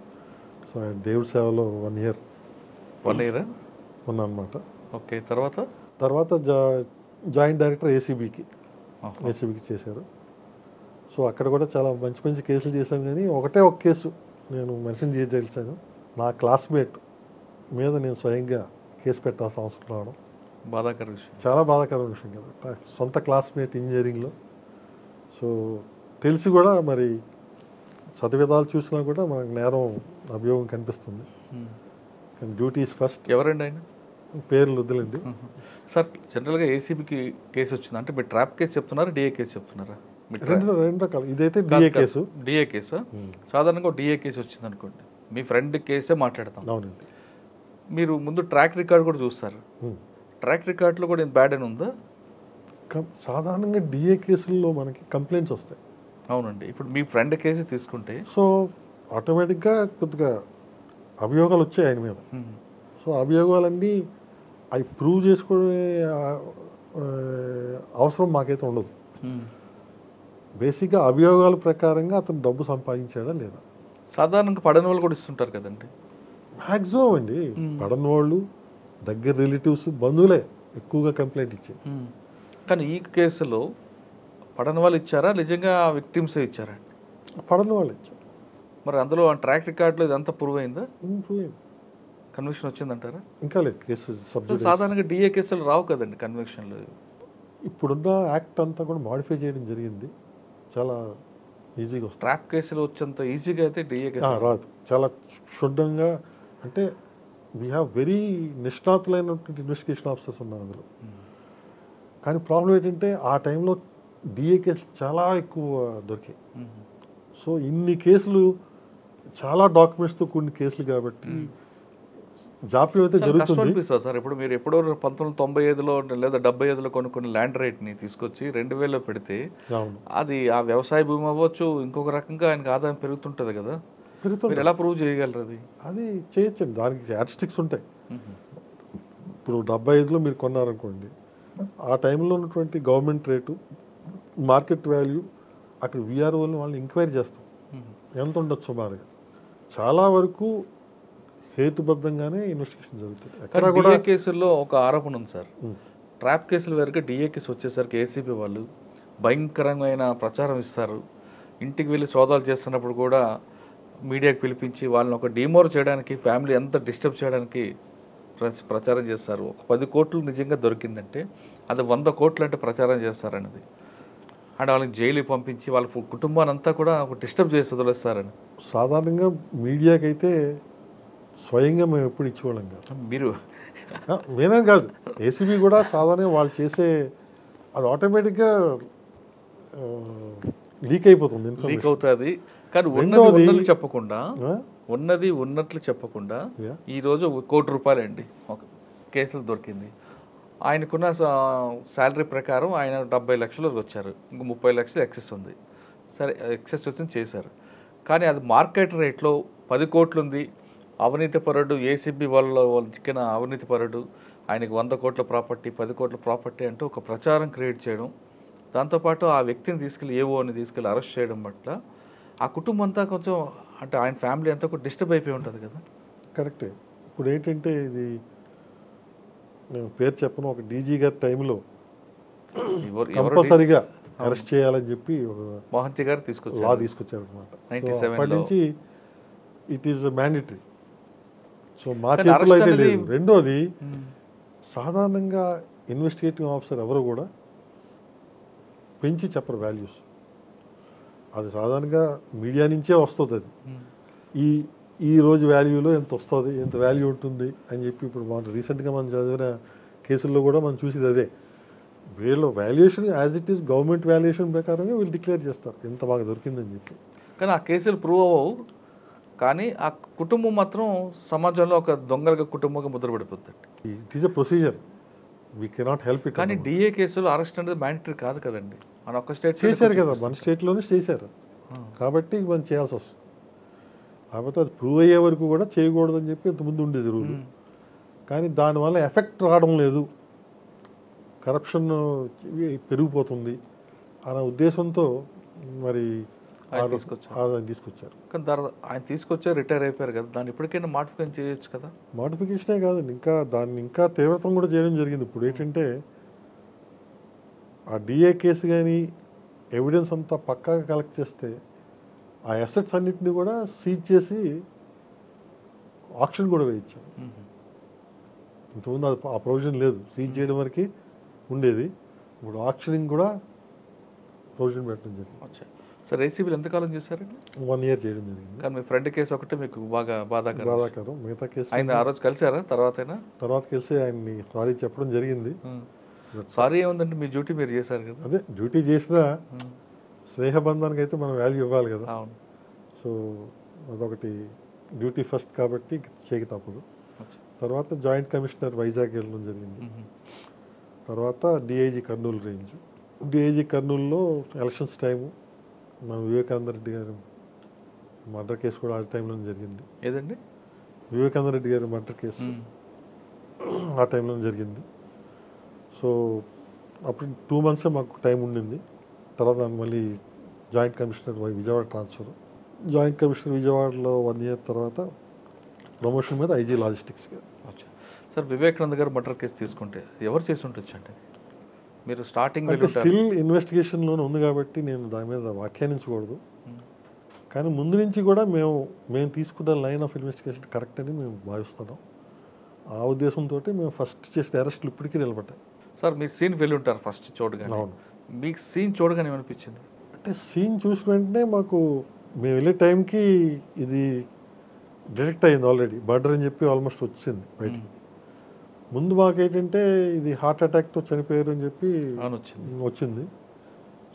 సో దేవుడి సేవలో 1 year ఉన్నా అనమాట. ఓకే. తర్వాత జాయింట్ డైరెక్టర్ ఏసీబీకి చేశారు. సో అక్కడ కూడా చాలా మంచి మంచి కేసులు చేశాను, కానీ ఒకటే ఒక కేసు నేను మెన్షన్ చేయదలిచాను. నా క్లాస్మేట్ మీద నేను స్వయంగా కేసు పెట్టాల్సిన అవసరం రావడం బాధాకర విషయం. చాలా బాధాకరమైన విషయం కదా. సొంత క్లాస్మేట్ ఇంజనీరింగ్లో. సో తెలిసి కూడా మరి చదివేదాలు చూసినా కూడా మనకు నేరం అభియోగం కనిపిస్తుంది. కానీ డ్యూటీ ఈజ్ ఫస్ట్. ఎవరండి ఆయన? పేర్లు వద్దులండి. సార్ జనరల్గా ఏసీబీకి కేసు వచ్చింది అంటే మీరు ట్రాప్ కేసు చెప్తున్నారా, డిఏ కేసు చెప్తున్నారా? రెండు రకాలు. ఇదైతే డిఏ కేసు. డిఏ కేసు సాధారణంగా డిఏ కేసు వచ్చింది అనుకోండి, మీ ఫ్రెండ్ కేసే మాట్లాడతాం. అవునండి. మీరు ముందు ట్రాక్ రికార్డ్ కూడా చూస్తారు. ట్రాక్ రికార్డులో కూడా బ్యాడ్ అని ఉందా? సాధారణంగా డిఏ కేసుల్లో మనకి కంప్లైంట్స్ వస్తాయి. అవునండి. ఇప్పుడు మీ ఫ్రెండ్ కేసు తీసుకుంటే సో ఆటోమేటిక్గా కొద్దిగా అభియోగాలు వచ్చాయి ఆయన మీద. సో అభియోగాలన్నీ అవి ప్రూవ్ చేసుకునే అవసరం మాకైతే ఉండదు. బేసిక్గా అభియోగాల ప్రకారంగా అతను డబ్బు సంపాదించాడా లేదా. సాధారణంగా పడని వాళ్ళు కూడా ఇస్తుంటారు కదండి. మ్యాక్సిమం అండి పడని వాళ్ళు దగ్గర రిలేటివ్స్ బంధువులే ఎక్కువగా కంప్లైంట్ ఇచ్చారు. కానీ ఈ కేసులో పడని వాళ్ళు ఇచ్చారా, నిజంగా విక్టిమ్సే ఇచ్చారా? పడని వాళ్ళు ఇచ్చారు. మరి అందులో ట్రాక్ రికార్డులో ఇదంతా ప్రూవ్ అయిందా? ప్రూవ్ అయింది. కన్విక్షన్ వచ్చిందంటారా? ఇంకా లేదు. కేసు సబ్జెక్ట్ సాధారణంగా డిఏ కేసులు రావు కదండి కన్విక్షన్లు. ఇప్పుడున్న యాక్ట్ అంతా కూడా మాడిఫై చేయడం జరిగింది. చాలా ఈజీగా వస్తుంది. ట్రాప్ కేసులు వచ్చేంత ఈజీగా అయితే డిఏ కేసు రాదు. చాలా క్షుణ్ణంగా అంటే వీ హ్యావ్ వెరీ నిష్ణాతులైనటువంటి ఇన్వెస్టిగేషన్ ఆఫీసర్స్ ఉన్నారు అందులో. కానీ ప్రాబ్లం ఏంటంటే ఆ టైంలో డిఏ కేసులు చాలా ఎక్కువ దొరికాయి. సో ఇన్ని కేసులు చాలా డాక్యుమెంట్స్తో కూడిన కేసులు కాబట్టి జాప్యం అయితే జరుగుతుంది సార్. ఇప్పుడు మీరు ఎప్పుడో 1995లో లేదా 75లో కొనుక్కున్న ల్యాండ్ రేట్ని తీసుకొచ్చి 2000లో పెడితే అది ఆ వ్యవసాయ భూమి అవ్వచ్చు, ఇంకొక రకంగా ఆయనకు ఆదాయం పెరుగుతుంటుంది కదా. మీరు ఎలా ప్రూవ్ చేయగలరు? అది చేయొచ్చండి. దానికి యాడ్స్టిక్స్ ఉంటాయి. ఇప్పుడు 75లో మీరు కొన్నారనుకోండి, ఆ టైంలో ఉన్నటువంటి గవర్నమెంట్ రేటు, మార్కెట్ వాల్యూ, అక్కడ విఆర్ఓని వాళ్ళని ఎంక్వైరీ చేస్తాం ఎంత ఉండొచ్చు సుమారుగా. చాలా వరకు హేతుబద్ధంగానే ఇన్వెస్టిగేషన్ జరుగుతుంది. ఎక్కడ కూడా కేసుల్లో ఒక ఆరోపణ ఉంది సార్. ట్రాప్ కేసుల వరకు డిఏ కేసు వచ్చేసరికి ఏసీబీ వాళ్ళు భయంకరమైన ప్రచారం ఇస్తారు. ఇంటికి వెళ్ళి సోదాలు చేస్తున్నప్పుడు కూడా మీడియాకి పిలిపించి వాళ్ళని ఒక డిమోర్ చేయడానికి, ఫ్యామిలీ ఎంత డిస్టర్బ్ చేయడానికి ప్రచారం చేస్తారు. ఒక 10 కోట్లు నిజంగా దొరికిందంటే అది 100 కోట్లు అంటే ప్రచారం చేస్తారనేది. అంటే వాళ్ళకి జైలు పంపించి వాళ్ళ కుటుంబాన్ని అంతా కూడా ఒక డిస్టర్బ్ చేసి వదిలేస్తారని. సాధారణంగా మీడియాకి అయితే స్వయంగా మేము ఎప్పుడు ఇచ్చేవాళ్ళం కాదు. మీరు నేనేం కాదు, ఏసీబీ కూడా సాధారణంగా వాళ్ళు చేసే అది ఆటోమేటిక్గా లీక్ అయిపోతుంది. లీక్ అవుతుంది. కానీ ఉన్నది చెప్పకుండా, ఉన్నది ఉన్నట్లు చెప్పకుండా ఈరోజు ₹1 అండి ఒక కేసులు దొరికింది. ఆయనకున్న శాలరీ ప్రకారం ఆయన 70 లక్షలు వచ్చారు, ఇంకో 30 లక్షలు ఎక్సెస్ ఉంది. సరే ఎక్సెస్ వచ్చింది చేశారు. కానీ అది మార్కెట్ రేట్లో 10 కోట్లు ఉంది. అవినీతిపరుడు, ఏసీబీ వాళ్ళు చిక్కిన అవినీతిపరుడు, ఆయనకి 100 కోట్ల ప్రాపర్టీ, 10 కోట్ల ప్రాపర్టీ అంటూ ఒక ప్రచారం క్రియేట్ చేయడం, దాంతోపాటు ఆ వ్యక్తిని తీసుకెళ్ళి ఏఓని తీసుకెళ్ళి అరెస్ట్ చేయడం పట్ల ఆ కుటుంబం అంతా కొంచెం అంటే ఆయన ఫ్యామిలీ అంతా కూడా డిస్టర్బ్ అయిపోయి ఉంటుంది కదా. కరెక్టే. ఇప్పుడు ఏంటంటే ఇది నేను పేరు చెప్పను, ఒక డీజీ గారి టైంలో కంపల్సరిగా అరెస్ట్ చేయాలని చెప్పి మోహంతి గారు లా తీసుకొచ్చారు అనమాట. అప్పటి నుంచి ఇట్ ఈస్ మ్యాండేటరీ. సో మా చేతిలో అయితే లేదు. రెండోది, సాధారణంగా ఇన్వెస్టిగేటింగ్ ఆఫీసర్ ఎవరు కూడా పెంచి చెప్పరు వాల్యూస్. అది సాధారణంగా మీడియా నుంచే వస్తుంది. అది ఈ రోజు వాల్యూలో ఎంత వస్తుంది, ఎంత వాల్యూ ఉంటుంది అని చెప్పి ఇప్పుడు మనం రీసెంట్గా మనం చదివిన కేసుల్లో కూడా మనం చూసేది అదే. వీళ్ళు valuation as it is government valuation ప్రకారంగా వీళ్ళు డిక్లేర్ చేస్తారు ఎంత బాగా దొరికిందని చెప్పి. కానీ ఆ కేసులు ప్రూవ్ అవ్వవు. కానీ ఆ కుటుంబం మాత్రం సమాజంలో ఒక దొంగలుగా కుటుంబంగా ముద్రపడిపోతుంది. It is a procedure, we cannot help it. కానీ డిఏ కేసులో అరెస్ట్ అనేది మ్యాండేటరీ కాదు కదండి. మన ఒక్క స్టేట్ చేశారు కదా, మన స్టేట్లోనే చేశారు కాబట్టి మనం చేయాల్సి వస్తుంది. కాకపోతే అది ప్రూవ్ అయ్యే వరకు కూడా చేయకూడదని చెప్పి ఇంతకుముందు ఉండేది రూల్. కానీ దానివల్ల ఎఫెక్ట్ రావడం లేదు, కరప్షన్ పెరిగిపోతుంది అనే ఉద్దేశంతో మరి తీసుకొచ్చారు. కానీ ఆయన తీసుకొచ్చారు, రిటైర్ అయిపోయారు కదా, దాన్ని ఇప్పటికైనా మాడిఫికేషన్ చేయొచ్చు కదా. మాడిఫికేషనే కాదండి, ఇంకా దాన్ని ఇంకా తీవ్రతం కూడా చేయడం జరిగింది. ఇప్పుడు ఏంటంటే ఆ డిఏ కేసు కానీ ఎవిడెన్స్ అంతా పక్కాగా కలెక్ట్ చేస్తే ఆ అసెట్స్ అన్నిటిని కూడా సీజ్ చేసి ఆక్షన్ కూడా వేయించాం. ఇంతకుముందు అది ఆ ప్రొవిజన్ లేదు, సీజ్ చేయడం వరకు ఉండేది. ఇప్పుడు ఆక్షనింగ్ కూడా ప్రొవిజన్ పెట్టడం జరిగింది. సార్ ఏసీబీలు ఎంతకాలం చేశారండి? 1 year చేయడం జరిగింది. కానీ మీ ఫ్రెండ్ కేసు ఒకటి మీకు బాగా బాధాకరం. మిగతా కేసు ఆయన ఆ రోజు కలిసారా తర్వాత కలిసి ఆయన్ని సారీ చెప్పడం జరిగింది. సారీ ఏముందంటే మీ డ్యూటీ మీరు చేశారు కదా. అదే డ్యూటీ చేసినా స్నేహబంధానికి అయితే మనం వాల్యూ ఇవ్వాలి కదా. అవును. సో అదొకటి డ్యూటీ ఫస్ట్ కాబట్టి చేయక తప్పదు. తర్వాత జాయింట్ కమిషనర్ వైజాగ్ వెళ్ళడం జరిగింది. తర్వాత డిఐజీ కర్నూలు రేంజ్. డిఐజీ కర్నూలులో ఎలక్షన్స్ టైము మన వివేకానంద రెడ్డి గారు మర్డర్ కేసు కూడా ఆ టైంలో జరిగింది. ఏదండి? వివేకానంద రెడ్డి గారి మర్డర్ కేసు ఆ టైంలో జరిగింది. సో అప్పుడు 2 months మాకు టైం ఉండింది. తర్వాత మళ్ళీ joint commissioner Vijayawada transfer. Joint commissioner విజయవాడలో 1 year తర్వాత ప్రమోషన్ మీద ఐజీ లాజిస్టిక్స్గా. సార్ వివేకానంద గారు మర్డర్ కేసు తీసుకుంటే ఎవరు చేసి ఉండొచ్చు అంటే మీరు స్టార్టింగ్ స్టిల్ ఇన్వెస్టిగేషన్లోనే ఉంది కాబట్టి నేను దాని మీద వ్యాఖ్యానించకూడదు. కానీ ముందు నుంచి కూడా మేము తీసుకున్న లైన్ ఆఫ్ ఇన్వెస్టిగేషన్ కరెక్ట్ అని మేము భావిస్తున్నాం. ఆ ఉద్దేశంతో మేము ఫస్ట్ చేసిన అరెస్టులు ఇప్పటికీ నిలబడ్డాయి. సార్ మీరు సీన్ వెళ్ళి ఉంటారు ఫస్ట్ చూడగానే. అవును. మీకు సీన్ చూడగానే ఏమనిపించింది? అంటే సీన్ చూసిన వెంటనే మాకు మేము వెళ్ళే టైంకి ఇది డిటెక్ట్ అయింది ఆల్రెడీ, మర్డర్ అని చెప్పి ఆల్మోస్ట్ వచ్చింది బయటికి. ముందు మాకేంటంటే ఇది హార్ట్ అటాక్తో చనిపోయారు అని చెప్పి వచ్చింది.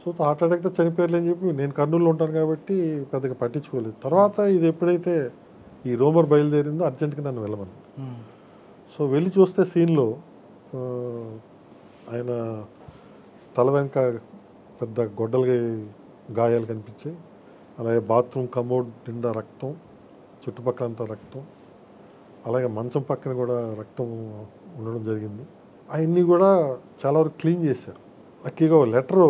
సో హార్ట్ అటాక్తో చనిపోయారు అని చెప్పి నేను కర్నూలులో ఉంటాను కాబట్టి పెద్దగా పట్టించుకోలేదు. తర్వాత ఇది ఎప్పుడైతే ఈ రోమర్ బయలుదేరిందో అర్జెంట్గా నన్ను వెళ్ళమని. సో వెళ్ళి చూస్తే సీన్లో ఆయన తల వెనక పెద్ద గొడ్డలుగా గాయాలు కనిపించాయి. అలాగే బాత్రూమ్ కమోడ్ నిండా రక్తం, చుట్టుపక్కలంతా రక్తం, అలాగే మంచం పక్కన కూడా రక్తం ఉండడం జరిగింది. అవన్నీ కూడా చాలా వరకు క్లీన్ చేశారు. లక్కీగా ఒక లెటరు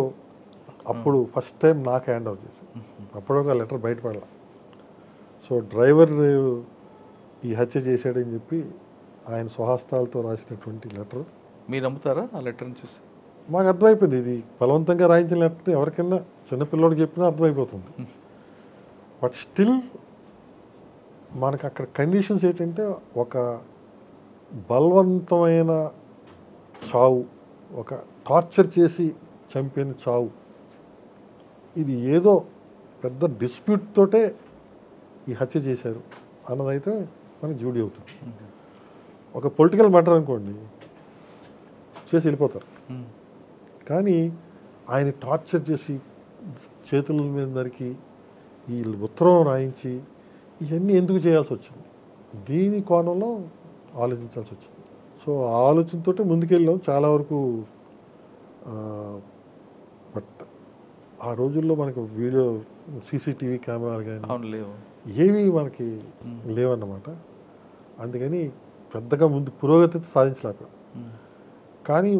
అప్పుడు ఫస్ట్ టైం నాకు హ్యాండ్ ఓవర్ చేశారు. అప్పుడు ఒక లెటర్ బయటపడాల. సో డ్రైవర్ ఈ హత్య చేశాడని చెప్పి ఆయన స్వహస్తాలతో రాసినటువంటి లెటర్. మీరు నమ్ముతారా ఆ లెటర్ని చూసి? మాకు అర్థమైపోయింది ఇది బలవంతంగా రాయించిన లెటర్. ఎవరికైనా చిన్నపిల్లడికి చెప్పినా అర్థమైపోతుంది. బట్ స్టిల్ మనకు అక్కడ కండిషన్స్ ఏంటంటే ఒక బలవంతమైన చావు, ఒక టార్చర్ చేసి చంపిన చావు, ఇది ఏదో పెద్ద డిస్ప్యూట్ తోటే ఈ హత్య చేశారు అన్నదైతే మనకి జూడీ అవుతుంది. ఒక పొలిటికల్ మ్యాటర్ అనుకోండి, చేసి వెళ్ళిపోతారు. కానీ ఆయన టార్చర్ చేసి చేతుల మీద నరికి ఈ ఉత్తరం రాయించి ఇవన్నీ ఎందుకు చేయాల్సి వచ్చింది, దీని కోణంలో ఆలోచించాల్సి వచ్చింది. సో ఆ ఆలోచనతో ముందుకెళ్ళాం చాలా వరకు. బట్ ఆ రోజుల్లో మనకు వీడియో సీసీటీవీ కెమెరాలు కానీ ఏవి మనకి లేవన్నమాట. అందుకని పెద్దగా ముందు పురోగతి సాధించలేకపోయాం. కానీ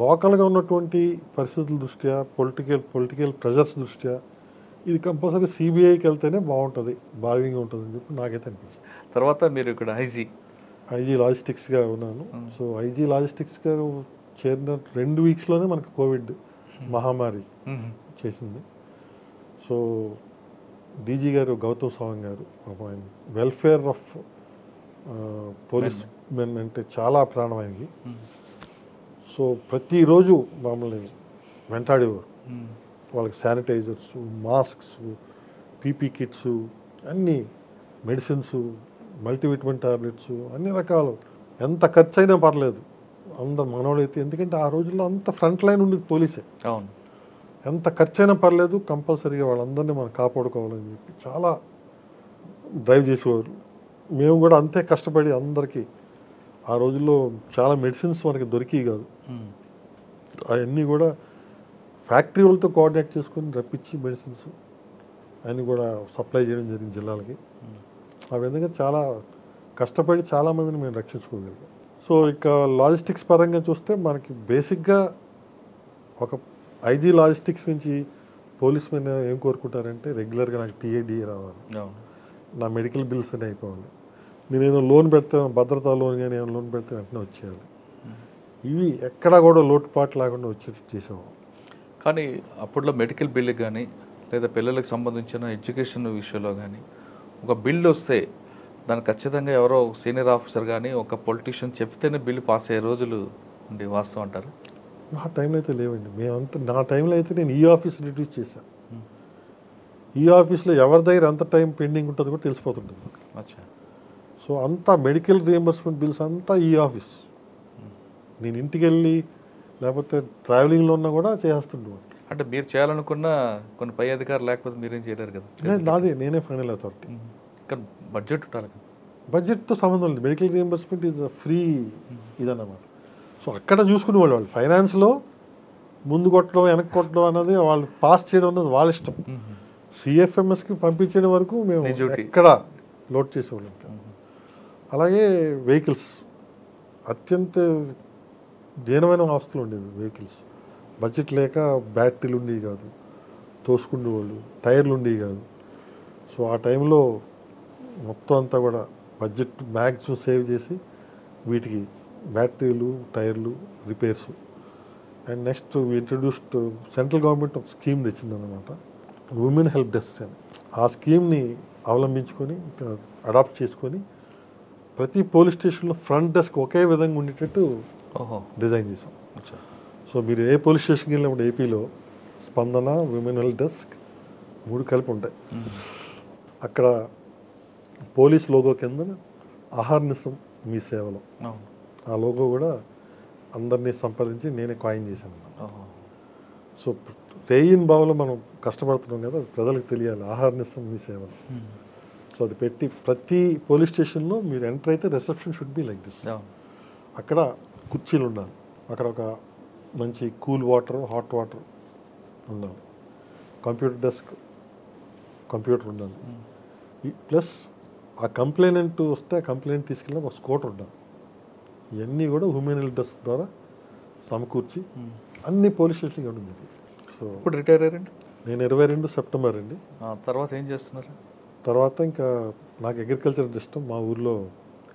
లోకల్గా ఉన్నటువంటి పరిస్థితుల దృష్ట్యా, పొలిటికల్ ప్రెజర్స్ దృష్ట్యా ఇది కంపల్సరీ సిబిఐకి వెళ్తేనే బాగుంటుంది, భావ్యంగా ఉంటుంది అని చెప్పి నాకైతే అనిపించింది. తర్వాత మీరు ఇక్కడ ఐజీ లాజిస్టిక్స్గా ఉన్నాను. సో ఐజీ లాజిస్టిక్స్గా చేరిన 2 weeksలోనే మనకు కోవిడ్ మహమ్మారి చేసింది. సో డీజీ గారు గౌతమ్ సవాంగ్ గారు ఆయన వెల్ఫేర్ ఆఫ్ పోలీస్ మెన్ అంటే చాలా ప్రాణం ఆయనకి. సో ప్రతిరోజు మమ్మల్ని వెంటాడేవారు. వాళ్ళకి శానిటైజర్స్, మాస్క్స్, పీపీ కిట్స్, అన్నీ మెడిసిన్స్, మల్టీవిటమిన్ టాబ్లెట్స్, అన్ని రకాలు. ఎంత ఖర్చు అయినా పర్లేదు అందరు మనోడైతే, ఎందుకంటే ఆ రోజుల్లో అంత ఫ్రంట్ లైన్ ఉండేది పోలీసే. అవును. ఎంత ఖర్చు అయినా పర్లేదు కంపల్సరీగా వాళ్ళందరినీ మనం కాపాడుకోవాలని చెప్పి చాలా డ్రైవ్ చేసేవారు. మేము కూడా అంతే కష్టపడి అందరికీ ఆ రోజుల్లో చాలా మెడిసిన్స్ మనకి దొరికేవి కాదు. అవన్నీ కూడా ఫ్యాక్టరీ వాళ్ళతో కోఆర్డినేట్ చేసుకొని రప్పించి మెడిసిన్స్ అన్నీ కూడా సప్లై చేయడం జరిగింది జిల్లాలకి. ఆ విధంగా చాలా కష్టపడి చాలామందిని మేము రక్షించుకోగలిగాం. సో ఇక లాజిస్టిక్స్ పరంగా చూస్తే మనకి బేసిక్గా ఒక ఐజీ లాజిస్టిక్స్ నుంచి పోలీస్ మెన్ ఏం కోరుకుంటారంటే రెగ్యులర్గా నాకు టీఏడిఏ రావాలి, నా మెడికల్ బిల్స్ అని అయిపోవాలి, నేనేదో లోన్ పెడితే భద్రతా లోన్ కానీ ఏమైనా లోన్ పెడితే వెంటనే వచ్చేయాలి. ఇవి ఎక్కడా కూడా లోటుపాటు లేకుండా వచ్చేటట్టు చేసాము. కానీ అప్పట్లో మెడికల్ బిల్లు కానీ లేదా పిల్లలకు సంబంధించిన ఎడ్యుకేషన్ విషయంలో కానీ ఒక బిల్లు వస్తే దానికి ఖచ్చితంగా ఎవరో సీనియర్ ఆఫీసర్ కానీ ఒక పొలిటీషియన్ చెప్తేనే బిల్లు పాస్ అయ్యే రోజులు ఉండి వాస్తవం అంటారు. నా టైంలో అయితే లేవండి. మేమంతా నా టైంలో అయితే నేను ఈ ఆఫీస్ రిడ్యూస్ చేశాను. ఈ ఆఫీస్లో ఎవరి దగ్గర ఎంత టైం పెండింగ్ ఉంటుందో కూడా తెలిసిపోతుంటుంది. అచ్చా. సో అంతా మెడికల్ రియంబర్స్మెంట్ బిల్స్ అంతా ఈ ఆఫీస్. నేను ఇంటికి వెళ్ళి లేకపోతే ట్రావెలింగ్లో ఉన్నా కూడా చేస్తుండేవాడు. అంటే మీరు చేయాలనుకున్న కొన్ని పై అధికారులు లేకపోతే మీరేం చేయలేరు కదా. నాదే, నేనే ఫైనల్ అథారిటీ. కానీ బడ్జెట్ ఉండాలి కదా. బడ్జెట్తో సంబంధం లేదు. మెడికల్ రియంబర్స్మెంట్ ఇది ఫ్రీ ఇదన్నమాట. సో అక్కడ చూసుకునేవాళ్ళు. వాళ్ళు ఫైనాన్స్లో ముందు కొట్టడం వెనక్కి కొట్టడం అన్నది వాళ్ళు పాస్ చేయడం అన్నది వాళ్ళ ఇష్టం. సిఎఫ్ఎంఎస్కి పంపించడం వరకు మేము ఎక్కడ లోడ్ చేసేవాళ్ళం. అలాగే వెహికల్స్ అత్యంత దీనమైన అవస్థలు ఉండేవి. వెహికల్స్ బడ్జెట్ లేక బ్యాటరీలు ఉండేవి కాదు, తోసుకునేవాళ్ళు, టైర్లు ఉండేవి కాదు. సో ఆ టైంలో మొత్తం అంతా కూడా బడ్జెట్ మ్యాక్సిమం సేవ్ చేసి వీటికి బ్యాటరీలు, టైర్లు, repairs. And next introduced central government ఒక స్కీమ్ తెచ్చిందన్నమాట, ఉమెన్ హెల్ప్ డెస్క్ అని. ఆ స్కీమ్ని అవలంబించుకొని అడాప్ట్ చేసుకొని ప్రతి పోలీస్ స్టేషన్లో ఫ్రంట్ డెస్క్ ఒకే విధంగా ఉండేటట్టు డిజైన్ చేసాం. సో మీరు ఏ పోలీస్ స్టేషన్కి వెళ్ళినప్పుడు ఏపీలో స్పందన, ఉమెన్ హెల్ప్ డెస్క్ 3 కలిపి ఉంటాయి. అక్కడ పోలీస్ లోగో కింద అహర్నిశం మీ సేవలో ఆ లోగో కూడా అందరినీ సంప్రదించి నేనే కాయిన్ చేశాను. సో రేయిన్ బావులో మనం కష్టపడుతున్నాం కదా, ప్రజలకు తెలియాలి అహర్నిశం మీ సేవలో. సో అది పెట్టి ప్రతి పోలీస్ స్టేషన్లో మీరు ఎంటర్ అయితే reception should be like this. అక్కడ కుర్చీలు ఉండాలి, అక్కడ ఒక మంచి కూల్ వాటర్, హాట్ వాటర్ ఉండాలి, కంప్యూటర్ డెస్క్, కంప్యూటర్ ఉండాలి. ప్లస్ ఆ కంప్లైనెంట్ వస్తే ఆ కంప్లైంట్ తీసుకెళ్ళి ఒక స్కూటర్ ఉండాలి. ఇవన్నీ కూడా ఉమెన్ హెల్ప్ డెస్క్ ద్వారా సమకూర్చి అన్ని పోలీస్ స్టేషన్కి ఉంటుంది. సో ఇప్పుడు రిటైర్ అయ్యారండి? నేను 22 సెప్టెంబర్ అండి. తర్వాత ఏం చేస్తున్నారు? తర్వాత ఇంకా నాకు అగ్రికల్చర్ ఇష్టం. మా ఊర్లో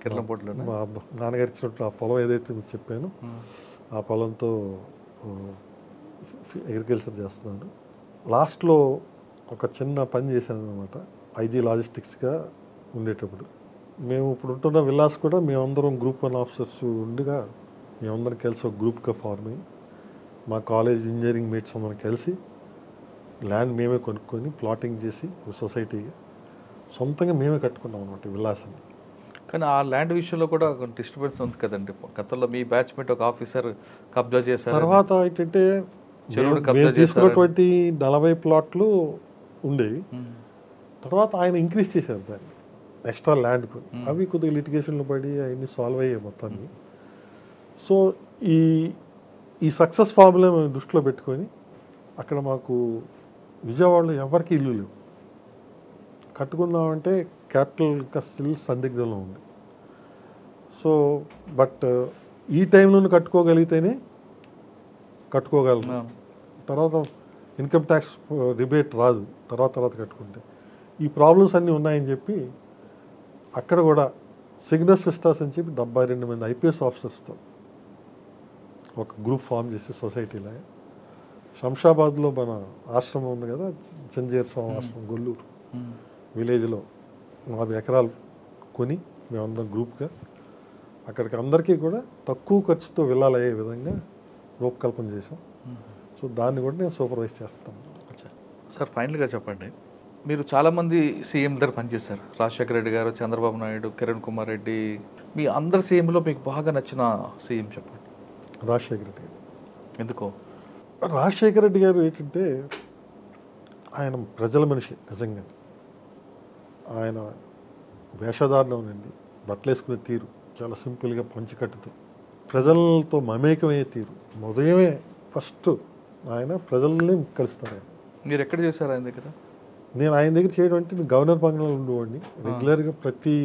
కిర్లంపూడిలో మా నాన్నగారు ఇచ్చినట్టు ఆ పొలం ఏదైతే మీకు చెప్పానో ఆ పొలంతో అగ్రికల్చర్ చేస్తున్నాను. లాస్ట్లో ఒక చిన్న పని చేశాను అనమాట, ఐజీ లాజిస్టిక్స్గా ఉండేటప్పుడు. మేము ఇప్పుడు ఉంటున్న విల్లాస్ కూడా మేమందరం గ్రూప్ 1 ఆఫీసర్స్ ఉండగా మేమందరం కలిసి ఒక గ్రూప్గా ఫార్మ్ అయ్యి మా కాలేజ్ ఇంజనీరింగ్ మేట్స్ అందరం కలిసి ల్యాండ్ మేమే కొనుక్కొని ప్లాటింగ్ చేసి సొసైటీగా సొంతంగా మేమే కట్టుకున్నాం అనమాట విల్లాస్ని. కానీ ఆ ల్యాండ్ విషయంలో కూడా కొంచెం డిస్టర్బెన్స్ ఉంది కదండి. గతంలో మీ బ్యాచ్మేట్ ఒక ఆఫీసర్ కబ్జా చేశారు. తర్వాత ఏంటంటే మేము తీసుకున్నటువంటి 40 ప్లాట్లు ఉండేవి. తర్వాత ఆయన ఇంక్రీజ్ చేశారు దాన్ని, ఎక్స్ట్రా ల్యాండ్ కొని. అవి కొద్దిగా లిటిగేషన్లో పడి అవన్నీ సాల్వ్ అయ్యాయి మొత్తాన్ని. సో ఈ సక్సెస్ ఫార్ములా మేము దృష్టిలో పెట్టుకొని అక్కడ మాకు విజయవాడలో ఎవరికి ఇల్లు లేవు. కట్టుకుందామంటే క్యాపిటల్ స్టిల్ సందిగ్ధంలో ఉంది. సో బట్ ఈ టైంలో కట్టుకోగలిగితేనే కట్టుకోగలరు. తర్వాత ఇన్కమ్ ట్యాక్స్ రిబేట్ రాదు తర్వాత కట్టుకుంటే. ఈ ప్రాబ్లమ్స్ అన్నీ ఉన్నాయని చెప్పి అక్కడ కూడా సిగ్నస్ విస్టాస్ అని చెప్పి 72 మంది ఐపీఎస్ ఆఫీసర్స్తో ఒక గ్రూప్ ఫామ్ చేసి సొసైటీలో శంషాబాద్లో మన ఆశ్రమం ఉంది కదా, చంజేర్ స్వామి ఆశ్రమం, గొల్లూరు విలేజ్లో 4 ఎకరాలు కొని మేమందరం గ్రూప్గా అక్కడికి అందరికీ కూడా తక్కువ ఖర్చుతో వెళ్ళాలయ్యే విధంగా రూపకల్పన చేసాం. సో దాన్ని కూడా నేను సూపర్వైజ్ చేస్తాను. సార్ ఫైనల్గా చెప్పండి, మీరు చాలామంది సీఎం దగ్గర పనిచేశారు. రాజశేఖర రెడ్డి గారు, చంద్రబాబు నాయుడు, కిరణ్ కుమార్ రెడ్డి. మీ అందరి సీఎంలో మీకు బాగా నచ్చిన సీఎం చెప్పండి. రాజశేఖర రెడ్డి గారు. ఎందుకో? రాజశేఖర రెడ్డి గారు ఏంటంటే ఆయన ప్రజల మనిషి నిజంగా. ఆయన వేషధారణండి, బట్టలు వేసుకునే తీరు చాలా సింపుల్గా పంచికట్టుతో ప్రజలతో మమేకమయ్యే తీరు. ఉదయమే ఫస్ట్ ఆయన ప్రజల్ని కలుస్తారు. మీరు ఎక్కడ చేశారు ఆయన దగ్గర? నేను ఆయన దగ్గర చేయడం అంటే నేను గవర్నర్ బంగ్లాలో ఉండేవాడిని. రెగ్యులర్గా ప్రతి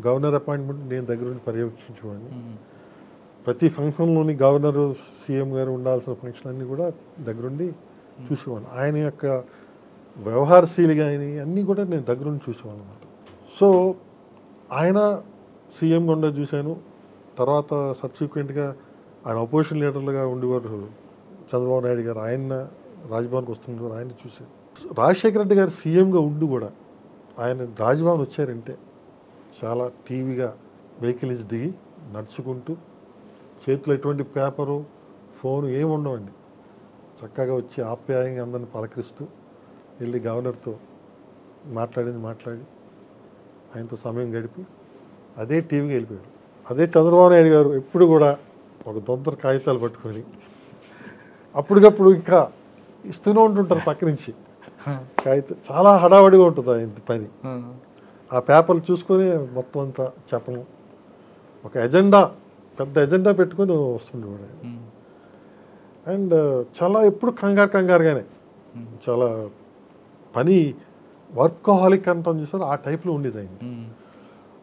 గవర్నర్ అపాయింట్మెంట్ నేను దగ్గర ఉండి పర్యవేక్షించేవాడిని. ప్రతి ఫంక్షన్లోని గవర్నరు, సీఎం గారు ఉండాల్సిన ఫంక్షన్ అన్నీ కూడా దగ్గరుండి చూసేవాడిని. ఆయన యొక్క వ్యవహారశీలి కానీ అన్నీ కూడా నేను దగ్గరుండి చూసేవాడిని అనమాట. సో ఆయన సీఎం గుండా చూశాను. తర్వాత సబ్సిక్వెంట్గా ఆయన అపోజిషన్ లీడర్లుగా ఉండేవారు చంద్రబాబు నాయుడు గారు ఆయన రాజ్భవన్కి వస్తున్నారు, ఆయన చూశారు. రాజశేఖర రెడ్డి గారు సీఎంగా ఉండి కూడా ఆయన రాజ్భవన్ వచ్చారంటే చాలా టీవీగా వెహికల్ నుంచి దిగి నడుచుకుంటూ చేతిలో ఎటువంటి పేపరు ఫోను ఏమి ఉండవండి, చక్కగా వచ్చి ఆప్యాయంగా అందరిని పలకరిస్తూ వెళ్ళి గవర్నర్తో మాట్లాడి ఆయనతో సమయం గడిపి అదే టీవీకి వెళ్ళిపోయారు. అదే చంద్రబాబు నాయుడు గారు ఎప్పుడు కూడా ఒక దొంతర కాగితాలు పట్టుకొని అప్పటికప్పుడు ఇంకా ఇస్తూనే ఉంటుంటారు పక్క నుంచి కాగితం. చాలా హడావడిగా ఉంటుంది ఆయన పని. ఆ పేపర్లు చూసుకొని మొత్తం అంతా చెప్పడం, ఒక ఎజెండా, పెద్ద ఎజెండా పెట్టుకొని వస్తుండేవాడు. అండ్ చాలా ఎప్పుడు కంగారుగానే, చాలా పని వర్కహాలిక్ అంటాం చూసారు, ఆ టైప్లో ఉండేది ఆయన.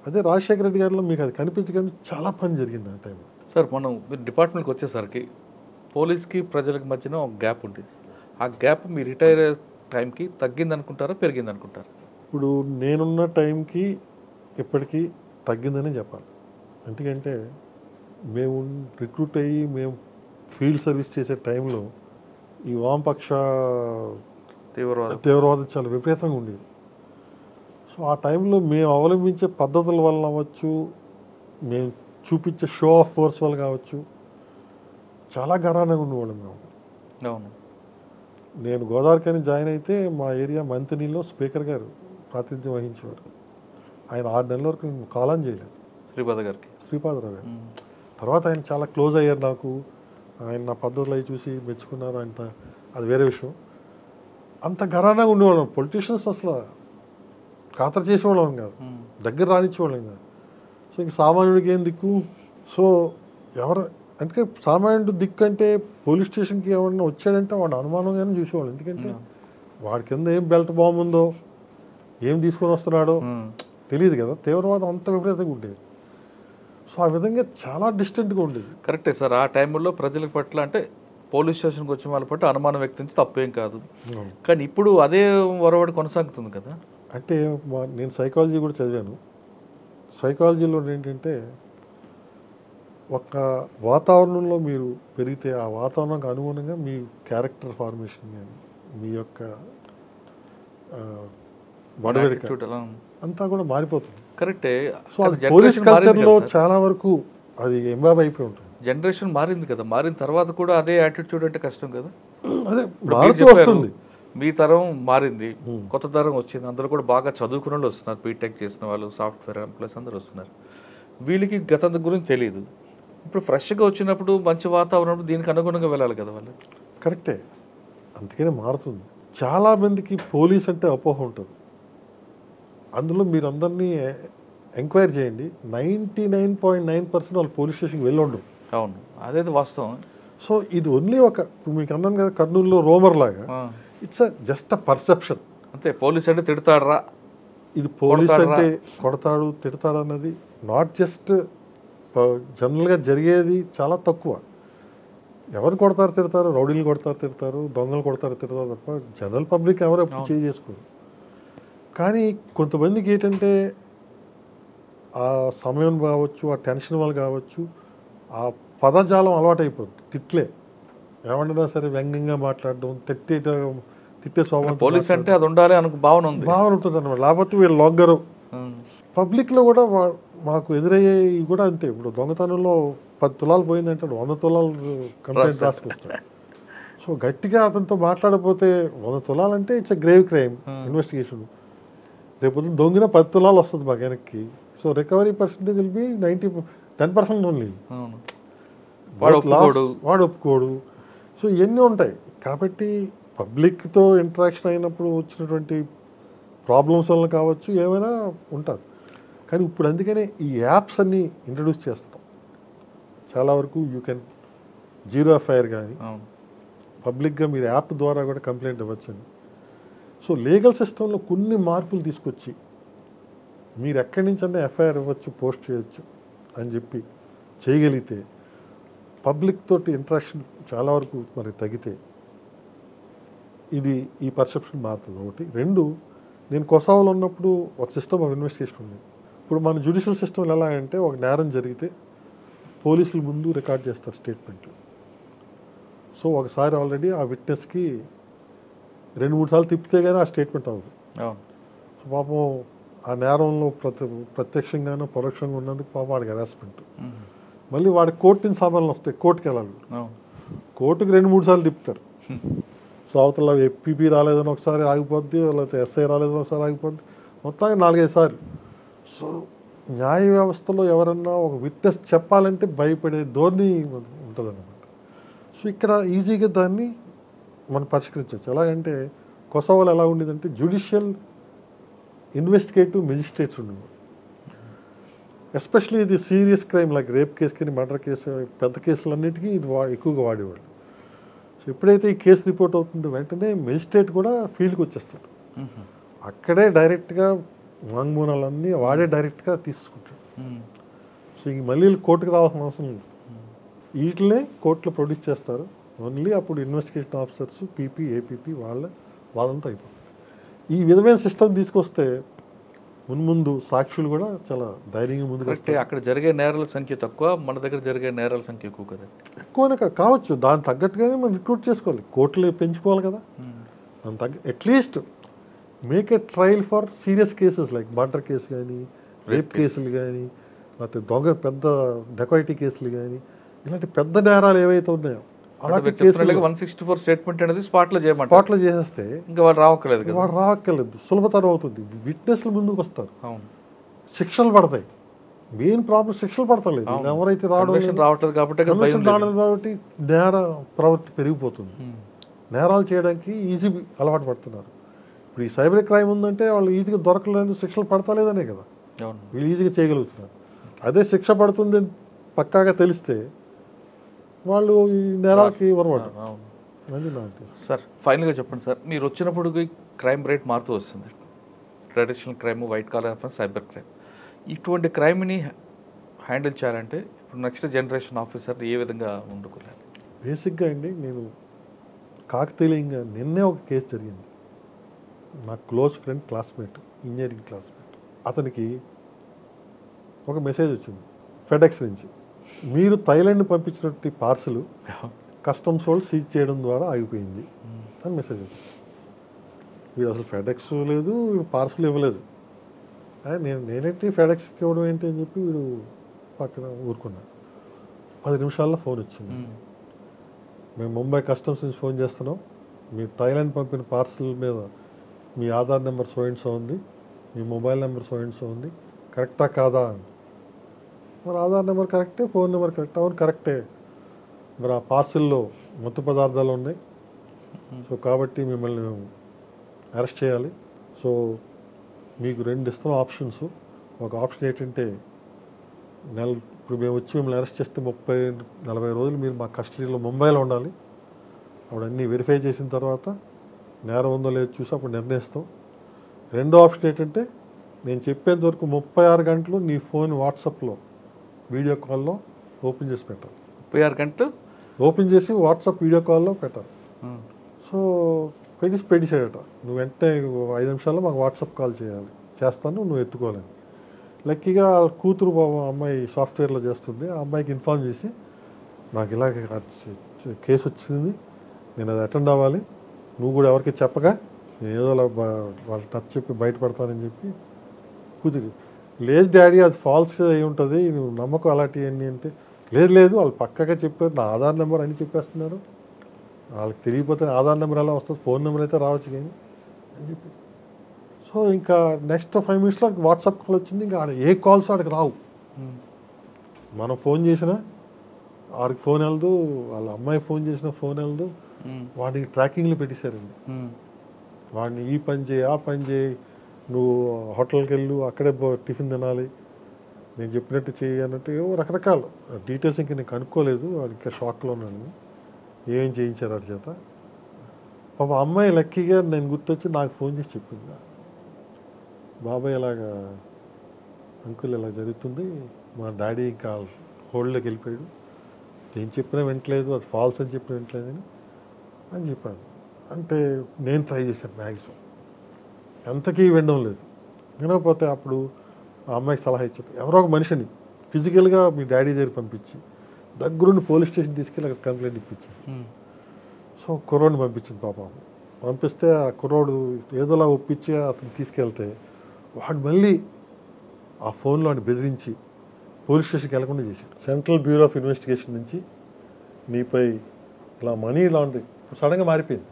అదే రాజశేఖర రెడ్డి గారిలో మీకు అది కనిపించగానే చాలా పని జరిగింది ఆ టైంలో. సార్ మనం మీరు డిపార్ట్మెంట్కి వచ్చేసరికి పోలీస్కి ప్రజలకు మధ్యన ఒక గ్యాప్ ఉంటుంది. ఆ గ్యాప్ మీ రిటైర్ టైంకి తగ్గింది అనుకుంటారా, పెరిగింది అనుకుంటారా? ఇప్పుడు నేనున్న టైంకి ఇప్పటికీ తగ్గిందని చెప్పాలి. ఎందుకంటే మేము రిక్రూట్ అయ్యి మేము ఫీల్డ్ సర్వీస్ చేసే టైంలో ఈ వామపక్ష తీవ్రవాదం చాలా విపరీతంగా ఉండేది. సో ఆ టైంలో మేము అవలంబించే పద్ధతుల వల్ల అవ్వచ్చు, మేము చూపించే షో ఆఫ్ ఫోర్స్ వల్ల కావచ్చు, చాలా గరానంగా ఉండేవాళ్ళం మేము. అవును. నేను గోదావరికని జాయిన్ అయితే మా ఏరియా మంతినిలో స్పీకర్ గారు ప్రాతినిధ్యం వహించేవారు. ఆయన 6 నెలల వరకు నేను కాలాన్ చేయలేదు, శ్రీపాదరావు గారు. తర్వాత ఆయన చాలా క్లోజ్ అయ్యారు నాకు. ఆయన నా పద్ధతులు అవి చూసి మెచ్చుకున్నారు. ఆయన అది వేరే విషయం. అంత గరానంగా ఉండేవాళ్ళం. పొలిటీషియన్స్ అసలు ఖాతరు చేసేవాళ్ళం కాదు, దగ్గర రానిచ్చేవాళ్ళం కాదు. సో ఇంక సామాన్యుడికి ఏం దిక్కు. సో అంటే సామాన్యుడు దిక్కు అంటే పోలీస్ స్టేషన్కి ఎవరన్నా వచ్చాడంటే వాడు అనుమానంగానే చూసేవాళ్ళు. ఎందుకంటే వాడి కింద ఏం బెల్ట్ బాంబు ఉందో, ఏం తీసుకొని వస్తున్నాడో తెలియదు కదా. తీవ్రవాదం అంత విపరీతంగా ఉండేది. సో ఆ విధంగా చాలా డిస్టెంట్గా ఉండేది. కరెక్టే సార్. ఆ టైంలో ప్రజల పట్ల అంటే పోలీస్ స్టేషన్కి వచ్చిన వాళ్ళ పట్ల అనుమానం వ్యక్తించి తప్పేం కాదు. కానీ ఇప్పుడు అదే వరవడి కొనసాగుతుంది కదా. అంటే నేను సైకాలజీ కూడా చదివాను. సైకాలజీలో ఏంటంటే ఒక వాతావరణంలో మీరు పెరిగితే ఆ వాతావరణానికి అనుగుణంగా మీ క్యారెక్టర్ ఫార్మేషన్ కానీ మీ యొక్క వడవడిక అంతా కూడా మారిపోతుంది. కరెక్టే. సో అది పోలీస్ కల్చర్లో చాలా వరకు అది ఎంబాబ్ అయిపోయి ఉంటుంది. జనరేషన్ మారింది కదా, మారిన తర్వాత కూడా అదే యాటిట్యూడ్ అంటే కష్టం కదా. అదే మారుతూ వస్తుంది. మీ తరం మారింది, కొత్త తరం వచ్చింది. అందరూ కూడా బాగా చదువుకున్న వాళ్ళు వస్తున్నారు, బీటెక్ చేసిన వాళ్ళు, సాఫ్ట్వేర్ ఎంప్లాయీస్ అందరూ వస్తున్నారు. వీళ్ళకి గతం గురించి తెలియదు. ఇప్పుడు ఫ్రెష్గా వచ్చినప్పుడు మంచి వాతావరణం, దీనికి అనుగుణంగా వెళ్ళాలి కదా వాళ్ళు. కరెక్టే, అందుకనే మారుతుంది. చాలామందికి పోలీస్ అంటే అపోహ ఉంటుంది. అందులో మీరు అందరినీ ఎంక్వైరీ చేయండి, 99.9% వాళ్ళు పోలీస్ స్టేషన్కి వెళ్ళి ఉండరు. అవును, అదేది వాస్తవం. సో ఇది ఓన్లీ ఒక మీకు అన్నాను కదా కర్నూలులో రోమర్ లాగా, ఇట్స్ జస్ట్ అ పర్సెప్షన్. అంతే. పోలీస్ అంటే తిడతాడరా, ఇది పోలీస్ అంటే కొడతాడు తిడతాడు అన్నది నాట్ జస్ట్ జనరల్గా జరిగేది చాలా తక్కువ. ఎవరు కొడతారు తిడతారు, రౌడీలు కొడతారు తిడతారు, దొంగలు కొడతారు తిడతారు తప్ప జనరల్ పబ్లిక్ ఎవరు ఎప్పుడు చేసుకోరు. కానీ కొంతమందికి ఏంటంటే ఆ సమయం కావచ్చు, ఆ టెన్షన్ వల్ల కావచ్చు, ఆ పదజాలం అలవాటైపోతుంది. తిట్లే ఏమన్నా సరే వ్యంగ్యంగా మాట్లాడడం, తిట్టే స్వభావం. పోలీస్ అంటే అది ఉండాలి అనుకు భావన ఉంటుంది అన్నమాట. లేకపోతే వీళ్ళు లొగ్గరు. పబ్లిక్లో కూడా మాకు ఎదురయ్యేవి కూడా అంతే. ఇప్పుడు దొంగతనంలో 10 తులాలు పోయిందంటాడు, 100 తులాలు కంప్లైంట్ రాసుకొస్తాడు. సో గట్టిగా అతనితో మాట్లాడకపోతే 100 తులాలు అంటే it's a grave crime investigation. రేపు దొంగిన 10 తులాలు వస్తుంది మాకు వెనక్కి. So recovery percentage will be 10% only. వాడు ఒప్పుకోడు. సో ఇవన్నీ ఉంటాయి. కాబట్టి పబ్లిక్తో ఇంటరాక్షన్ అయినప్పుడు వచ్చినటువంటి ప్రాబ్లమ్స్ వల్ల కావచ్చు, ఏమైనా ఉంటారు. కానీ ఇప్పుడు అందుకనే ఈ యాప్స్ అన్నీ ఇంట్రడ్యూస్ చేస్తాం. చాలా వరకు యూ కెన్ జీరో ఎఫ్ఐఆర్ కానీ పబ్లిక్గా మీరు యాప్ ద్వారా కూడా కంప్లైంట్ ఇవ్వచ్చండి. సో లీగల్ సిస్టంలో కొన్ని మార్పులు తీసుకొచ్చి మీరు ఎక్కడి నుంచన్నా ఎఫ్ఐఆర్ ఇవ్వచ్చు, పోస్ట్ చేయొచ్చు అని చెప్పి చేయగలిగితే పబ్లిక్ తోటి ఇంటరాక్షన్ చాలా వరకు మరి తగ్గితే ఇది ఈ పర్సెప్షన్ మారుతుంది. ఒకటి. 2, నేను కొసావలో ఉన్నప్పుడు ఒక సిస్టమ్ ఆఫ్ ఇన్వెస్టిగేషన్ ఉంది. ఇప్పుడు మన జ్యుడిషియల్ సిస్టమ్ ఎలా అంటే ఒక నేరం జరిగితే పోలీసుల ముందు రికార్డ్ చేస్తారు స్టేట్మెంట్. సో ఒకసారి ఆల్రెడీ ఆ విట్నెస్కి 2-3 సార్లు తిప్పితే కానీ ఆ స్టేట్మెంట్ అవ్వదు. అవును. సో పాపం ఆ నేరంలో ప్రత్యక్షంగానో పరోక్షంగా ఉన్నందుకు పాపం వాడికి హెరాస్మెంట్. మళ్ళీ వాడి కోర్టు నుంచి సామాన్లు వస్తాయి, కోర్టుకి వెళ్ళాలి. కోర్టుకి 2-3 సార్లు తిప్పుతారు. సో అవతల ఎఫ్పీపీ రాలేదని ఒకసారి ఆగిపోద్ది, లేకపోతే ఎస్ఐ రాలేదని ఒకసారి ఆగిపోద్ది, మొత్తానికి 4-5 సార్లు. సో న్యాయ వ్యవస్థలో ఎవరన్నా ఒక విట్నెస్ చెప్పాలంటే భయపడే ధోరణి ఉంటుందన్నమాట. సో ఇక్కడ ఈజీగా దాన్ని మనం పరిష్కరించవచ్చు. ఎలాగంటే కొసోవోలో ఎలా ఉండేదంటే జ్యుడిషియల్ ఇన్వెస్టిగేటివ్ మెజిస్ట్రేట్స్ ఉండేవారు. ఎస్పెషలీ ఇది serious crime like rape case కానీ మర్డర్ కేసు, పెద్ద కేసులన్నిటికీ ఇది ఎక్కువగా వాడేవాళ్ళు. సో ఎప్పుడైతే ఈ కేసు రిపోర్ట్ అవుతుందో వెంటనే మెజిస్ట్రేట్ కూడా ఫీల్డ్కి వచ్చేస్తాడు. అక్కడే డైరెక్ట్గా వాంగ్మూలాలన్నీ వాడే డైరెక్ట్గా తీసుకుంటాడు. సో ఇంక మళ్ళీ కోర్టుకు రావాల్సిన అవసరం లేదు. వీటినే కోర్టులో ప్రొడ్యూస్ చేస్తారు. ఓన్లీ అప్పుడు ఇన్వెస్టిగేషన్ ఆఫీసర్స్ పీపీ ఏపీపీ వాళ్ళంతా అయిపోతుంది. ఈ విధమైన సిస్టమ్ తీసుకొస్తే ముందు సాక్షులు కూడా చాలా ధైర్యంగా ముందుకు వస్తాయి. అక్కడ జరిగే నేరాల సంఖ్య తక్కువ, మన దగ్గర జరిగే నేరాల సంఖ్య ఎక్కువ కదా. ఎక్కువనే కావచ్చు, దాని తగ్గట్టుగానే మనం రిక్రూట్ చేసుకోవాలి, కోర్టులు పెంచుకోవాలి కదా. దాని at least make a trial for serious cases like murder case కానీ, రేప్ కేసులు కానీ, లేకపోతే దొంగ పెద్ద డెకాయిటీ కేసులు కానీ, ఇలాంటి పెద్ద నేరాలు ఏవైతే ఉన్నాయో అలాంటి కేసులు 164 స్టేట్మెంట్ అనేది స్పాట్లో చేసేస్తే ఇంకా వాడు రావక్కర్లేదు, సులభతరం అవుతుంది. విట్నెస్లు ముందుకు వస్తారు, శిక్షలు పడతాయి. మెయిన్ ప్రాబ్లం శిక్షలు పడతలేదు. ఎవరైతే రావట్లేదు కాబట్టి నేర ప్రవృత్తి పెరిగిపోతుంది. నేరాలు చేయడానికి ఈజీ అలవాటు పడుతున్నారు. ఇప్పుడు ఈ సైబర్ క్రైమ్ ఉందంటే వాళ్ళు ఈజీగా దొరకలేని శిక్షలు పడతలేదనే కదా వీళ్ళు ఈజీగా చేయగలుగుతున్నారు. అదే శిక్ష పడుతుంది పక్కాగా తెలిస్తే వాళ్ళు ఈ నేరాలకి ఇవ్వరమాట. సార్ ఫైనల్గా చెప్పండి సార్, మీరు వచ్చినప్పుడు క్రైమ్ రేట్ మారుతూ వస్తుంది. Traditional crime, white collar offence, cyber crime. ఇటువంటి క్రైమ్ని హ్యాండిల్ చేయాలంటే ఇప్పుడు నెక్స్ట్ జనరేషన్ ఆఫీసర్ ఏ విధంగా ఉండుకోవాలి? బేసిక్గా అండి, నేను కాకతీయంగా నిన్నే ఒక కేసు జరిగింది. నా close friend classmate, engineering classmate, అతనికి ఒక మెసేజ్ వచ్చింది ఫెడెక్స్ నుంచి, మీరు థైలాండ్ పంపించినటువంటి పార్సల్ కస్టమ్స్ వాళ్ళు సీజ్ చేయడం ద్వారా ఆగిపోయింది అని మెసేజ్ వచ్చింది. వీడు అసలు ఫెడెక్స్ లేదు, పార్సల్ ఇవ్వలేదు. నేనేంటి ఫెడెక్స్కి ఇవ్వడం ఏంటి అని చెప్పి వీడు పక్కన ఊరుకున్నాడు. 10 నిమిషాల్లో ఫోన్ వచ్చింది, మేము ముంబై కస్టమ్స్ నుంచి ఫోన్ చేస్తున్నాం, మీరు థైలాండ్ పంపిన పార్సల్ మీద మీ Aadhaar number so and so ఉంది, మీ mobile number so and so ఉంది, కరెక్టా కాదా అని. మరి ఆధార్ నెంబర్ కరెక్టే, ఫోన్ నెంబర్ కరెక్ట్, అవును కరెక్టే, మరి ఆ పార్సిల్లో మత్తు పదార్థాలు ఉన్నాయి, సో కాబట్టి మిమ్మల్ని మేము అరెస్ట్ చేయాలి. సో మీకు 2 ఇస్తాం ఆప్షన్స్. ఒక ఆప్షన్ ఏంటంటే ఇప్పుడు మేము వచ్చి మిమ్మల్ని అరెస్ట్ చేస్తే 30-40 రోజులు మీరు మా కస్టడీలో ముంబైలో ఉండాలి. అప్పుడు అన్నీ వెరిఫై చేసిన తర్వాత నేరం ఉందో లేదో చూసి అప్పుడు నిర్ణయిస్తాం. రెండో ఆప్షన్ ఏంటంటే నేను చెప్పేంత వరకు 36 గంటలు నీ ఫోన్ వాట్సాప్లో వీడియో కాల్లో ఓపెన్ చేసి పెట్టాలి. 36 గంటలు ఓపెన్ చేసి వాట్సాప్ వీడియో కాల్లో పెట్టాలి. సో పెట్టేసాడట, నువ్వు వెంటనే 5 నిమిషాల్లో మాకు వాట్సాప్ కాల్ చేస్తాను, నువ్వు ఎత్తుకోవాలని. లక్కీగా కూతురు అమ్మాయి సాఫ్ట్వేర్లో చేస్తుంది, ఆ అమ్మాయికి ఇన్ఫార్మ్ చేసి నాకు ఇలా కేసు వచ్చింది, నేను అది అటెండ్ అవ్వాలి, నువ్వు కూడా ఎవరికి చెప్పగా నేను ఏదో వాళ్ళకి టచ్ చెప్పి బయటపడతానని చెప్పి కూతురు. లేదు డాడీ అది ఫాల్స్ అయి ఉంటుంది, నువ్వు నమ్మకం అలాంటివన్నీ అంటే, లేదు వాళ్ళు పక్కగా చెప్పారు, నా ఆధార్ నెంబర్ అని చెప్పేస్తున్నారు, వాళ్ళకి తెలియకపోతే ఆధార్ నెంబర్ ఎలా వస్తుంది, ఫోన్ నెంబర్ అయితే రావచ్చు కానీ అని చెప్పి. సో ఇంకా నెక్స్ట్ 5 మినిట్స్లో వాట్సాప్ కాల్ వచ్చింది. ఇంకా ఆడ ఏ కాల్స్ ఆడికి రావు, మనం ఫోన్ చేసినా ఆడికి ఫోన్ వెళ్దు, వాళ్ళ అమ్మాయి ఫోన్ చేసిన ఫోన్ వెళ్దు. వాడికి ట్రాకింగ్లు పెట్టేశారండి. వాడిని ఈ పని చేయి, ఆ పని చేయి, నువ్వు హోటల్కి వెళ్ళు, అక్కడే టిఫిన్ తినాలి, నేను చెప్పినట్టు చేయి అన్నట్టు ఏవో రకరకాల డీటెయిల్స్ ఇంకా నేను కనుక్కోలేదు. వాడు ఇంకా షాక్లో ఉన్నాను, ఏం చేయించారు వాడి చేత. పాప అమ్మాయి లక్కీగా నేను గుర్తొచ్చి నాకు ఫోన్ చేసి చెప్పింది, బాబాయ్ ఇలాగా అంకుల్ ఇలా జరుగుతుంది, మా డాడీ ఇంకా హోల్డ్లోకి వెళ్ళిపోయాడు, ఏం చెప్పినా వింటలేదు, అది ఫాల్స్ అని చెప్పినా వింటలేదని అని చెప్పాను. అంటే నేను ట్రై చేశాను మ్యాక్సిమం, ఎంతకీ వినడం లేదు. వినకపోతే అప్పుడు ఆ అమ్మాయికి సలహా ఇచ్చాను, ఎవరో ఒక మనిషిని ఫిజికల్గా మీ డాడీ దగ్గర పంపించి దగ్గరుండి పోలీస్ స్టేషన్ తీసుకెళ్ళి అక్కడ కంప్లైంట్ ఇప్పించాను. సో కుర్రోడిని పంపించింది పాపం. పంపిస్తే ఆ కుర్రోడు ఏదోలా ఒప్పించి అతను తీసుకెళ్తే వాడు మళ్ళీ ఆ ఫోన్లో వాడిని బెదిరించి పోలీస్ స్టేషన్కి వెళ్లకుండా చేశాడు. సెంట్రల్ బ్యూరో ఆఫ్ ఇన్వెస్టిగేషన్ నుంచి నీపై ఇలా మనీ లాండరింగ్ సడన్గా మారిపోయింది.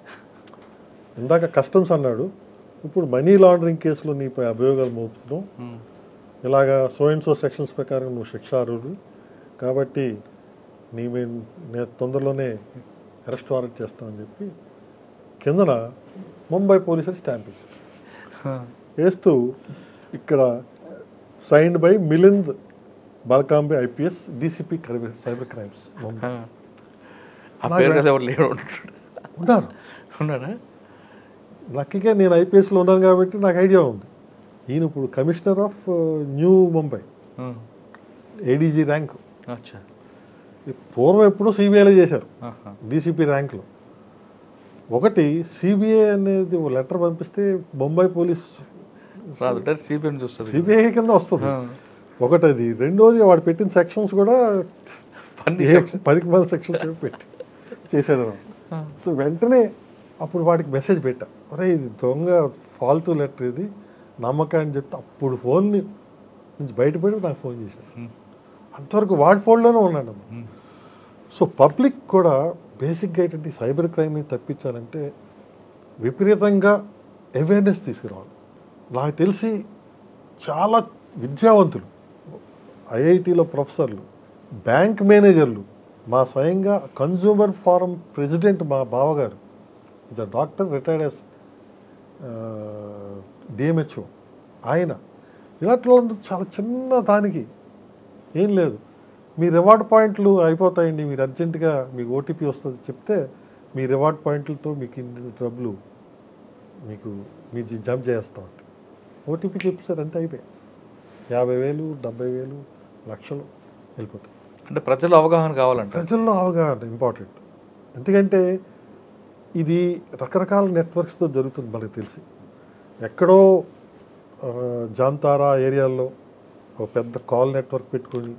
ఇందాక కస్టమ్స్ అన్నాడు, ఇప్పుడు మనీ లాండరింగ్ కేసులో నీపై అభియోగాలు మోపుతున్నాం, ఇలాగా సో అండ్ సో సెక్షన్స్ ప్రకారం నువ్వు శిక్షార్హుడు కాబట్టి నేను తొందరలోనే అరెస్ట్ వారెంట్ చేస్తామని చెప్పి కిందన ముంబై పోలీసులు స్టాంప్ వేశారు. వేస్తూ ఇక్కడ signed by Milind Balkambe IPS DCP cyber crimes ఉన్నారు. లక్కీగా నేను ఐపీఎస్లో ఉన్నాను కాబట్టి నాకు ఐడియా ఉంది. ఈయన ఇప్పుడు commissioner of new Mumbai, ADG rank. పూర్వం ఎప్పుడూ సిబిఐలో చేశారు డీసీపీ ర్యాంకులో. ఒకటి సిబిఐ అనేది లెటర్ పంపిస్తే ముంబై పోలీస్ సిబిఐ కింద వస్తుంది ఒకటి. అది రెండోది వాడు పెట్టిన సెక్షన్స్ కూడా 10 సెక్షన్స్ పెట్టి చేశాడు. సో వెంటనే అప్పుడు వాడికి మెసేజ్ పెట్టా, అరే ఇది దొంగ ఫాల్తూ లెటర్, ఇది నమ్మకం అని చెప్తే అప్పుడు ఫోన్ నుంచి బయటపడి నాకు ఫోన్ చేశాడు. అంతవరకు వాడి ఫోన్లోనే ఉన్నాడు. సో పబ్లిక్ కూడా బేసిక్గా ఏంటంటే సైబర్ క్రైమ్ని తప్పించాలంటే విపరీతంగా అవేర్నెస్ తీసుకురావాలి. నాకు తెలిసి చాలా విద్యావంతులు, ఐఐటీలో ప్రొఫెసర్లు, బ్యాంక్ మేనేజర్లు, మా స్వయంగా కన్జ్యూమర్ ఫోరం ప్రెసిడెంట్ మా బావగారు, the doctor retired as DMHO, ఆయన ఇలాంటి వాళ్ళందరూ చాలా చిన్న దానికి ఏం లేదు, మీ రివార్డ్ పాయింట్లు అయిపోతాయండి, మీరు అర్జెంటుగా మీకు ఓటీపీ వస్తుంది చెప్తే మీ రివార్డ్ పాయింట్లతో మీకు ఇన్ని డబ్బులు మీకు జంప్ చేస్తామంటే ఓటీపీ చెప్పారు, అంతే అయిపోయాయి. 50,000, 70,000, లక్షలు వెళ్ళిపోతాయి. అంటే ప్రజల్లో అవగాహన కావాలంటే ప్రజల్లో అవగాహన ఇంపార్టెంట్. ఎందుకంటే ఇది రకరకాల నెట్వర్క్స్తో జరుగుతుంది. మనకు తెలిసి ఎక్కడో జాంతారా ఏరియాల్లో ఒక పెద్ద కాల్ నెట్వర్క్ పెట్టుకొని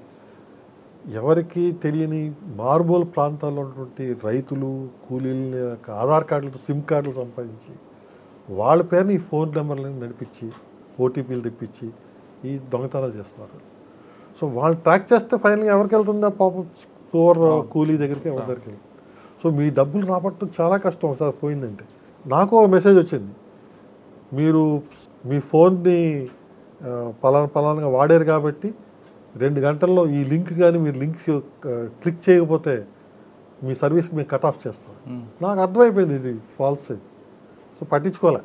ఎవరికి తెలియని మారుమూల ప్రాంతాల్లో ఉన్నటువంటి రైతులు, కూలీల ఆధార్ కార్డులతో సిమ్ కార్డులు సంపాదించి వాళ్ళ పేరుని ఈ ఫోన్ నెంబర్లను నడిపించి ఓటీపీలు తెప్పించి ఈ దొంగతనాలు చేస్తున్నారు. సో వాళ్ళు ట్రాక్ చేస్తే ఫైనల్గా ఎవరికి వెళ్తుందా పాపం, పూర్ కూలీ దగ్గరికి ఎవరి దగ్గరికి వెళ్తుంది. సో మీ డబ్బులు రాబట్టడం చాలా కష్టం ఒకసారి పోయిందంటే. నాకు మెసేజ్ వచ్చింది, మీరు మీ ఫోన్ని పలానా వాడారు కాబట్టి 2 గంటల్లో ఈ లింక్ కానీ మీరు లింక్ క్లిక్ చేయకపోతే మీ సర్వీస్ మేము కట్ ఆఫ్ చేస్తాం. నాకు అర్థమైపోయింది ఇది ఫాల్స్. సో పట్టించుకోలే.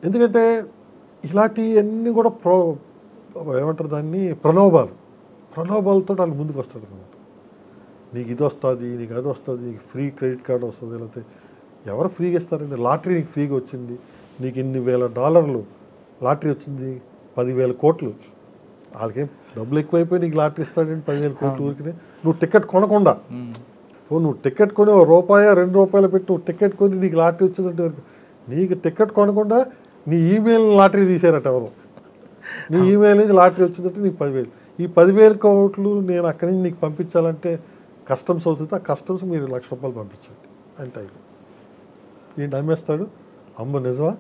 ఎందుకంటే ఇలాంటివన్నీ కూడా ఏమంటారు దాన్ని, ప్రలోభాలతో వాళ్ళు ముందుకు వస్తాడు అనమాట. నీకు ఇది వస్తుంది, నీకు అది వస్తుంది, నీకు ఫ్రీ క్రెడిట్ కార్డు వస్తుంది, లేకపోతే ఎవరు ఫ్రీగా ఇస్తారండి, లాటరీ నీకు ఫ్రీగా వచ్చింది, నీకు ఇన్ని $1,000 లాటరీ వచ్చింది, 10,000 కోట్లు, వాళ్ళకేం డబ్బులు ఎక్కువైపోయి నీకు లాటరీ ఇస్తాడండి 10,000 కోట్లు ఊరికి. నువ్వు టికెట్ కొనకుండా, నువ్వు టికెట్ కొని ₹1, ₹2 పెట్టి నువ్వు టికెట్ కొని నీకు లాటరీ వచ్చిందంటే నీకు టికెట్ కొనకుండా నీ ఈమెయిల్ లాటరీ తీసారట ఎవరు, నీ ఈమెయిల్ నుంచి లాటరీ వచ్చిందంటే నీకు 10,000. ఈ 10,000 కోట్లు నేను అక్కడి నుంచి నీకు పంపించాలంటే కస్టమ్స్ అవుతుంది, ఆ కస్టమ్స్ మీరు ₹1,00,000 పంపించండి అంతే అయిపోయింది. ఈయన నమ్మేస్తాడు, అమ్మ నిజమా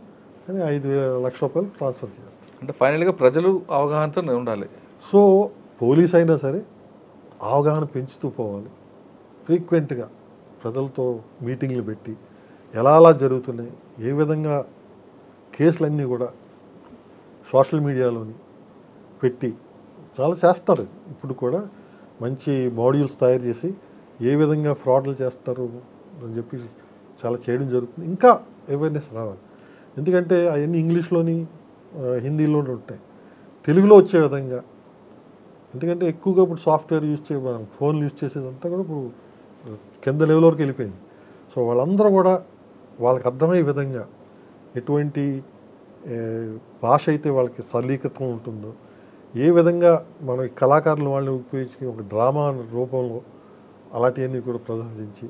అని ₹5,00,000 ట్రాన్స్ఫర్ చేస్తాడు. అంటే ఫైనల్గా ప్రజలు అవగాహనతో ఉండాలి. సో పోలీస్ అయినా సరే అవగాహన పెంచుతూ పోవాలి. ఫ్రీక్వెంట్గా ప్రజలతో మీటింగ్లు పెట్టి ఎలా జరుగుతున్నాయి, ఏ విధంగా కేసులన్నీ కూడా సోషల్ మీడియాలోని పెట్టి చాలా చేస్తారు. ఇప్పుడు కూడా మంచి మాడ్యూల్స్ తయారు చేసి ఏ విధంగా ఫ్రాడ్లు చేస్తారు అని చెప్పి చాలా చేయడం జరుగుతుంది. ఇంకా అవేర్నెస్ రావాలి. ఎందుకంటే అవన్నీ ఇంగ్లీష్లోని హిందీలోనే ఉంటాయి, తెలుగులో వచ్చే విధంగా. ఎందుకంటే ఎక్కువగా ఇప్పుడు సాఫ్ట్వేర్ మనం ఫోన్లు యూజ్ చేసేదంతా కూడా ఇప్పుడు కింద లెవెల్ వరకు వెళ్ళిపోయింది. సో వాళ్ళందరూ కూడా వాళ్ళకి అర్థమయ్యే విధంగా ఎటువంటి భాష అయితే వాళ్ళకి సరళీకృతం ఉంటుందో, ఏ విధంగా మన కళాకారులు వాళ్ళని ఉపయోగించి ఒక డ్రామా రూపంలో అలాంటివన్నీ కూడా ప్రదర్శించి,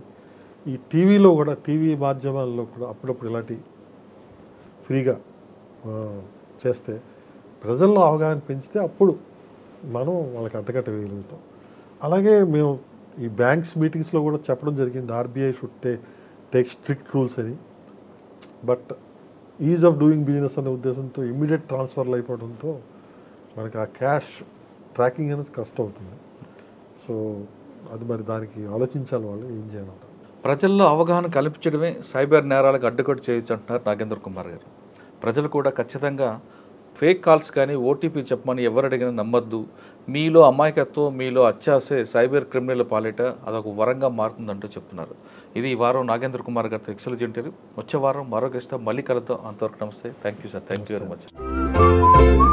ఈ టీవీలో కూడా టీవీ మాధ్యమాల్లో కూడా అప్పుడప్పుడు ఇలాంటి ఫ్రీగా చేస్తే ప్రజల్లో అవగాహన పెంచితే అప్పుడు మనం వాళ్ళకి అడ్డకట్ట వేయగలుగుతాం. అలాగే మేము ఈ బ్యాంక్స్ మీటింగ్స్లో కూడా చెప్పడం జరిగింది, RBI should take strict rules అని. But ease of doing business అనే ఉద్దేశంతో ఇమ్మీడియట్ ట్రాన్స్ఫర్లు అయిపోవడంతో మనకి ఆ క్యాష్ ట్రాకింగ్ అనేది కష్టం అవుతుంది. సో అది మరి దానికి ఆలోచించాలి వాళ్ళు ఏం చేయాలంట. ప్రజల్లో అవగాహన కల్పించడమే సైబర్ నేరాలకు అడ్డుకట్ట చేయొచ్చు అంటున్నారు నాగేంద్ర కుమార్ గారు. ప్రజలు కూడా ఖచ్చితంగా ఫేక్ కాల్స్ కానీ ఓటీపీ చెప్పమని ఎవరు అడిగినా నమ్మద్దు. మీలో అమాయకత్వం, మీలో అత్యాసే సైబర్ క్రిమినల్ పాలిట అదొక వరంగా మారుతుందంటూ చెప్తున్నారు. ఇది ఈ వారం నాగేంద్ర కుమార్ గారితో ఎక్సలెంట్ ఇంటర్వ్యూ. వచ్చే వారం మరో గెస్ట్తో మళ్ళీ కలుద్దాం. అంతవరకు నమస్తే. Thank you sir. Thank you very much.